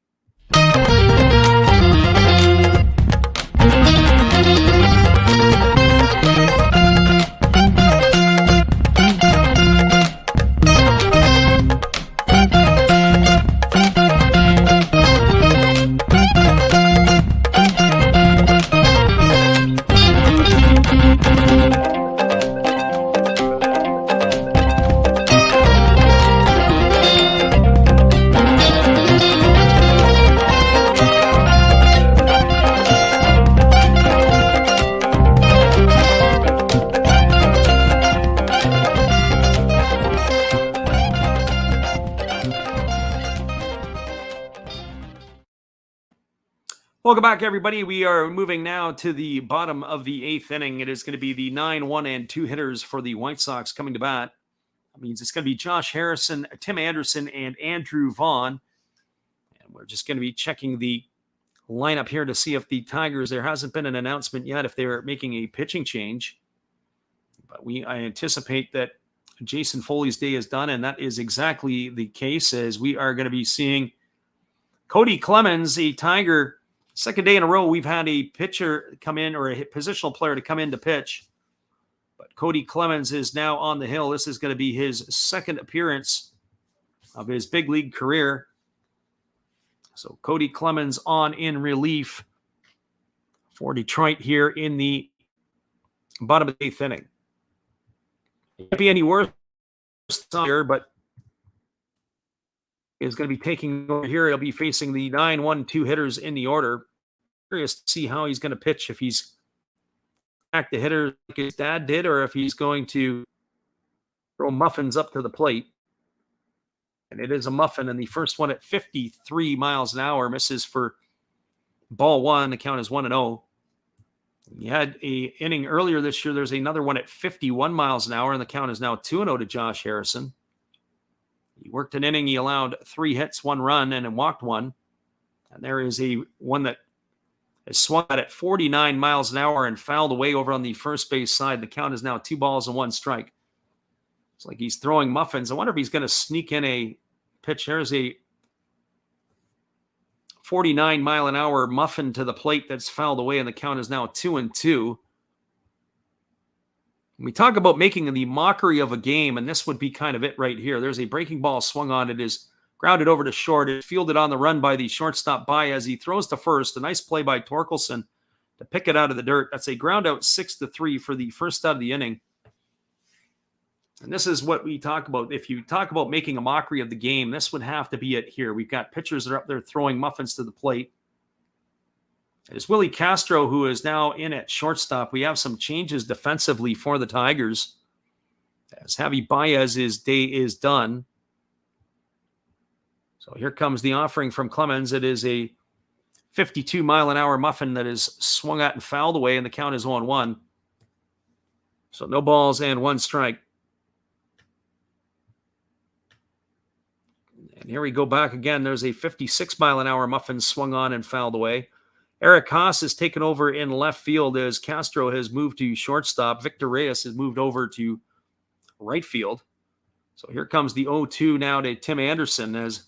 Welcome back, everybody. We are moving now to the bottom of the 8th inning. It is going to be the 9, 1, and 2 hitters for the White Sox coming to bat. That means it's going to be Josh Harrison, Tim Anderson, and Andrew Vaughn. And we're just going to be checking the lineup here to see if the Tigers, there hasn't been an announcement yet if they're making a pitching change. But I anticipate that Jason Foley's day is done, and that is exactly the case, as we are going to be seeing Cody Clemens, a Tiger. Second day in a row, we've had a pitcher come in, or a positional player to come in to pitch. But Cody Clemens is now on the hill. This is going to be his second appearance of his big league career. So Cody Clemens on in relief for Detroit here in the bottom of the 8th inning. It can't be any worse here, but is going to be taking over here. He'll be facing the 9, 1, 2 hitters in the order. Curious to see how he's going to pitch, if he's back the hitter like his dad did, or if he's going to throw muffins up to the plate. And it is a muffin, and the first one at 53 miles an hour misses for ball 1. The count is 1-0. You had an inning earlier this year. There's another one at 51 miles an hour, and the count is now 2-0 to Josh Harrison. He worked an inning. He allowed 3 hits, 1 run, and walked 1. And there is one that is swung at 49 miles an hour and fouled away over on the first base side. The count is now 2 balls and 1 strike. It's like he's throwing muffins. I wonder if he's going to sneak in a pitch. There's a 49-mile-an-hour muffin to the plate that's fouled away, and the count is now 2-2. We talk about making the mockery of a game, and this would be kind of it right here. There's a breaking ball swung on. It is grounded over to short. It's fielded on the run by the shortstop Baez. He throws to first. A nice play by Torkelson to pick it out of the dirt. That's a ground out 6-3 for the first out of the inning. And this is what we talk about. If you talk about making a mockery of the game, this would have to be it here. We've got pitchers that are up there throwing muffins to the plate. It's Willie Castro who is now in at shortstop. We have some changes defensively for the Tigers, as Javi Baez's day is done. So here comes the offering from Clemens. It is a 52-mile-an-hour muffin that is swung at and fouled away, and the count is 1-1. So no balls and 1 strike. And here we go back again. There's a 56-mile-an-hour muffin swung on and fouled away. Eric Haas has taken over in left field as Castro has moved to shortstop. Victor Reyes has moved over to right field. So here comes the 0-2 now to Tim Anderson as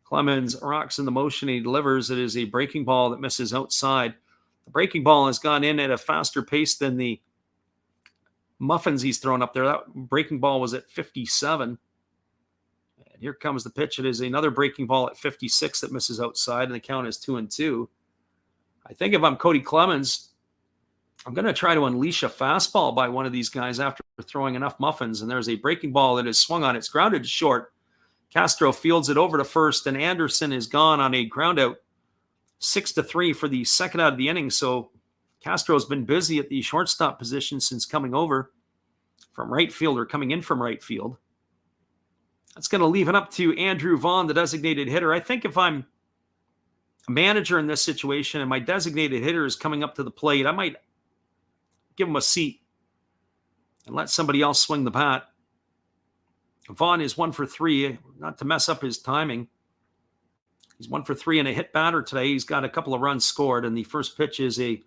Clemens rocks in the motion. He delivers. It is a breaking ball that misses outside. The breaking ball has gone in at a faster pace than the muffins he's thrown up there. That breaking ball was at 57. And here comes the pitch. It is another breaking ball at 56 that misses outside, and the count is 2-2. I think if I'm Cody Clemens, I'm going to try to unleash a fastball by one of these guys after throwing enough muffins. And there's a breaking ball that is swung on. It's grounded to short. Castro fields it over to first, and Anderson is gone on a ground out 6-3 for the second out of the inning. So Castro's been busy at the shortstop position since coming over from right field or coming in from right field. That's going to leave it up to Andrew Vaughn, the designated hitter. I think if I'm a manager in this situation and my designated hitter is coming up to the plate, I might give him a seat and let somebody else swing the bat. Vaughn is 1 for 3, not to mess up his timing. He's 1 for 3 and a hit batter today. He's got a couple of runs scored, and the first pitch is a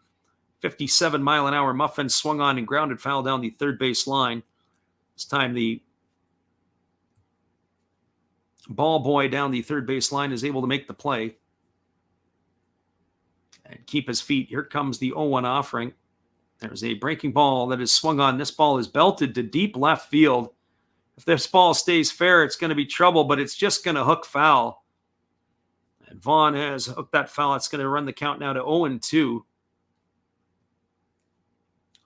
57-mile-an-hour muffin swung on and grounded foul down the third base line. This time the ball boy down the third base line is able to make the play and keep his feet. Here comes the 0-1 offering. There's a breaking ball that is swung on. This ball is belted to deep left field. If this ball stays fair, it's going to be trouble, but it's just going to hook foul. And Vaughn has hooked that foul. It's going to run the count now to 0-2.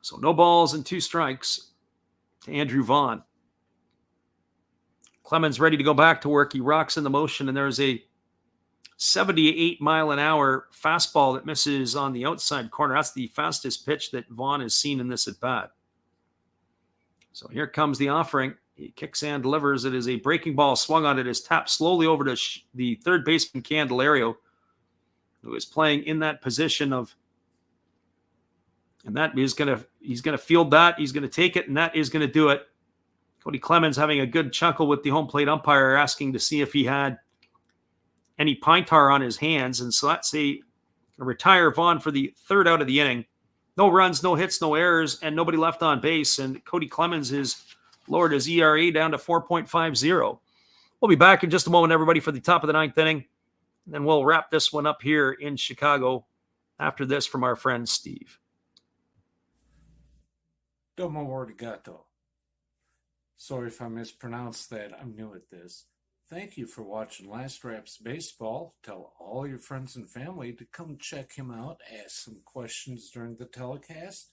So no balls and 2 strikes to Andrew Vaughn. Clemens ready to go back to work. He rocks in the motion, and there's a 78-mile-an-hour fastball that misses on the outside corner. That's the fastest pitch that Vaughn has seen in this at-bat. So here comes the offering. He kicks and delivers. It is a breaking ball swung on. It is tapped slowly over to the third baseman Candelario, who is playing in that position of, and that is he's gonna field that. He's gonna take it, and that is gonna do it. Cody Clemens having a good chuckle with the home plate umpire, asking to see if he had any pine tar on his hands, and so that's a retire Vaughn for the third out of the inning. No runs, no hits, no errors, and nobody left on base. And Cody Clemens is lowered his ERA down to 4.50. We'll be back in just a moment, everybody, for the top of the 9th inning. And then we'll wrap this one up here in Chicago after this from our friend Steve. Domo arigato. Sorry if I mispronounced that. I'm new at this. Thank you for watching Last Raps Baseball. Tell all your friends and family to come check him out, ask some questions during the telecast,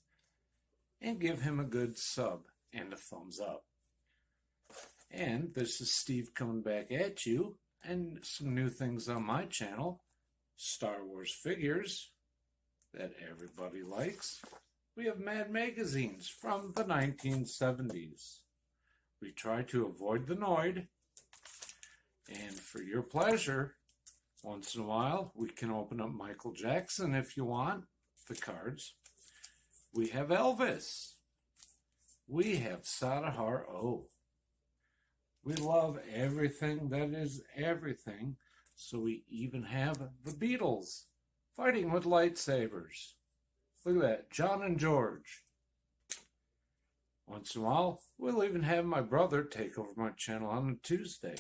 and give him a good sub and a thumbs up. And this is Steve coming back at you, and some new things on my channel. Star Wars figures that everybody likes. We have Mad magazines from the 1970s. We try to avoid the Noid. And for your pleasure, once in a while, we can open up Michael Jackson if you want, the cards. We have Elvis. We have Sadahar O. We love everything that is everything, so we even have the Beatles fighting with lightsabers. Look at that, John and George. Once in a while, we'll even have my brother take over my channel on a Tuesday.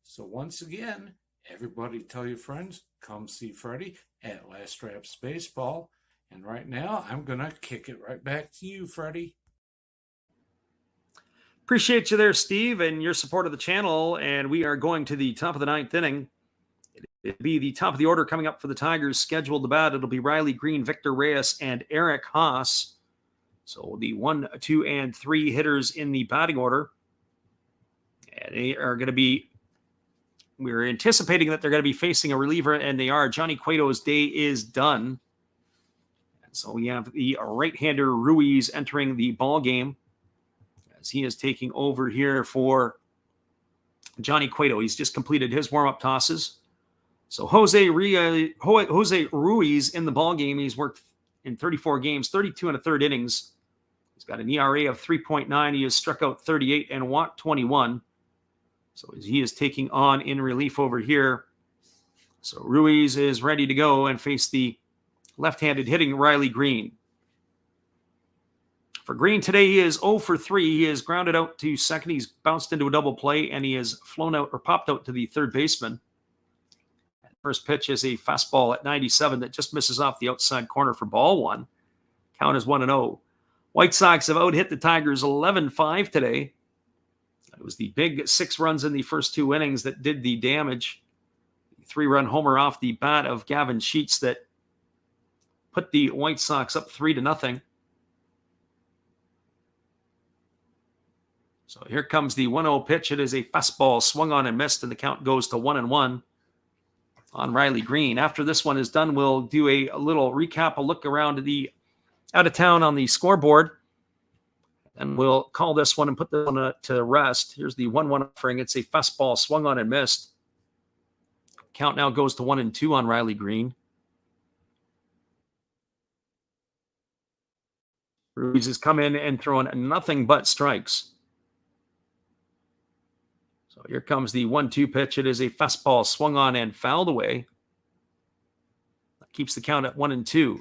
So once again, everybody tell your friends, come see Freddie at Last Raps Baseball. And right now, I'm going to kick it right back to you, Freddie. Appreciate you there, Steve, and your support of the channel. And we are going to the top of the ninth inning. It'll be the top of the order coming up for the Tigers. Scheduled to bat, it'll be Riley Green, Victor Reyes, and Eric Haas. So the 1, 2, and 3 hitters in the batting order. And they are going to be, we're anticipating that they're going to be facing a reliever, and they are. Johnny Cueto's day is done. And so we have the right-hander Ruiz entering the ball game, as he is taking over here for Johnny Cueto. He's just completed his warm-up tosses. So Jose Ruiz in the ball game. He's worked in 34 games, 32 and a third innings. He's got an ERA of 3.9. He has struck out 38 and walked 21. So he is taking on in relief over here. So Ruiz is ready to go and face the left-handed hitting Riley Green. For Green today, he is 0 for 3. He is grounded out to second. He's bounced into a double play, and he has flown out or popped out to the third baseman. First pitch is a fastball at 97 that just misses off the outside corner for ball one. Count is 1-0. White Sox have out-hit the Tigers 11-5 today. It was the big 6 runs in the first 2 innings that did the damage. The 3-run homer off the bat of Gavin Sheets that put the White Sox up 3-0. So here comes the 1-0 pitch. It is a fastball swung on and missed, and the count goes to 1-1 on Riley Green. After this one is done, we'll do a little recap, a look around the out of town on the scoreboard, and we'll call this one and put this one to rest. Here's the 1-1 offering. It's a fastball swung on and missed. Count now goes to 1-2 on Riley Green. Ruiz has come in and thrown nothing but strikes. So here comes the 1-2 pitch. It is a fastball swung on and fouled away. That keeps the count at 1-2.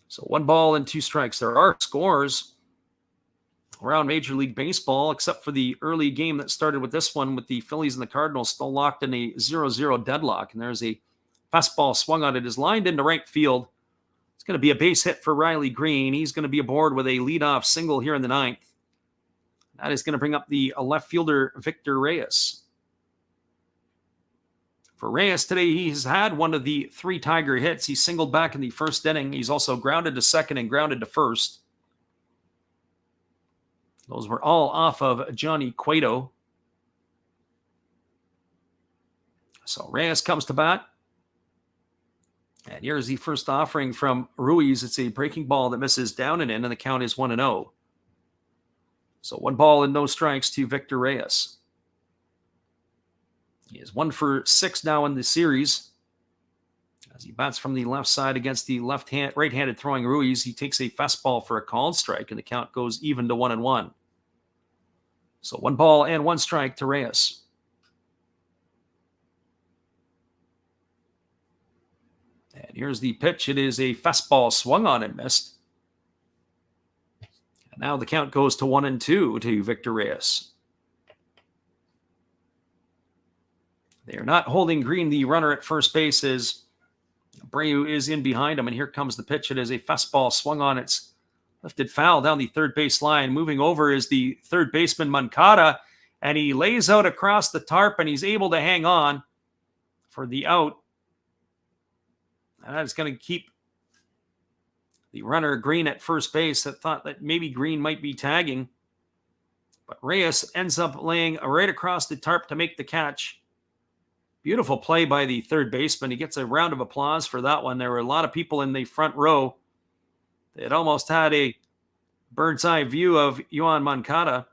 So 1 ball and 2 strikes. There are scores around Major League Baseball, except for the early game that started with this one with the Phillies and the Cardinals still locked in a 0-0 deadlock. And there's a fastball swung on. It is lined into right field. It's going to be a base hit for Riley Green. He's going to be aboard with a leadoff single here in the 9th. That is going to bring up the left fielder, Victor Reyes. For Reyes today, he's had one of the 3 Tiger hits. He singled back in the first inning. He's also grounded to second and grounded to first. Those were all off of Johnny Cueto. So Reyes comes to bat. And here's the first offering from Ruiz. It's a breaking ball that misses down and in, and the count is 1-0. So 1 ball and no strikes to Victor Reyes. He is 1 for 6 now in the series. As he bats from the left side against the right-handed throwing Ruiz, he takes a fastball for a called strike, and the count goes even to 1-1. So 1 ball and 1 strike to Reyes. And here's the pitch. It is a fastball swung on and missed. And now the count goes to 1-2 to Victor Reyes. They are not holding Green, the runner at first base, as Abreu is in behind him. And here comes the pitch. It is a fastball swung on. It's lifted foul down the third base line. Moving over is the third baseman, Moncada. And he lays out across the tarp, and he's able to hang on for the out. And that is going to keep the runner Green at first base that thought that maybe Green might be tagging. But Reyes ends up laying right across the tarp to make the catch. Beautiful play by the third baseman. He gets a round of applause for that one. There were a lot of people in the front row that almost had a bird's eye view of Yoan Moncada.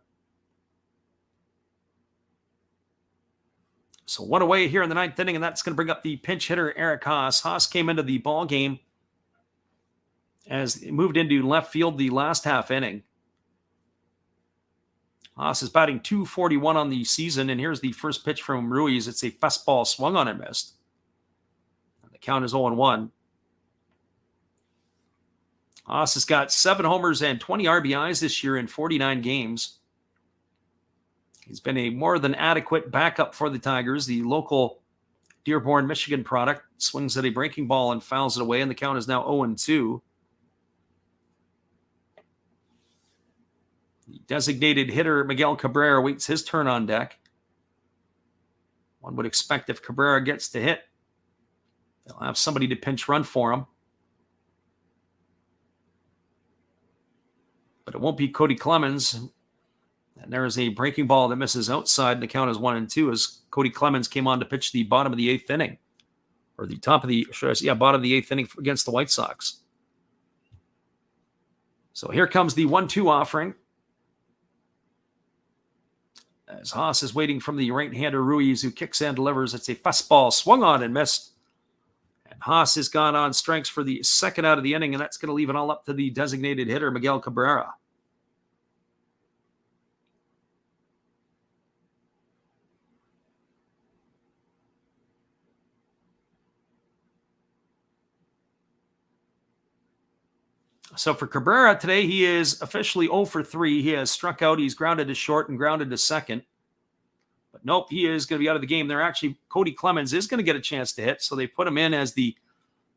So 1 away here in the 9th inning, and that's going to bring up the pinch hitter, Eric Haas. Haas came into the ball game as he moved into left field the last half inning. Haas is batting .241 on the season, and here's the first pitch from Ruiz. It's a fastball swung on and missed. And the count is 0-1. Haas has got 7 homers and 20 RBIs this year in 49 games. He's been a more than adequate backup for the Tigers. The local Dearborn, Michigan product swings at a breaking ball and fouls it away, and the count is now 0-2. The designated hitter, Miguel Cabrera, waits his turn on deck. One would expect if Cabrera gets to hit, they'll have somebody to pinch run for him. But it won't be Cody Clemens. And there is a breaking ball that misses outside. The count is 1-2 as Cody Clemens came on to pitch the bottom of the 8th inning. Or the top of the, bottom of the 8th inning against the White Sox. So here comes the 1-2 offering. As Haas is waiting from the right-hander Ruiz, who kicks and delivers. It's a fastball swung on and missed. And Haas has gone on strikes for the second out of the inning, and that's going to leave it all up to the designated hitter, Miguel Cabrera. So for Cabrera today, he is officially 0 for 3. He has struck out. He's grounded to short and grounded to second. But nope, he is going to be out of the game. They're actually, Cody Clemens is going to get a chance to hit. So they put him in as the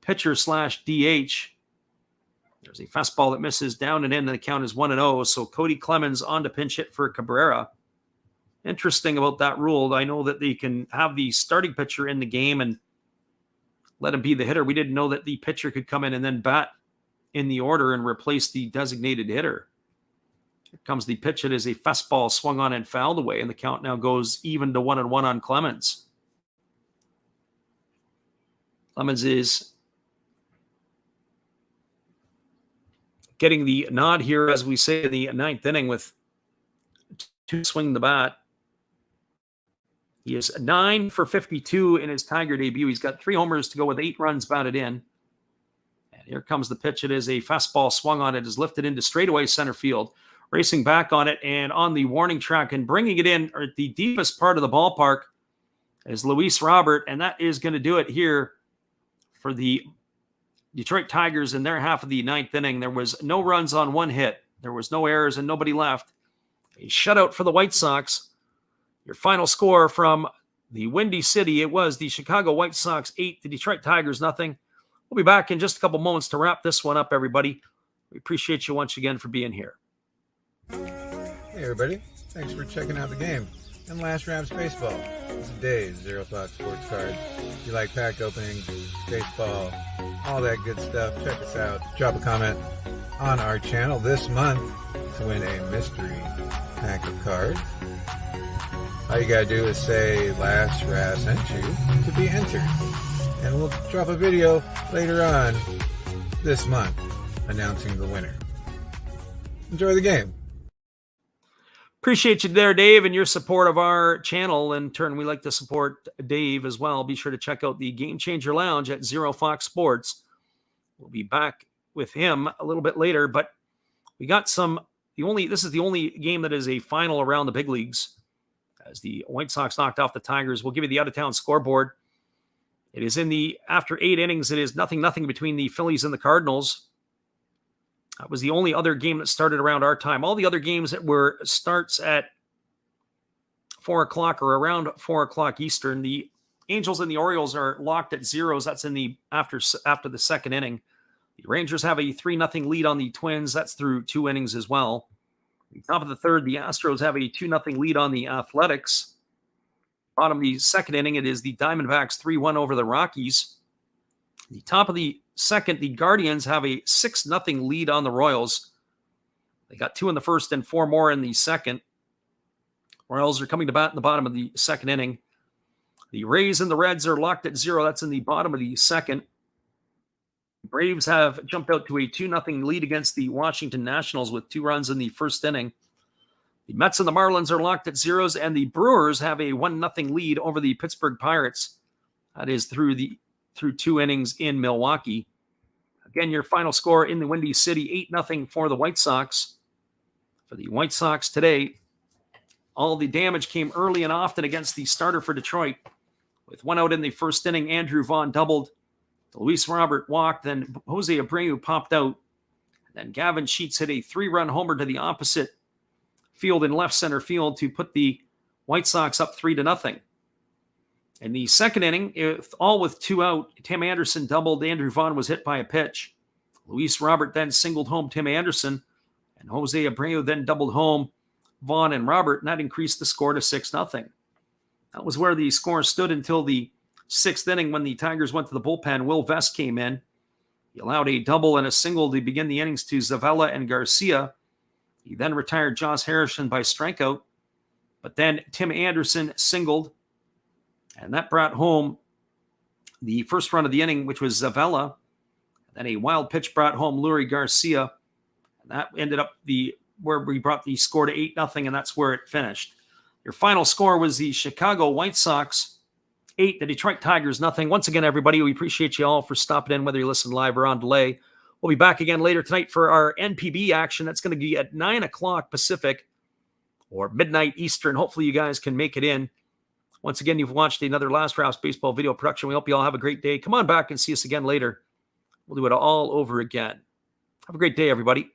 pitcher/DH. There's a fastball that misses down and in, and the count is 1-0. So Cody Clemens on to pinch hit for Cabrera. Interesting about that rule. I know that they can have the starting pitcher in the game and let him be the hitter. We didn't know that the pitcher could come in and then bat in the order and replace the designated hitter. Here comes the pitch. It is a fastball swung on and fouled away, and the count now goes even to 1-1 on Clemens. Clemens is getting the nod here, as we say, in the 9th inning with 2 swing the bat. He is 9 for 52 in his Tiger debut. He's got 3 homers to go with 8 runs batted in. Here comes the pitch. It is a fastball swung on. It is lifted into straightaway center field. Racing back on it and on the warning track and bringing it in at the deepest part of the ballpark is Luis Robert. And that is going to do it here for the Detroit Tigers in their half of the 9th inning. There was no runs on 1 hit. There was no errors and nobody left. A shutout for the White Sox. Your final score from the Windy City, it was the Chicago White Sox 8, the Detroit Tigers nothing. We'll be back in just a couple moments to wrap this one up, everybody. We appreciate you once again for being here. Hey, everybody. Thanks for checking out the game. And Last Raps Baseball. This is Dave's Zero Thought Sports Card. If you like pack openings, baseball, all that good stuff, check us out. Drop a comment on our channel this month to win a mystery pack of cards. All you gotta do is say Last Rap sent you to be entered. And we'll drop a video later on this month announcing the winner. Enjoy the game. Appreciate you there, Dave, and your support of our channel. In turn, we like to support Dave as well. Be sure to check out the Game Changer Lounge at Zero Fox Sports. We'll be back with him a little bit later, but we got this is the only game that is a final around the big leagues. As the White Sox knocked off the Tigers, we'll give you the out-of-town scoreboard. It is after 8 innings, it is 0-0 between the Phillies and the Cardinals. That was the only other game that started around our time. All the other games that were starts at 4 o'clock or around 4 o'clock Eastern. The Angels and the Orioles are locked at zeros. That's after the 2nd inning. The Rangers have a 3-0 lead on the Twins. That's through 2 innings as well. At the top of the 3rd, the Astros have a 2-0 lead on the Athletics. Bottom of the 2nd inning, it is the Diamondbacks 3-1 over the Rockies. The top of the 2nd, the Guardians have a 6-0 lead on the Royals. They got 2 in the 1st and 4 more in the 2nd. Royals are coming to bat in the bottom of the 2nd inning. The Rays and the Reds are locked at 0. That's in the bottom of the 2nd. Braves have jumped out to a 2-0 lead against the Washington Nationals with 2 runs in the 1st inning. The Mets and the Marlins are locked at zeros, and the Brewers have a 1-0 lead over the Pittsburgh Pirates. That is through 2 innings in Milwaukee. Again, your final score in the Windy City, 8-0 for the White Sox. For the White Sox today, All the damage came early and often against the starter for Detroit. With 1 out in the first inning, Andrew Vaughn doubled. Luis Robert walked, then Jose Abreu popped out. Then Gavin Sheets hit a 3-run homer to the opposite field in left center field to put the White Sox up 3-0. In the second inning, all with 2 out, Tim Anderson doubled. Andrew Vaughn was hit by a pitch. Luis Robert then singled home Tim Anderson, and Jose Abreu then doubled home Vaughn and Robert, and that increased the score to 6-0. That was where the score stood until the 6th inning when the Tigers went to the bullpen. Will Vest came in. He allowed a double and a single to begin the innings to Zavala and Garcia. He then retired Josh Harrison by strikeout. But then Tim Anderson singled, and that brought home the first run of the inning, which was Zavala. Then a wild pitch brought home Lurie Garcia. And that ended up where we brought the score to 8-0, and that's where it finished. Your final score was the Chicago White Sox 8, the Detroit Tigers 0. Once again, everybody, we appreciate you all for stopping in, whether you listen live or on delay. We'll be back again later tonight for our NPB action. That's going to be at 9 o'clock Pacific or midnight Eastern. Hopefully you guys can make it in. Once again, you've watched another Last Drafts Baseball video production. We hope you all have a great day. Come on back and see us again later. We'll do it all over again. Have a great day, everybody.